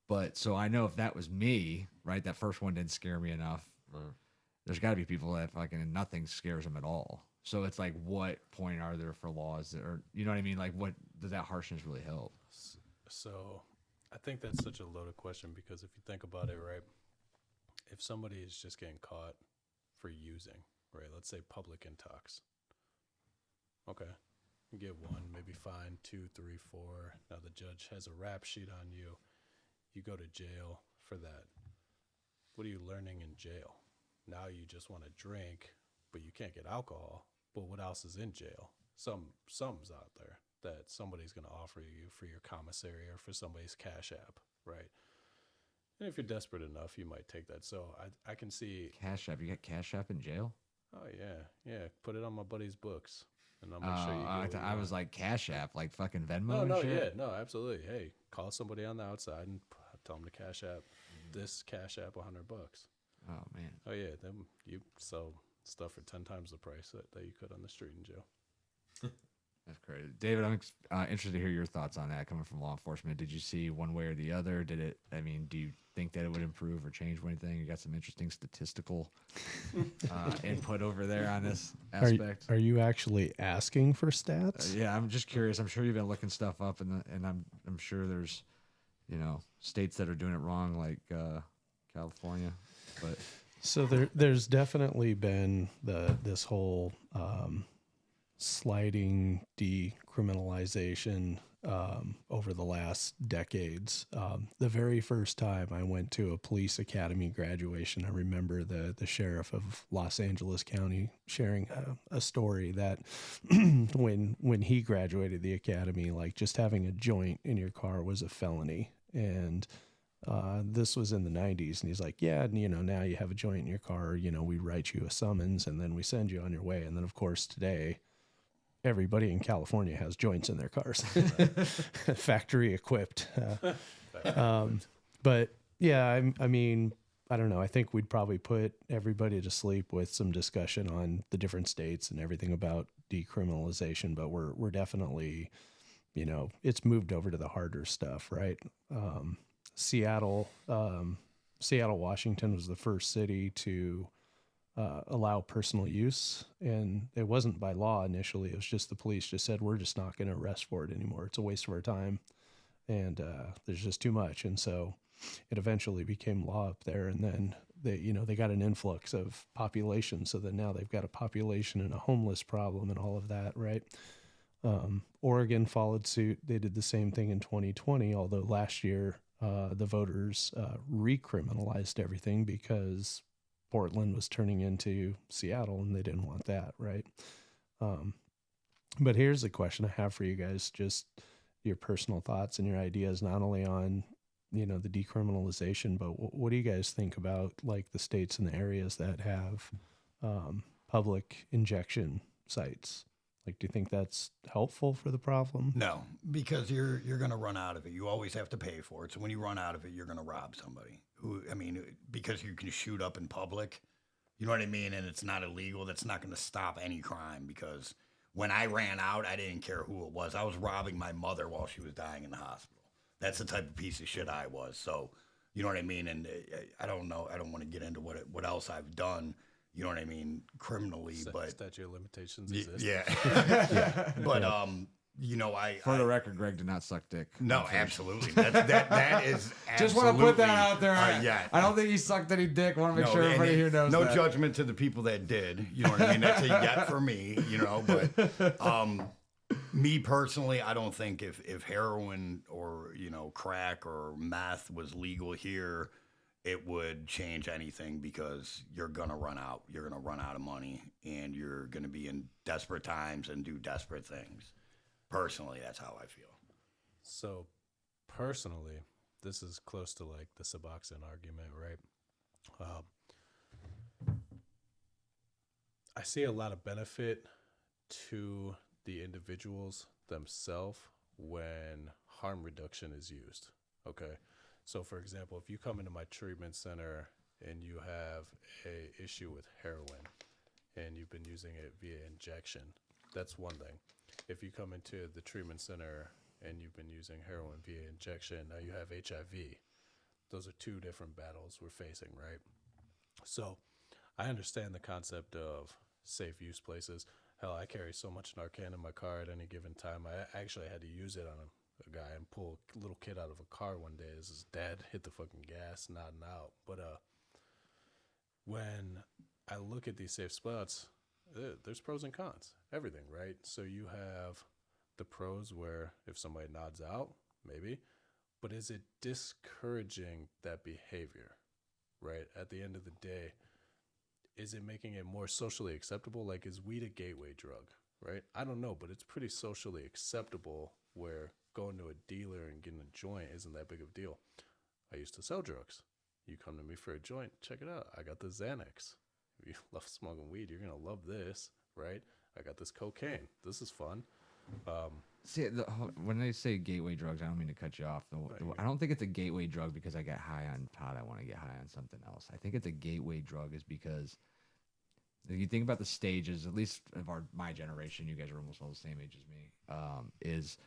But so I know if that was me, right, that first one didn't scare me enough. Right. There's got to be people that fucking nothing scares them at all. So it's like, what point are there for laws that are, you know what I mean? Like, what does that harshness really help? So I think that's such a loaded question because if you think about it, right, if somebody is just getting caught for using, right, let's say public intox, okay, you get 1, maybe fine, 2, 3, 4. Now the judge has a rap sheet on you. You go to jail for that. What are you learning in jail? Now you just want to drink, but you can't get alcohol. But what else is in jail? Something's out there that somebody's going to offer you for your commissary or for somebody's cash app, right? And if you're desperate enough, you might take that. So I can see Cash App. You got Cash App in jail? Oh yeah. Put it on my buddy's books, and I'll make sure you. Get what you I was want. like Cash App, like fucking Venmo. No, and shit? yeah, no, absolutely. Hey, call somebody on the outside and tell them to Cash App this Cash App $100. Oh man. Oh yeah, then you sell stuff for 10 times the price that you could on the street in jail. That's crazy. David, I'm interested to hear your thoughts on that coming from law enforcement. Did you see one way or the other? Do you think that it would improve or change anything? You got some interesting statistical input over there on this aspect. Are you actually asking for stats? Yeah, I'm just curious. I'm sure you've been looking stuff up, and I'm sure there's, states that are doing it wrong, like California. But So there's definitely been this whole sliding decriminalization over the last decades. The very first time I went to a police academy graduation, I remember the sheriff of Los Angeles County sharing a story that when he graduated the academy, like just having a joint in your car was a felony. And this was in the 90s, and he's like, yeah, now you have a joint in your car, we write you a summons and then we send you on your way. And then of course today, everybody in California has joints in their cars, factory equipped. But yeah, I mean, I don't know. I think we'd probably put everybody to sleep with some discussion on the different states and everything about decriminalization, but we're definitely, it's moved over to the harder stuff, right? Seattle, Washington was the first city to allow personal use, and it wasn't by law initially. It was just the police just said, we're just not going to arrest for it anymore. It's a waste of our time, and there's just too much. And so it eventually became law up there, and then they got an influx of population, so that now they've got a population and a homeless problem and all of that, right? Oregon followed suit. They did the same thing in 2020, although last year the voters recriminalized everything because Portland was turning into Seattle, and they didn't want that, right? But here's a question I have for you guys, just your personal thoughts and your ideas, not only on, the decriminalization, but what do you guys think about like the states and the areas that have public injection sites? Like, do you think that's helpful for the problem? No, because you're going to run out of it. You always have to pay for it. So when you run out of it, you're going to rob somebody. Because you can shoot up in public, you know what I mean, and it's not illegal. That's not going to stop any crime. Because when I ran out, I didn't care who it was. I was robbing my mother while she was dying in the hospital. That's the type of piece of shit I was. So, you know what I mean. And I don't know. I don't want to get into what else I've done. You know what I mean, criminally. But statute of limitations exists. yeah. But For the record, Greg did not suck dick. no, absolutely. That is Just want to put that out there. Yeah. I don't think he sucked any dick. Want to make No, sure and everybody here knows no that. judgment to the people that did. You know what I mean? That's a yet for me. But me personally, I don't think if heroin or crack or meth was legal here, it would change anything because you're gonna run out. You're gonna run out of money, and you're gonna be in desperate times and do desperate things. Personally, that's how I feel. So, personally, this is close to like the Suboxone argument, right? I see a lot of benefit to the individuals themselves when harm reduction is used. Okay. So, for example, if you come into my treatment center and you have a issue with heroin and you've been using it via injection, that's one thing. If you come into the treatment center and you've been using heroin via injection, now you have HIV. Those are two different battles we're facing, right? So I understand the concept of safe use places. Hell, I carry so much Narcan in my car at any given time. I actually had to use it on a guy and pull a little kid out of a car one day as his dad hit the fucking gas, nodding out. But when I look at these safe spots, there's pros and cons, everything, right? So you have the pros where if somebody nods out, maybe, but is it discouraging that behavior, right? At the end of the day, is it making it more socially acceptable? Like, is weed a gateway drug, right? I don't know, but it's pretty socially acceptable where going to a dealer and getting a joint isn't that big of a deal. I used to sell drugs. You come to me for a joint, check it out. I got the Xanax. If you love smoking weed, you're going to love this, right? I got this cocaine. This is fun. See, when they say gateway drugs, I don't mean to cut you off. I don't think it's a gateway drug because I get high on pot. I want to get high on something else. I think it's a gateway drug is because if you think about the stages, at least of my generation, you guys are almost all the same age as me, is,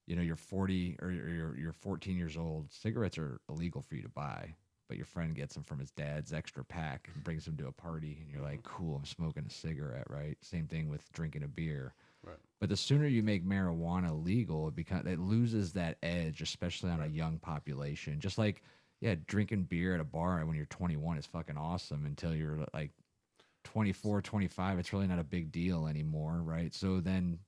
you're 40 or you're 14 years old. Cigarettes are illegal for you to buy, but your friend gets them from his dad's extra pack and brings them to a party, and you're like, cool, I'm smoking a cigarette, right? Same thing with drinking a beer. Right. But the sooner you make marijuana legal, it loses that edge, especially on a young population. Just like, drinking beer at a bar when you're 21 is fucking awesome until you're like 24, 25. It's really not a big deal anymore, right? So then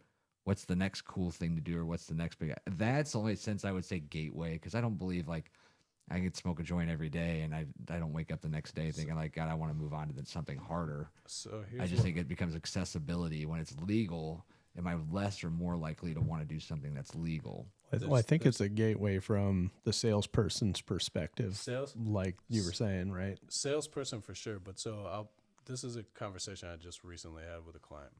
what's the next cool thing to do, or what's the next big... That's the only sense I would say gateway, because I don't believe, like, I could smoke a joint every day and I don't wake up the next day thinking, like, God, I want to move on to something harder. So I just think it becomes accessibility. When it's legal, am I less or more likely to want to do something that's legal? Well, I think it's a gateway from the salesperson's perspective, Sales? like you were saying, right? Salesperson for sure, but this is a conversation I just recently had with a client.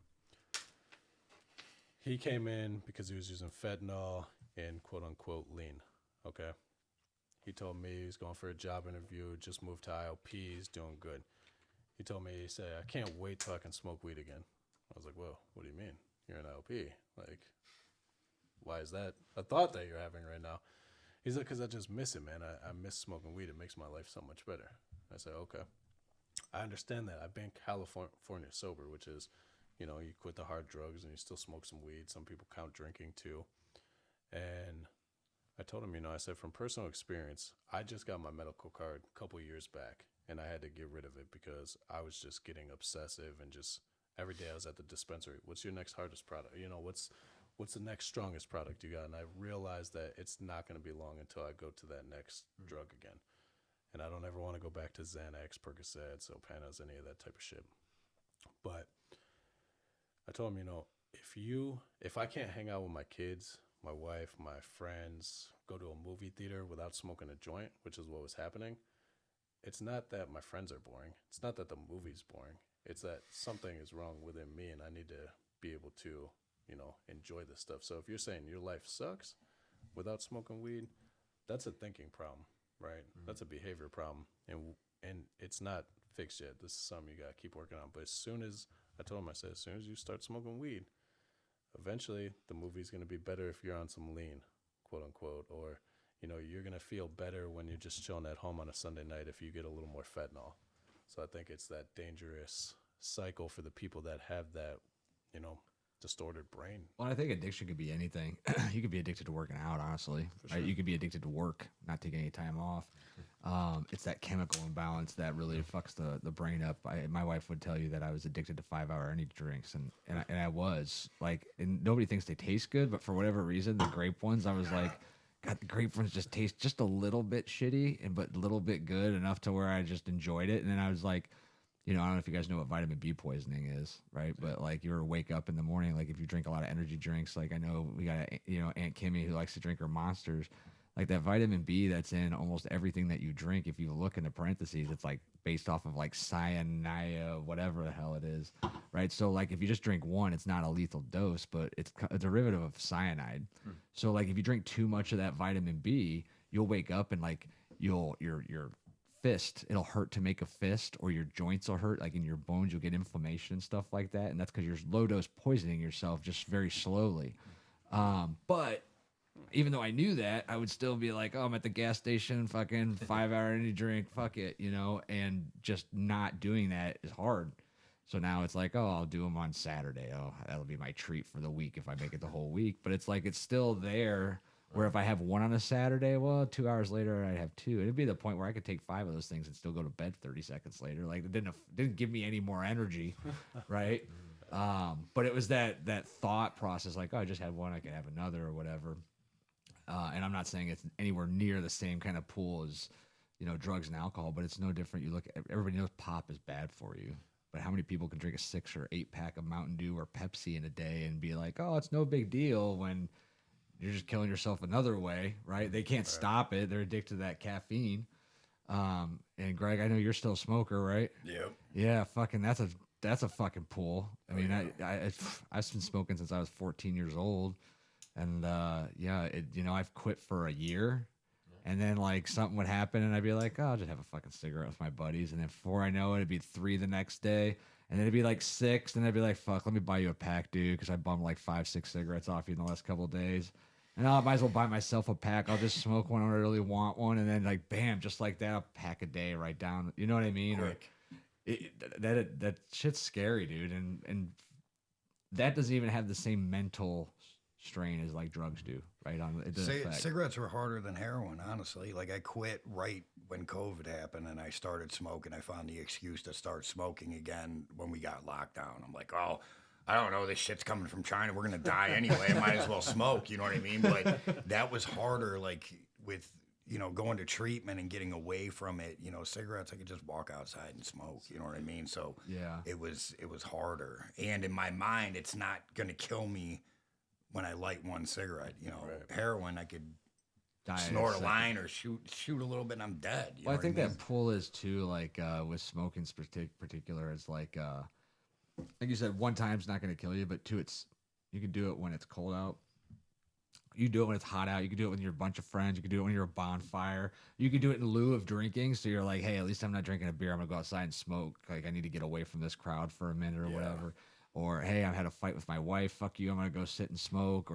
He came in because he was using fentanyl and quote unquote lean. Okay. He told me he's going for a job interview, just moved to IOP, he's doing good. He told me, he said, I can't wait till I can smoke weed again. I was like, well, what do you mean? You're in IOP. Like, why is that a thought that you're having right now? He's like, because I just miss it, man. I miss smoking weed. It makes my life so much better. I said, okay. I understand that. I've been California sober, which is, you quit the hard drugs and you still smoke some weed. Some people count drinking too. And I told him, I said, from personal experience, I just got my medical card a couple years back and I had to get rid of it because I was just getting obsessive and just every day I was at the dispensary. What's your next hardest product? What's the next strongest product you got? And I realized that it's not going to be long until I go to that next drug again. And I don't ever want to go back to Xanax, Percocet, Sopanas, any of that type of shit. But I told him, if I can't hang out with my kids, my wife, my friends, go to a movie theater without smoking a joint, which is what was happening, it's not that my friends are boring. It's not that the movie's boring. It's that something is wrong within me and I need to be able to, enjoy this stuff. So if you're saying your life sucks without smoking weed, that's a thinking problem, right? That's a behavior problem. And it's not fixed yet. This is something you got to keep working on. But as soon as I said, as soon as you start smoking weed, eventually the movie's going to be better if you're on some lean, quote unquote, or you're going to feel better when you're just chilling at home on a Sunday night if you get a little more fentanyl. So I think it's that dangerous cycle for the people that have that, distorted brain. Well, I think addiction could be anything. You could be addicted to working out, honestly. Right? You could be addicted to work, not taking any time off. It's that chemical imbalance that really fucks the brain up. My wife would tell you that I was addicted to 5-hour energy drinks, and I was like, and nobody thinks they taste good, but for whatever reason, the grape ones, I was like, God, the grape ones just taste just a little bit shitty, but a little bit good enough to where I just enjoyed it. And then I was like, I don't know if you guys know what vitamin B poisoning is, right? But like you wake up in the morning, like if you drink a lot of energy drinks, like I know we got, Aunt Kimmy who likes to drink her Monsters, like that vitamin B that's in almost everything that you drink. If you look in the parentheses, it's like based off of like cyanide, whatever the hell it is, right? So like if you just drink one, it's not a lethal dose, but it's a derivative of cyanide. So like if you drink too much of that vitamin B, you'll wake up and like your fist, it'll hurt to make a fist, or your joints will hurt, like in your bones you'll get inflammation and stuff like that, and that's because you're low dose poisoning yourself just very slowly. But even though I knew that, I would still be like, oh, I'm at the gas station, fucking 5-hour energy drink, fuck it, and just not doing that is hard. So now it's like, oh, I'll do them on Saturday. Oh, that'll be my treat for the week if I make it the whole week. But it's like it's still there. Where if I have one on a Saturday, well, 2 hours later I have two. It'd be the point where I could take 5 of those things and still go to bed 30 seconds later. Like it didn't give me any more energy, right? But it was that thought process, like, oh, I just had one, I could have another or whatever. And I'm not saying it's anywhere near the same kind of pool as drugs and alcohol, but it's no different. You look, everybody knows pop is bad for you. But how many people can drink a 6 or 8 pack of Mountain Dew or Pepsi in a day and be like, oh, it's no big deal when you're just killing yourself another way, right? They can't stop it. They're addicted to that caffeine. And Greg, I know you're still a smoker, right? Yep. Yeah, fucking that's a fucking pool. I mean, I've been smoking since I was 14 years old, and I've quit for a year, and then like something would happen, and I'd be like, oh, I'll just have a fucking cigarette with my buddies, and then before I know it, it'd be 3 the next day. And then it'd be like 6, and I'd be like, fuck, let me buy you a pack, dude, because I bummed like 5, 6 cigarettes off you in the last couple of days. And I might as well buy myself a pack. I'll just smoke one when I really want one, and then like, bam, just like that, a pack a day right down. You know what I mean? Quick. That shit's scary, dude. And that doesn't even have the same mental strain as like drugs do, right? Cigarettes were harder than heroin, honestly. Like I quit right when COVID happened and I started smoking. I found the excuse to start smoking again when we got locked down. I'm like, oh, I don't know, this shit's coming from China. We're going to die anyway. I might as well smoke, you know what I mean? But that was harder, like with, going to treatment and getting away from it. Cigarettes, I could just walk outside and smoke, you know what I mean? So yeah, it was harder. And in my mind, it's not going to kill me when I light one cigarette. Heroin, I could snort a line or shoot a little bit and I'm dead. Well, I think that pull is too, like with smoking particular, it's like you said, one time's not going to kill you, but two, you can do it when it's cold out. You do it when it's hot out. You can do it when you're a bunch of friends. You can do it when you're a bonfire. You can do it in lieu of drinking. So you're like, hey, at least I'm not drinking a beer. I'm going to go outside and smoke. Like I need to get away from this crowd for a minute or whatever. Or, hey, I had a fight with my wife. Fuck you. I'm going to go sit and smoke.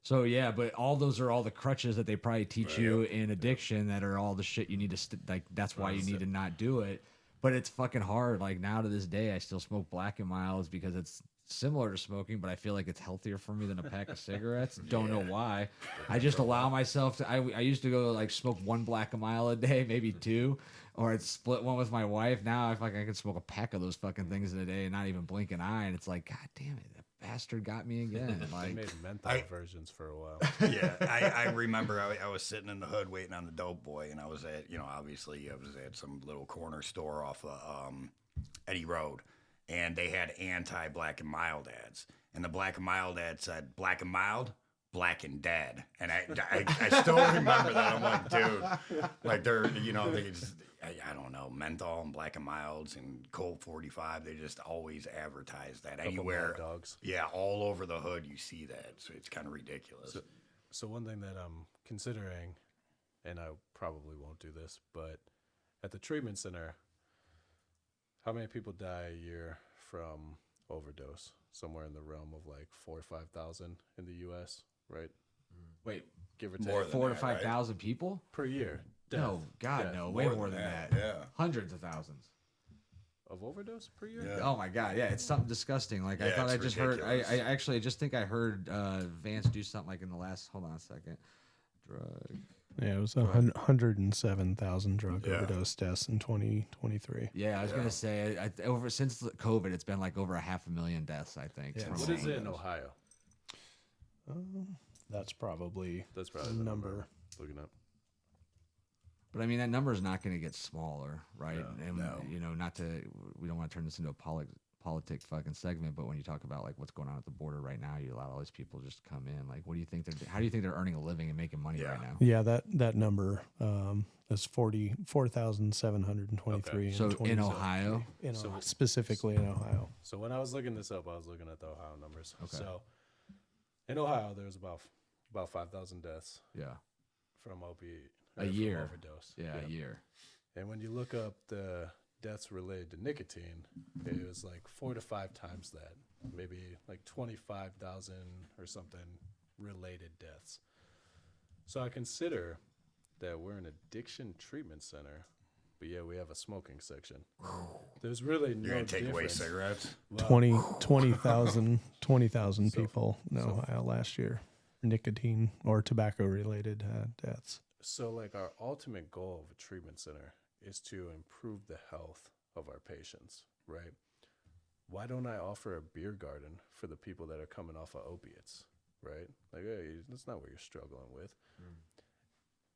So, yeah, but all those are all the crutches that they probably teach you in addiction that are all the shit you need to, that's why you need to not do it. But it's fucking hard. Like, now to this day, I still smoke Black & Milds because it's similar to smoking, but I feel like it's healthier for me than a pack of cigarettes. Don't know why. I just allow myself to, I used to go, like, smoke 1 Black & Mile a day, maybe 2. Or I'd split one with my wife. Now I feel like I could smoke a pack of those fucking things in a day and not even blink an eye. And it's like, God damn it, that bastard got me again. Like, they made menthol versions for a while. Yeah, I remember I was sitting in the hood waiting on the dope boy, and I was at, obviously I was at some little corner store off of Eddie Road, and they had anti-Black & Mild ads. and the Black and Mild ad said Black and Mild, Black and Dead, and I still remember that. I'm like, dude, like they're they just I don't know, menthol and Black and Milds and Colt 45. They just always advertise that Couple anywhere. Mad Dogs. Yeah, all over the hood you see that. So it's kind of ridiculous. So one thing that I'm considering, and I probably won't do this, but at the treatment center, how many people die a year from overdose? Somewhere in the realm of like 4,000 or 5,000 in the U.S., right? Wait, Give or More take. than 4 to that, right? 5,000 people? Per year. No, Death. God, Death. no, way more than that. Yeah. Hundreds of thousands. Of overdose per year? Yeah. Oh my God, yeah, it's something disgusting. Like I Yeah, thought I it's just heard. ridiculous. I actually just think I heard Vance do something like in the last. Hold on a second. Drug. Yeah, it was 107,000 drug Yeah. overdose deaths in 2023. Yeah, I was gonna say over since COVID, it's been like over 500,000 deaths. I think. Yeah. from What is it in overdose. Ohio? That's probably That's the probably the number. Looking up. But I mean, that number is not going to get smaller, right? And no. you know, we don't want to turn this into a politic fucking segment. But when you talk about like what's going on at the border right now, you allow all these people just to come in. Like, what do you think? How do you think they're earning a living and making money right now? Yeah, that number is 44,723. So in Ohio, Specifically in Ohio. So when I was looking this up, I was looking at the Ohio numbers. Okay. So in Ohio, there's about 5,000 deaths yeah, from opiate A from year. overdose. yeah, a year. And when you look up the deaths related to nicotine, it was like 4 to 5 times that, maybe like 25,000 or something related deaths. So I consider that we're an addiction treatment center, but yeah, we have a smoking section. There's really no You're gonna take away difference. cigarettes? Well, 20,000 So- people in Ohio last year. Nicotine or tobacco related deaths. So, like, our ultimate goal of a treatment center is to improve the health of our patients, right? Why don't I offer a beer garden for the people that are coming off of opiates, right? Like, hey, that's not what you're struggling with.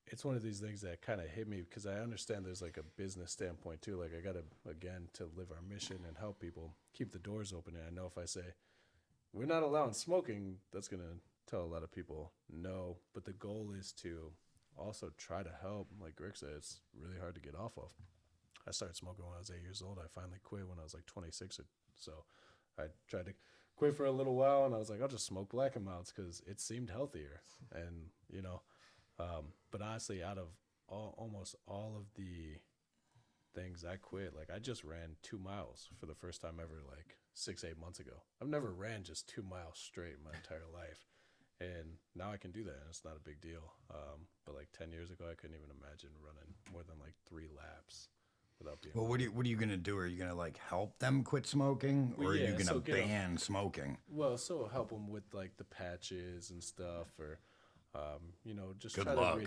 It's one of these things that kind of hit me because I understand there's like a business standpoint too. Like, I got to, again, to live our mission and help people keep the doors open. And I know if I say, we're not allowing smoking, that's going to tell a lot of people no. But the goal is to also try to help. Like Greg said, it's really hard to get off of. I started smoking when I was 8 years old. I finally quit when I was like 26 or so. I tried to quit for a little while, and I was like, I'll just smoke Black and Milds because it seemed healthier. And, you know, but honestly, out of almost all of the things I quit, like I just ran 2 miles for the first time ever, like 6-8 months ago. I've never ran just 2 miles straight in my entire life. And now I can do that, and it's not a big deal. But like 10 years ago, I couldn't even imagine running more than like 3 laps without being. Well, what are you gonna do? Are you gonna like help them quit smoking, or Well, are you yeah, gonna so get 'em- ban smoking? Well, so help them with like the patches and stuff, or you know, just Good try luck. to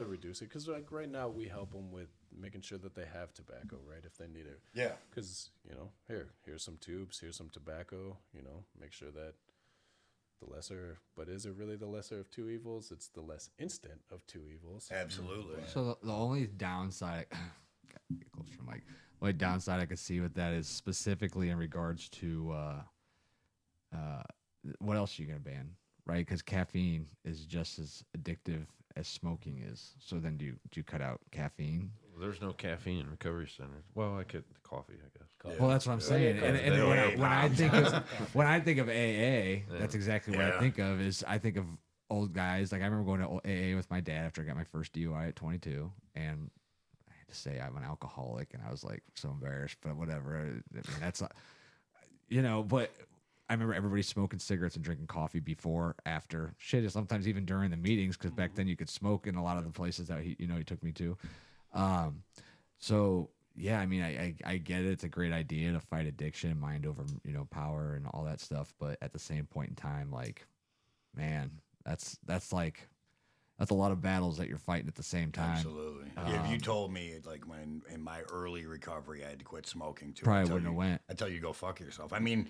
reduce it. Because like right now, we help them with making sure that they have tobacco, right, if they need it. Yeah. Because you know, here's some tubes, here's some tobacco. You know, make sure that the lesser, but is it really the lesser of 2 evils? It's the less instant of 2 evils. Absolutely. So the only downside, get closer to Mike. The only downside I could see with that is specifically in regards to what else are you gonna ban, right? Because caffeine is just as addictive as smoking is. So then do you cut out caffeine? There's no caffeine in recovery centers. Well, I could coffee, I guess. Well, that's what I'm saying. And Yeah. when I think of AA, that's exactly what I Yeah. think of. Is I think of old guys. Like I remember going to AA with my dad after I got my first DUI at 22, and I had to say I'm an alcoholic, and I was like so embarrassed, but whatever. I mean, that's not, you know. But I remember everybody smoking cigarettes and drinking coffee before, after, shit. Sometimes even during the meetings, because back then you could smoke in a lot of the places that he took me to. So yeah, I mean, I get it. It's a great idea to fight addiction, mind over, power and all that stuff. But at the same point in time, like, man, that's a lot of battles that you're fighting at the same time. Absolutely. Yeah, if you told me, like, when in my early recovery I had to quit smoking too, Probably wouldn't have went. I'd tell you to go fuck yourself. I mean,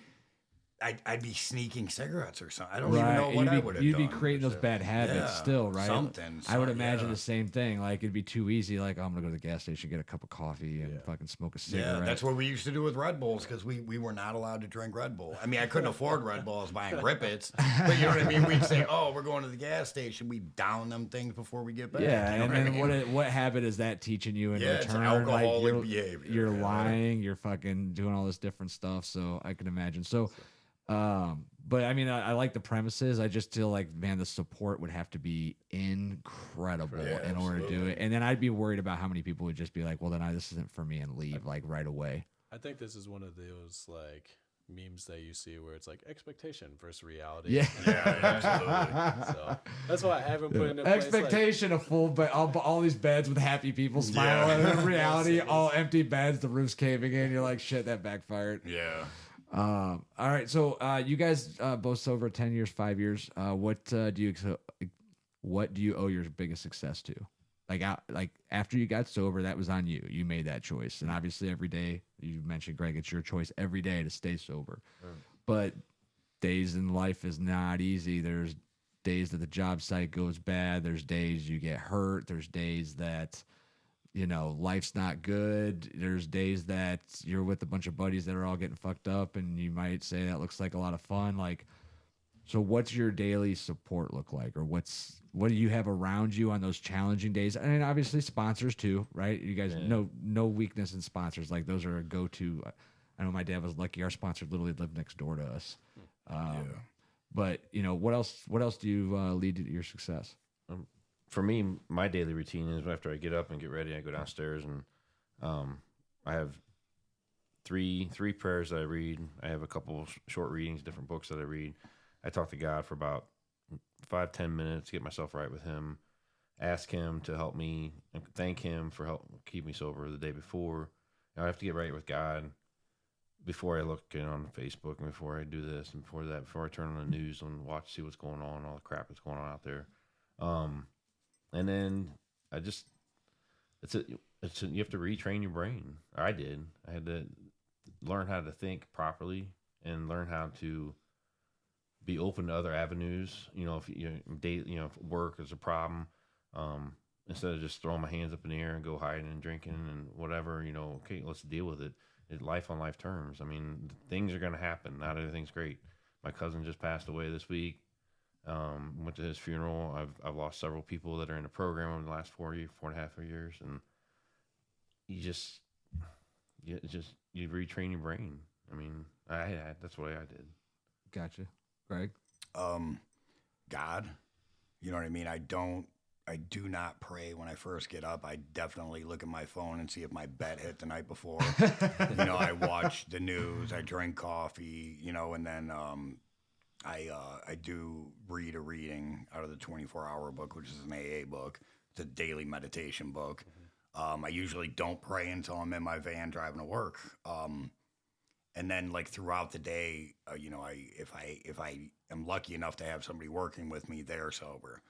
I'd be sneaking cigarettes or something. I don't even know what I would have done. You'd be creating those bad habits Yeah, still, right? something, I would so- imagine yeah. the same thing. Like it'd be too easy. Like, oh, I'm gonna go to the gas station, get a cup of coffee, and fucking smoke a cigarette. Yeah, that's what we used to do with Red Bulls because we were not allowed to drink Red Bull. I mean, I couldn't afford Red Bull. I was buying Rippets. But you know what I mean? We'd say, oh, we're going to the gas station. We down them things before we get back. Yeah, you know and what I then mean? what habit is that teaching you in Yeah, it's return? alcoholic you're, behavior, You're yeah. lying. You're fucking doing all this different stuff. So I can imagine. So, but I mean, I like the premises. I just feel like, man, the support would have to be incredible Yeah, in order to do absolutely. it. And then I'd be worried about how many people would just be like, well, then this isn't for me and leave like right away. I think this is one of those like memes that you see where it's like expectation versus reality. Yeah. Yeah, absolutely. So that's why I haven't put into place, like, Expectation of full, but all these beds with happy people smiling. Yeah. And in reality, all empty beds, the roof's caving in. You're like, shit, that backfired. Yeah. All right, so you guys both sober 10 years, 5 years. What do you owe your biggest success to? Like after you got sober, that was on you. You made that choice, and obviously every day you mentioned, Greg, it's your choice every day to stay sober. But days in life is not easy. There's days that the job site goes bad. There's days you get hurt. There's days that life's not good. There's days that you're with a bunch of buddies that are all getting fucked up, and you might say that looks like a lot of fun. Like, so what's your daily support look like, or what do you have around you on those challenging days? I mean, obviously sponsors too, right? You guys no weakness in sponsors. Like those are a go-to. I know my dad was lucky. Our sponsor literally lived next door to us. But what else do you lead to your success? For me, my daily routine is after I get up and get ready, I go downstairs and I have three prayers that I read. I have a couple short readings, different books that I read. I talk to God for about 5-10 minutes, get myself right with Him, ask Him to help me, and thank Him for help keep me sober the day before. I have to get right with God before I look on Facebook and before I do this and before that, before I turn on the news and watch, see what's going on, all the crap that's going on out there. And then you have to retrain your brain. I did. I had to learn how to think properly and learn how to be open to other avenues. If work is a problem, instead of just throwing my hands up in the air and go hiding and drinking and whatever, okay, let's deal with it. It's life on life terms. I mean, things are going to happen. Not everything's great. My cousin just passed away this week. Went to his funeral. I've lost several people that are in the program over the last 4.5 years, and you retrain your brain. I mean, that's the way I did. Gotcha, Greg. God, you know what I mean? I do not pray when I first get up. I definitely look at my phone and see if my bet hit the night before. I watch the news, I drink coffee, and then I do read a reading out of the 24-hour book, which is an AA book. It's a daily meditation book. I usually don't pray until I'm in my van driving to work. And then like throughout the day, if I am lucky enough to have somebody working with me, they're sober.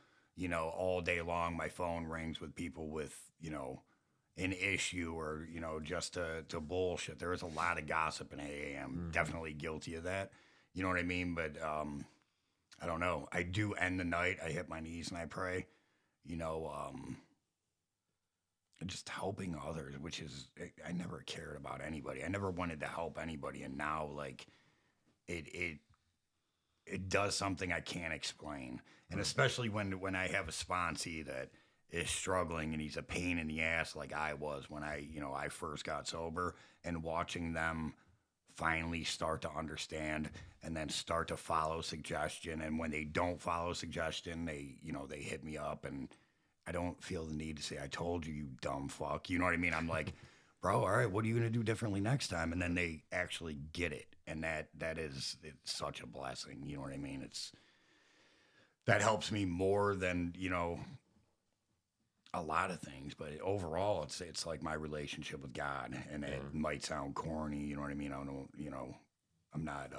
All day long, my phone rings with people with, an issue or, just to bullshit. There is a lot of gossip in AA. I'm definitely guilty of that. You know what I mean? But I don't know. I do end the night. I hit my knees and I pray. Just helping others, which is, I never cared about anybody. I never wanted to help anybody. And now, like, it does something I can't explain. And especially when I have a sponsee that is struggling and he's a pain in the ass like I was when I first got sober, and watching them finally start to understand and then start to follow suggestion. And when they don't follow suggestion, they hit me up, and I don't feel the need to say, I told you, you dumb fuck. You know what I mean? I'm like, bro, all right, what are you going to do differently next time? And then they actually get it. And it's such a blessing. You know what I mean? That helps me more than, a lot of things, but overall it's like my relationship with God, and it might sound corny, you know what I mean? I'm not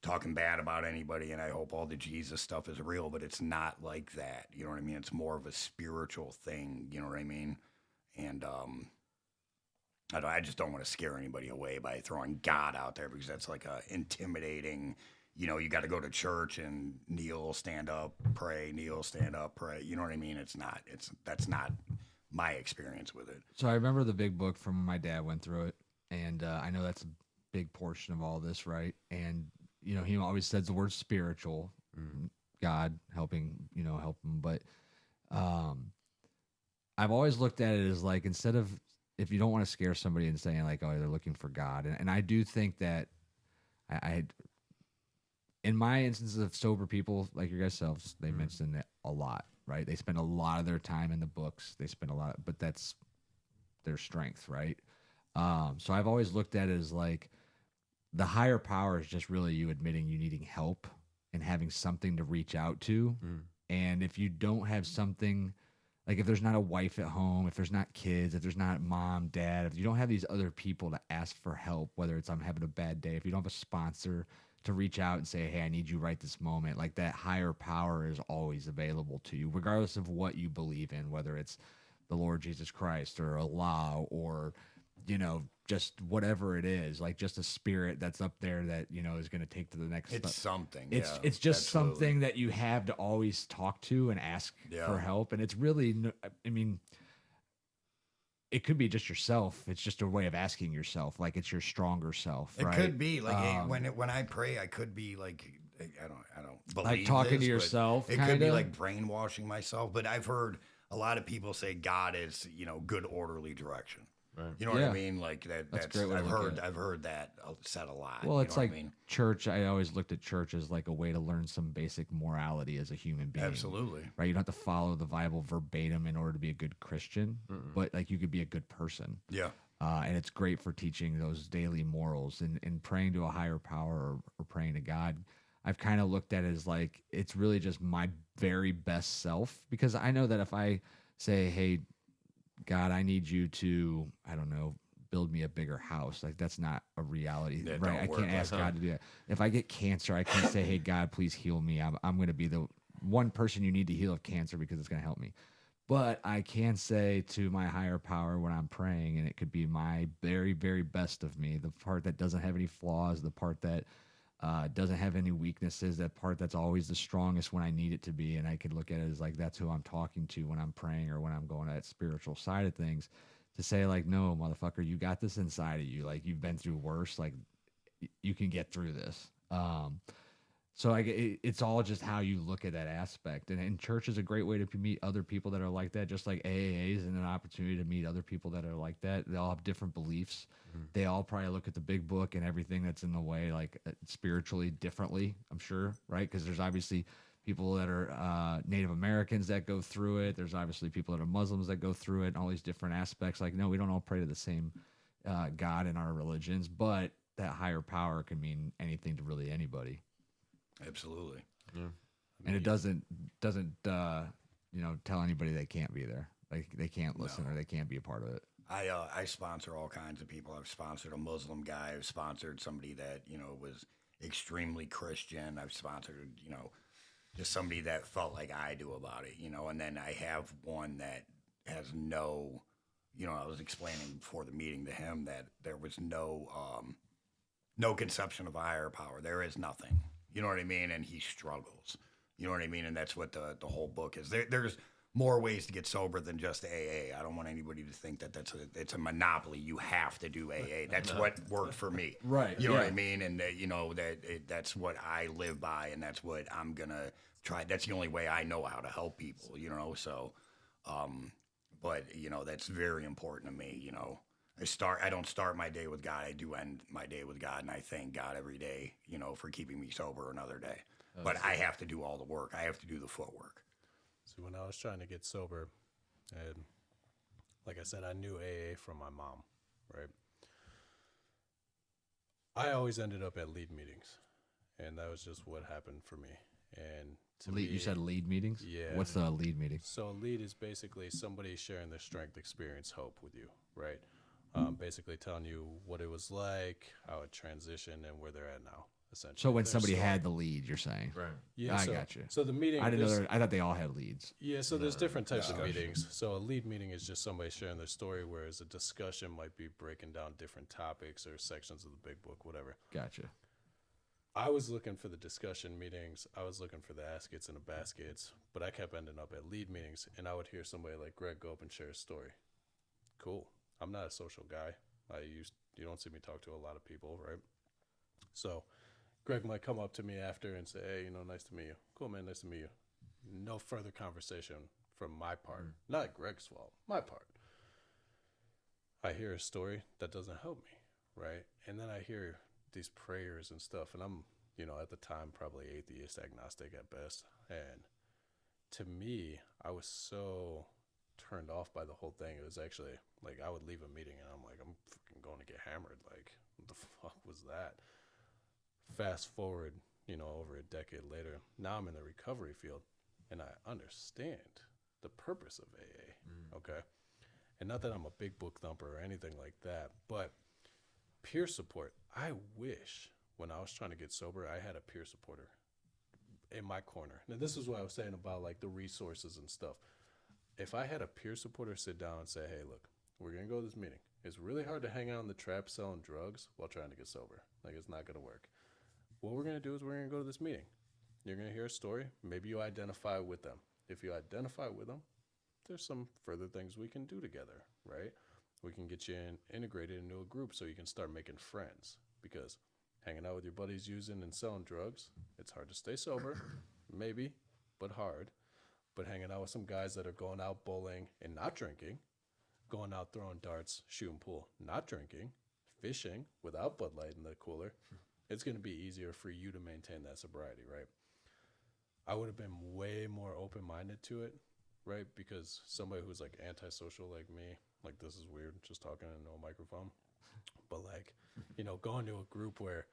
talking bad about anybody, and I hope all the Jesus stuff is real, but it's not like that, you know what I mean? It's more of a spiritual thing, you know what I mean? And I just don't want to scare anybody away by throwing God out there, because that's like a intimidating. You got to go to church and kneel, stand up, pray, kneel, stand up, pray. You know what I mean? That's not my experience with it. So I remember the big book from when my dad went through it, and I know that's a big portion of all this, right? And he always says the word spiritual, God helping, help him. But I've always looked at it as like, instead of, if you don't want to scare somebody and saying like, oh, they're looking for God, and I do think that I in my instances of sober people like your guys selves, they mention it a lot, right? They spend a lot of their time in the books. They spend a lot, but that's their strength, right? So I've always looked at it as like, the higher power is just really you admitting you needing help and having something to reach out to. And if you don't have something, like if there's not a wife at home, if there's not kids, if there's not mom, dad, if you don't have these other people to ask for help, whether it's I'm having a bad day, if you don't have a sponsor to reach out and say, hey, I need you right this moment, like that higher power is always available to you, regardless of what you believe in, whether it's the Lord Jesus Christ or Allah or, just whatever it is, like just a spirit that's up there that, is going to take to the next It's step. something. It's just absolutely. something that you have to always talk to and ask for help. And it's really, I mean, it could be just yourself. It's just a way of asking yourself, like it's your stronger self. It right? could be like when I pray, I could be like, I don't believe Like talking to this, but yourself, It could be kinda? like brainwashing myself. But I've heard a lot of people say God is good orderly direction. Right. You know what Yeah. I mean? Like that's a great way to look at it. I've heard that said a lot. Well, you it's know like what I mean? church. I always looked at church as like a way to learn some basic morality as a human being. Absolutely. Right? You don't have to follow the Bible verbatim in order to be a good Christian, but like you could be a good person. Yeah. And it's great for teaching those daily morals and praying to a higher power or praying to God. I've kind of looked at it as like, it's really just my very best self, because I know that if I say, hey, God, I need you to, I don't know, build me a bigger house. Like that's not a reality, That right? don't I work can't like ask God to do that. If I get cancer, I can't say, hey, God, please heal me. I'm going to be the one person you need to heal of cancer because it's going to help me. But I can say to my higher power when I'm praying, and it could be my very, very best of me, the part that doesn't have any flaws, the part that doesn't have any weaknesses, that part that's always the strongest when I need it to be. And I could look at it as like, that's who I'm talking to when I'm praying or when I'm going to that spiritual side of things, to say like, no, motherfucker, you got this inside of you. Like you've been through worse. Like you can get through this. So like it's all just how you look at that aspect, and church is a great way to meet other people that are like that. Just like AAA is an opportunity to meet other people that are like that. They all have different beliefs. They all probably look at the big book and everything that's in the way, like spiritually differently. I'm sure, right? Because there's obviously people that are Native Americans that go through it. There's obviously people that are Muslims that go through it, and all these different aspects. Like, no, we don't all pray to the same God in our religions, but that higher power can mean anything to really anybody. Absolutely. And it doesn't tell anybody they can't be there, like they can't listen or they can't be a part of it. I sponsor all kinds of people. I've sponsored a Muslim guy. I've sponsored somebody that was extremely Christian. I've sponsored just somebody that felt like I do about it. And then I have one that has no. I was explaining before the meeting to him that there was no conception of a higher power. There is nothing. You know what I mean? And he struggles. You know what I mean? And that's what the whole book is. There's more ways to get sober than just AA. I don't want anybody to think that it's a monopoly. You have to do AA. That's what worked for me. Right, You know what yeah. I mean? And that's what I live by, and that's what I'm gonna try. That's the only way I know how to help people. So, but that's very important to me. I don't start my day with God. I do end my day with God, and I thank God every day, for keeping me sober another day. But I have to do all the work. I have to do the footwork. See, when I was trying to get sober, and like I said, I knew AA from my mom, right? I always ended up at lead meetings, and that was just what happened for me. And to me, You said lead meetings? Yeah. What's a lead meeting? So a lead is basically somebody sharing their strength, experience, hope with you, right? Basically telling you what it was like, how it transitioned, and where they're at now. essentially. So when their somebody story. had the lead, you're saying, Right. Yeah, I so, got you. So the meeting, I didn't know. there's- I thought they all had leads. yeah, so there's different types of discussion. meetings. So a lead meeting is just somebody sharing their story, whereas a discussion might be breaking down different topics or sections of the big book, whatever. Gotcha. I was looking for the discussion meetings. I was looking for the askets and the baskets, but I kept ending up at lead meetings, and I would hear somebody like Greg go up and share a story. Cool. I'm not a social guy. You don't see me talk to a lot of people, right? So Greg might come up to me after and say, hey, nice to meet you. Cool, man, nice to meet you. No further conversation from my part. Not Greg's fault, my part. I hear a story that doesn't help me, right? And then I hear these prayers and stuff, and I'm, at the time, probably atheist, agnostic at best. And to me, I was so turned off by the whole thing. It was actually like I would leave a meeting and I'm like, I'm freaking going to get hammered. Like, what the fuck was that? Fast forward, over a decade later, now I'm in the recovery field and I understand the purpose of AA. Okay. And not that I'm a big book thumper or anything like that, but peer support. I wish when I was trying to get sober, I had a peer supporter in my corner. Now, this is what I was saying about like the resources and stuff. If I had a peer supporter sit down and say, hey, look, we're going to go to this meeting. It's really hard to hang out in the trap selling drugs while trying to get sober. Like, it's not going to work. What we're going to do is we're going to go to this meeting. You're going to hear a story. Maybe you identify with them. If you identify with them, there's some further things we can do together, right? We can get you integrated into a group so you can start making friends, because hanging out with your buddies using and selling drugs, it's hard to stay sober, maybe, but hard. But hanging out with some guys that are going out bowling and not drinking, going out throwing darts, shooting pool, not drinking, fishing without Bud Light in the cooler, it's going to be easier for you to maintain that sobriety, right? I would have been way more open-minded to it, right? Because somebody who's like antisocial like me, like this is weird, just talking into a microphone, but like, going to a group where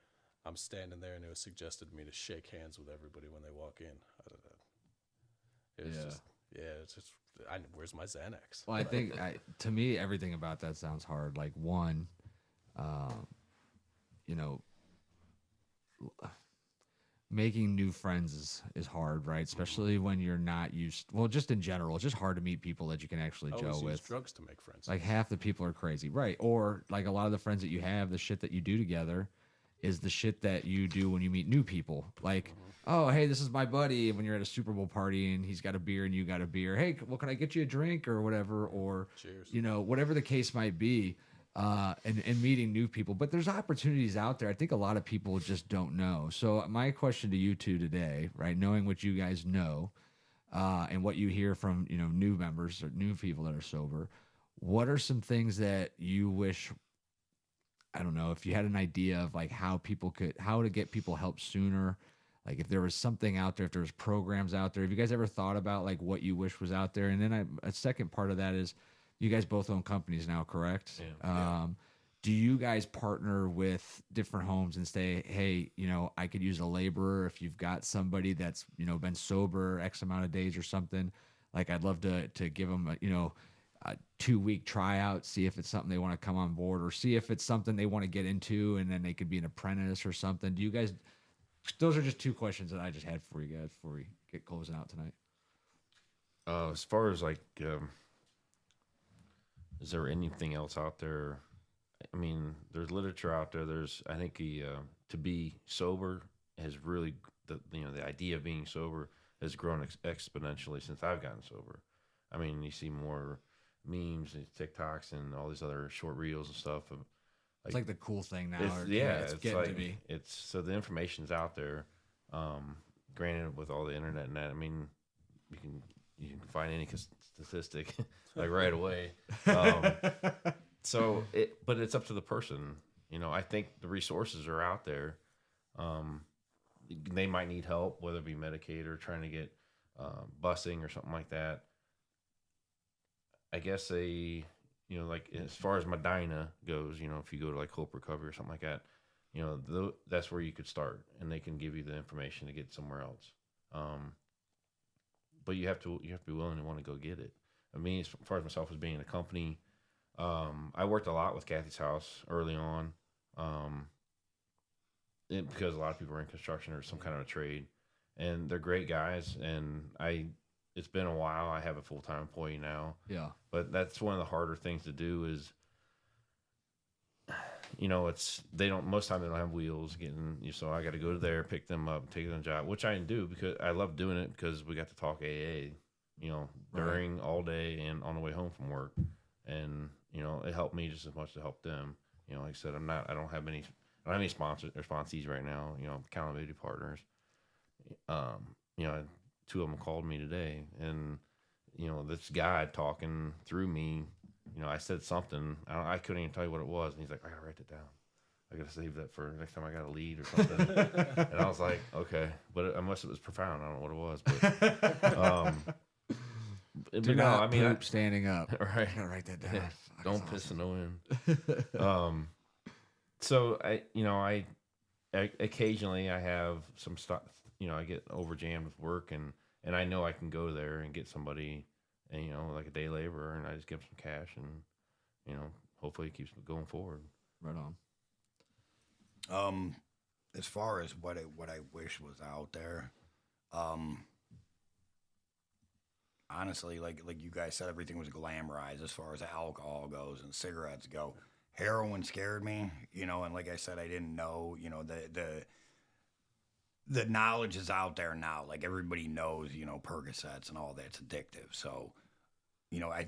I'm standing there and it was suggested to me to shake hands with everybody when they walk in. It was it's just, where's my Xanax? Well, I think to me, everything about that sounds hard. Like one, making new friends is hard, right? Especially when you're not used. Well, just in general, it's just hard to meet people that you can actually I gel always use with. drugs to make friends. Like half the people are crazy, right? Or like a lot of the friends that you have, the shit that you do together is the shit that you do when you meet new people. Like, oh, hey, this is my buddy. When you're at a Super Bowl party and he's got a beer and you got a beer, hey, well, can I get you a drink or whatever? Or, Cheers. whatever the case might be, and meeting new people. But there's opportunities out there. I think a lot of people just don't know. So my question to you two today, right, knowing what you guys know, and what you hear from, new members or new people that are sober, what are some things that you wish, I don't know, if you had an idea of like how to get people help sooner, like if there was something out there, if there was programs out there, have you guys ever thought about like what you wish was out there? And then a second part of that is you guys both own companies now, correct? Yeah. Do you guys partner with different homes and say, hey, I could use a laborer if you've got somebody that's, been sober X amount of days or something? Like I'd love to give them, a 2-week tryout, see if it's something they want to come on board or see if it's something they want to get into and then they could be an apprentice or something. Do you guys, those are just two questions that I just had for you guys before we get closing out tonight. As far as like, is there anything else out there? I mean, there's literature out there. I think to be sober has really, the idea of being sober has grown exponentially since I've gotten sober. I mean, you see more memes and TikToks and all these other short reels and stuff. It's like the cool thing now. It's getting like, to be. so the information's out there. Granted, with all the internet and that, I mean, you can find any statistic like right away. But it's up to the person. I think the resources are out there. They might need help, whether it be Medicaid or trying to get busing or something like that. I guess like as far as Medina goes, if you go to like Hope Recovery or something like that, that's where you could start, and they can give you the information to get somewhere else. But you have to be willing to want to go get it. I mean, as far as myself as being in a company, I worked a lot with Kathy's House early on. because a lot of people are in construction or some kind of a trade, and they're great guys. And it's been a while. I have a full time employee now, Yeah. but that's one of the harder things to do. Is they don't most time they don't have wheels so I got to go to there, pick them up, take them to the job, which I do because I love doing it because we got to talk AA, during all day and on the way home from work, and it helped me just as much to help them. Like I said, I don't have any sponsors or sponsees right now. Accountability partners. You know, two of them called me today, and this guy talking through me. I said something. I couldn't even tell you what it was, and he's like, "I gotta write it down. I gotta save that for next time I got a lead or something." And I was like, "Okay," but unless it was profound, I don't know what it was. But Do not poop standing up. Right? I gotta write that down. Don't piss in the wind. So I occasionally I have some stuff. I get over jammed with work, and I know I can go there and get somebody, and like a day laborer, and I just give them some cash, and hopefully it keeps going forward. Right on. As far as what I wish was out there, honestly, like you guys said, everything was glamorized as far as alcohol goes and cigarettes go. Heroin scared me, and like I said, I didn't know, the knowledge is out there now. Like everybody knows, Percocets and all that's addictive. So, I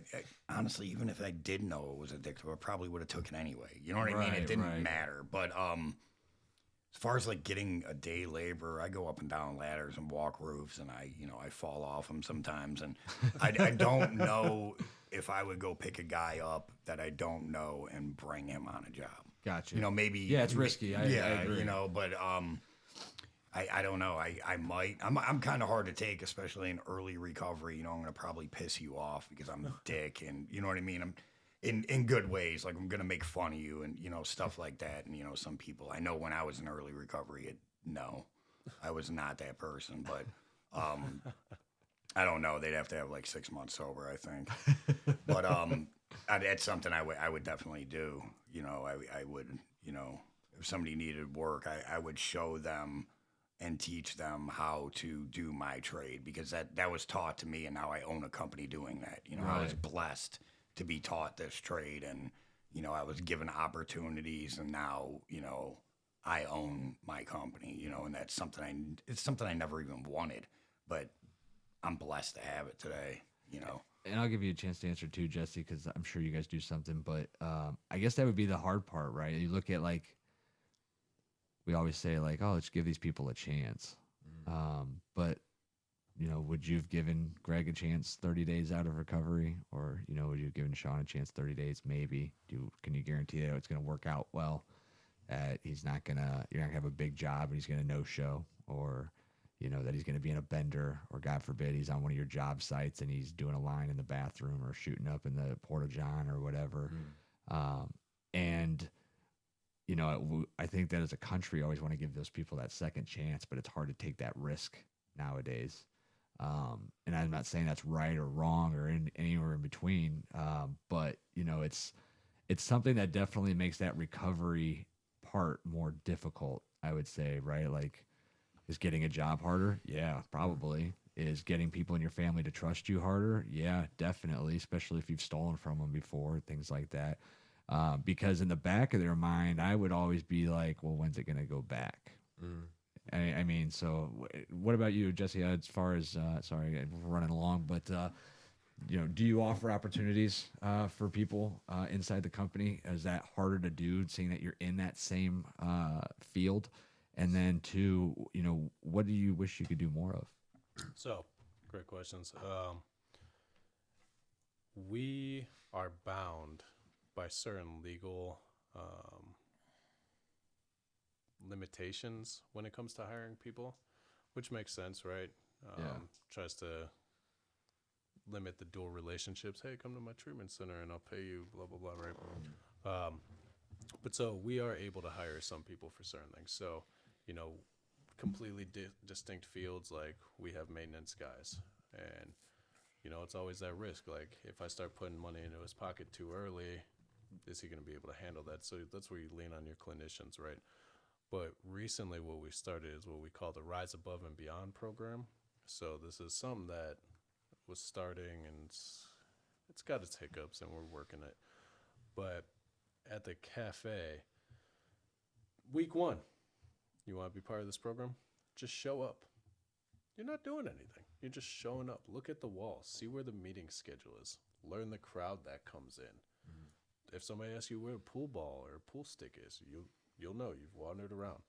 honestly, even if I did know it was addictive, I probably would have took it anyway. You know what I mean? It didn't matter. But as far as like getting a day labor, I go up and down ladders and walk roofs, and I fall off them sometimes, and I don't know if I would go pick a guy up that I don't know and bring him on a job. Gotcha. Maybe. Yeah, it's risky. I agree. But I don't know. I might. I'm kind of hard to take, especially in early recovery. I'm going to probably piss you off because I'm a dick, and you know what I mean. I'm in good ways. Like I'm going to make fun of you and stuff like that. And some people I know when I was in early recovery, I was not that person. But I don't know. They'd have to have like 6 months sober, I think. But that's something I would definitely do. I would. If somebody needed work, I would show them and teach them how to do my trade, because that was taught to me, and now I own a company doing that. I was blessed to be taught this trade, and I was given opportunities, and now I own my company. And that's something it's something I never even wanted, but I'm blessed to have it today. And I'll give you a chance to answer too, Jesse, because I'm sure you guys do something. But I guess that would be the hard part, right? You look at we always say oh, let's give these people a chance. But would you have given Greg a chance 30 days out of recovery, or would you have given Sean a chance 30 days? Maybe. Can you guarantee that it's going to work out well? You're not gonna have a big job and he's going to no show, or that he's going to be in a bender, or God forbid he's on one of your job sites and he's doing a line in the bathroom or shooting up in the Porta John or whatever. And I think that as a country, I always want to give those people that second chance, but it's hard to take that risk nowadays. And I'm not saying that's right or wrong or anywhere in between. But it's something that definitely makes that recovery part more difficult, I would say, right? Is getting a job harder? Yeah, probably. Is getting people in your family to trust you harder? Yeah, definitely, especially if you've stolen from them before, things like that. Because in the back of their mind, I would always be like, well, when's it going to go back? I mean, so what about you, Jesse, as far as, sorry, we're running along, but, do you offer opportunities for people inside the company? Is that harder to do, seeing that you're in that same field? And then two, what do you wish you could do more of? So, great questions. We are bound by certain legal limitations when it comes to hiring people, which makes sense, right? Tries to limit the dual relationships. Hey, come to my treatment center and I'll pay you, blah, blah, blah, right? But so we are able to hire some people for certain things. So, completely distinct fields, like we have maintenance guys, and it's always that risk. Like if I start putting money into his pocket too early, is he going to be able to handle that? So that's where you lean on your clinicians, right? But recently, what we started is what we call the Rise Above and Beyond program. So this is something that was starting, and it's got its hiccups, and we're working it. But at the cafe, week one, you want to be part of this program? Just show up. You're not doing anything. You're just showing up. Look at the wall. See where the meeting schedule is. Learn the crowd that comes in. If somebody asks you where a pool ball or a pool stick is, you'll know. You've wandered around.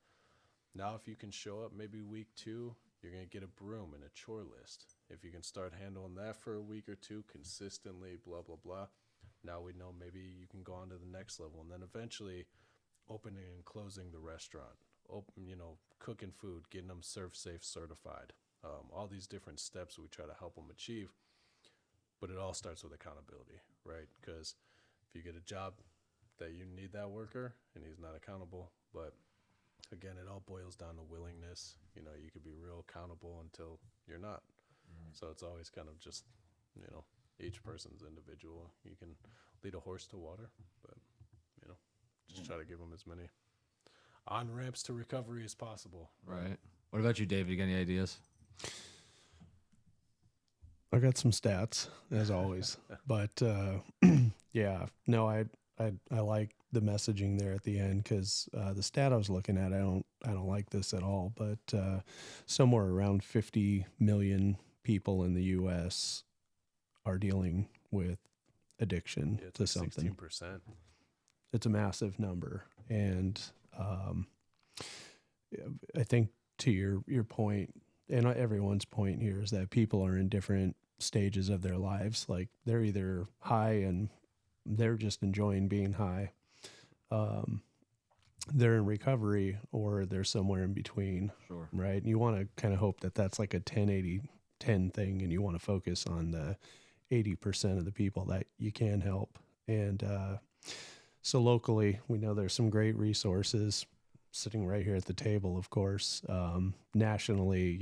Now, if you can show up maybe week 2, you're going to get a broom and a chore list. If you can start handling that for a week or 2 consistently, blah, blah, blah, now we know maybe you can go on to the next level. And then eventually opening and closing the restaurant, cooking food, getting them Serve Safe certified. All these different steps we try to help them achieve. But it all starts with accountability, right? Because if you get a job that you need that worker and he's not accountable, but again, it all boils down to willingness. You could be real accountable until you're not. So it's always kind of just, each person's individual. You can lead a horse to water, but, just try to give them as many on-ramps to recovery as possible. Right. What about you, David? You got any ideas? I got some stats as always, but yeah, no, I like the messaging there at the end, because the stat I was looking at, I don't like this at all, but somewhere around 50 million people in the U.S. are dealing with addiction Yeah, it's to like something. 16%. It's a massive number, and I think to your point, and everyone's point here, is that people are in different stages of their lives. Like, they're either high and they're just enjoying being high. They're in recovery, or they're somewhere in between. Sure. Right. You want to kind of hope that that's like a 10-80-10 thing, and you want to focus on the 80% of the people that you can help. And so locally, we know there's some great resources sitting right here at the table, of course. Nationally,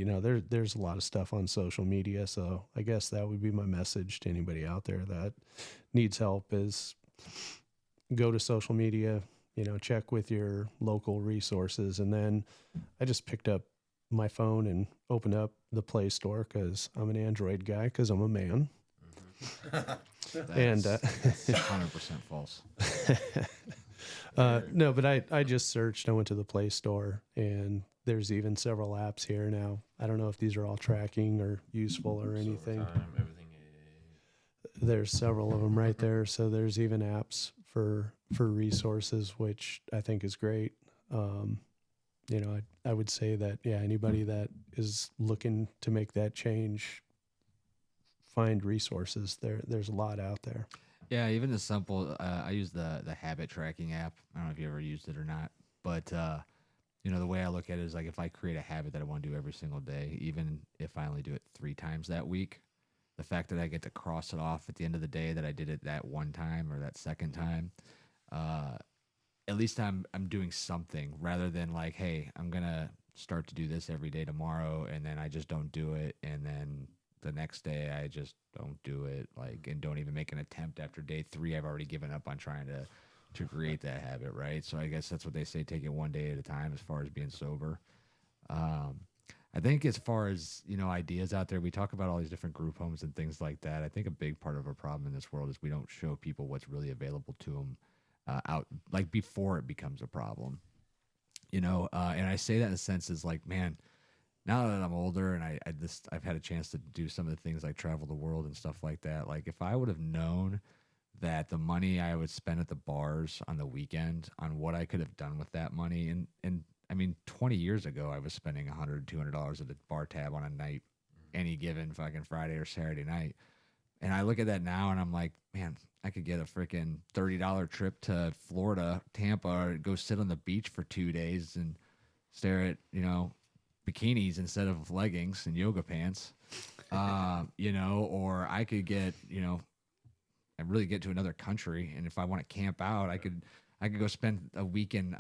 there's a lot of stuff on social media. So I guess that would be my message to anybody out there that needs help, is go to social media, check with your local resources. And then I just picked up my phone and opened up the Play Store, because I'm an Android guy, because I'm a man. And That's 100% false. No, but I just searched. I went to the Play Store, and there's even several apps here now. I don't know if these are all tracking or useful or anything. Everything is. There's several of them right there. So there's even apps for resources, which I think is great. I would say that, yeah, anybody that is looking to make that change, find resources. There's a lot out there. Yeah, even the simple. I use the habit tracking app. I don't know if you ever used it or not, but the way I look at it is, like, if I create a habit that I want to do every single day, even if I only do it 3 times that week, the fact that I get to cross it off at the end of the day that I did it that one time or that second time, at least I'm doing something, rather than like, hey, I'm gonna start to do this every day tomorrow, and then I just don't do it, and then the next day I just don't do it, like, and don't even make an attempt after day 3. I've already given up on trying to create that habit, right? So I guess that's what they say, take it one day at a time as far as being sober. I think as far as, ideas out there, we talk about all these different group homes and things like that. I think a big part of our problem in this world is we don't show people what's really available to them out, like, before it becomes a problem. And I say that in a sense is like, man, now that I'm older and I've had a chance to do some of the things like travel the world and stuff like that. Like, if I would have known that the money I would spend at the bars on the weekend, on what I could have done with that money, and I mean, 20 years ago, I was spending $100, $200 at a bar tab on a night, any given fucking Friday or Saturday night. And I look at that now and I'm like, man, I could get a freaking $30 trip to Florida, Tampa, or go sit on the beach for 2 days and stare at, bikinis instead of leggings and yoga pants, or I could get, I really get to another country. And if I want to camp out, I could go spend a weekend,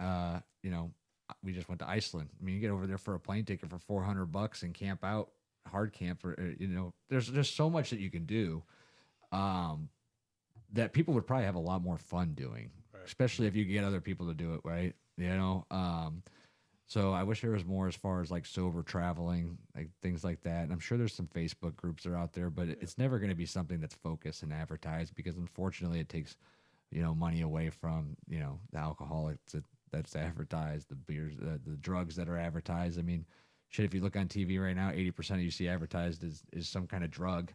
we just went to Iceland. I mean, you get over there for a plane ticket for $400 and camp out, hard camp, or, there's just so much that you can do, that people would probably have a lot more fun doing, Right. especially if you get other people to do it. Right. So I wish there was more as far as like sober traveling, like things like that. And I'm sure there's some Facebook groups that are out there, but it's never going to be something that's focused and advertised because unfortunately it takes, money away from, the alcoholics that's advertised, the beers, the drugs that are advertised. I mean, shit, if you look on TV right now, 80% of you see advertised is some kind of drug,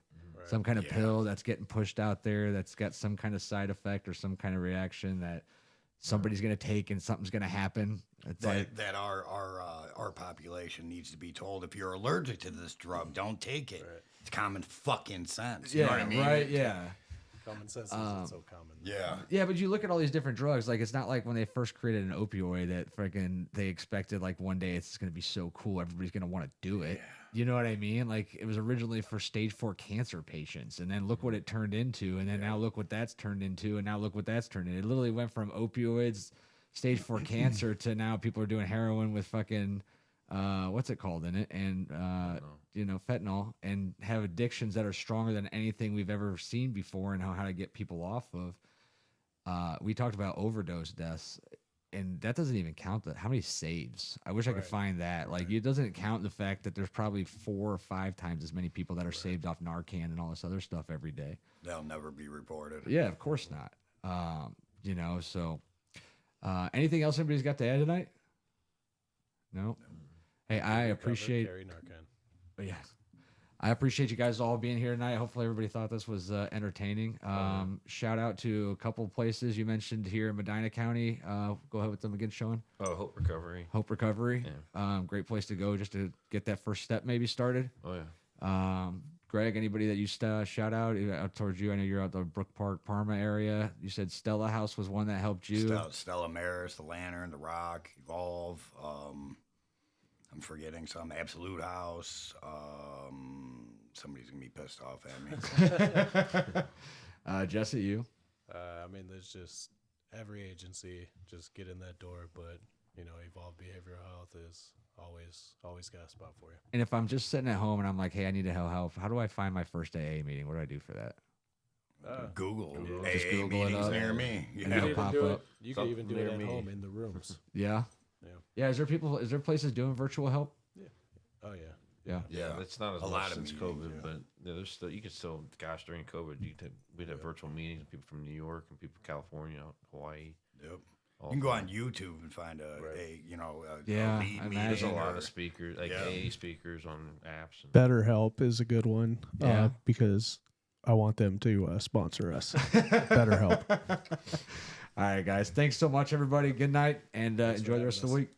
some kind of pill that's getting pushed out there that's got some kind of side effect or some kind of reaction that somebody's going to take and something's going to happen. It's that our population needs to be told, if you're allergic to this drug, don't take it. Right. It's common fucking sense. You know what I mean? Right, yeah. Common sense isn't so common. Yeah. Yeah, but you look at all these different drugs, like it's not like when they first created an opioid that freaking they expected like one day it's going to be so cool, everybody's going to want to do it. Yeah. You know what I mean? Like it was originally for stage 4 cancer patients, and then look what it turned into, and then now look what that's turned into, and now look what that's turned into. It literally went from opioids, stage 4 cancer to now people are doing heroin with fucking what's it called in it, and fentanyl, and have addictions that are stronger than anything we've ever seen before, and how to get people off of. We talked about overdose deaths, and that doesn't even count how many saves. I wish I could find that. Like it doesn't count the fact that there's probably 4 or 5 times as many people that are saved off Narcan and all this other stuff every day. They'll never be reported. Yeah, of course not. So anything else anybody's got to add tonight? No. Hey, I appreciate. Yeah, I appreciate you guys all being here tonight. Hopefully, everybody thought this was entertaining. Shout out to a couple of places you mentioned here in Medina County. Go ahead with them again, Sean. Oh, Hope Recovery. Hope Recovery. Yeah. Great place to go just to get that first step maybe started. Oh yeah. Greg, anybody that you shout out towards you? I know you're out the Brook Park, Parma area. You said Stella House was one that helped you. Stella Maris, the Lantern, the Rock, Evolve. I'm forgetting some. Absolute House. Somebody's gonna be pissed off at me. Jesse, you? I mean, there's just every agency just get in that door, but Evolve Behavioral Health is always got a spot for you. And if I'm just sitting at home and I'm like, hey, I need help, how do I find my first AA meeting? What do I do for that? Google. Just AA Google it meetings up. near me. You can even do it at home in the rooms. Yeah. Yeah. Is there places doing virtual help? Yeah. Oh yeah. Yeah. It's not as a much lot of since meetings, COVID, but there's still during COVID we'd have virtual meetings with people from New York and people from California, Hawaii. Yep. You can go on YouTube and find a lead meeting. There's a lot of speakers, like AA speakers on apps. BetterHelp is a good one because I want them to sponsor us. BetterHelp. All right, guys. Thanks so much, everybody. Good night, and enjoy the rest of the week.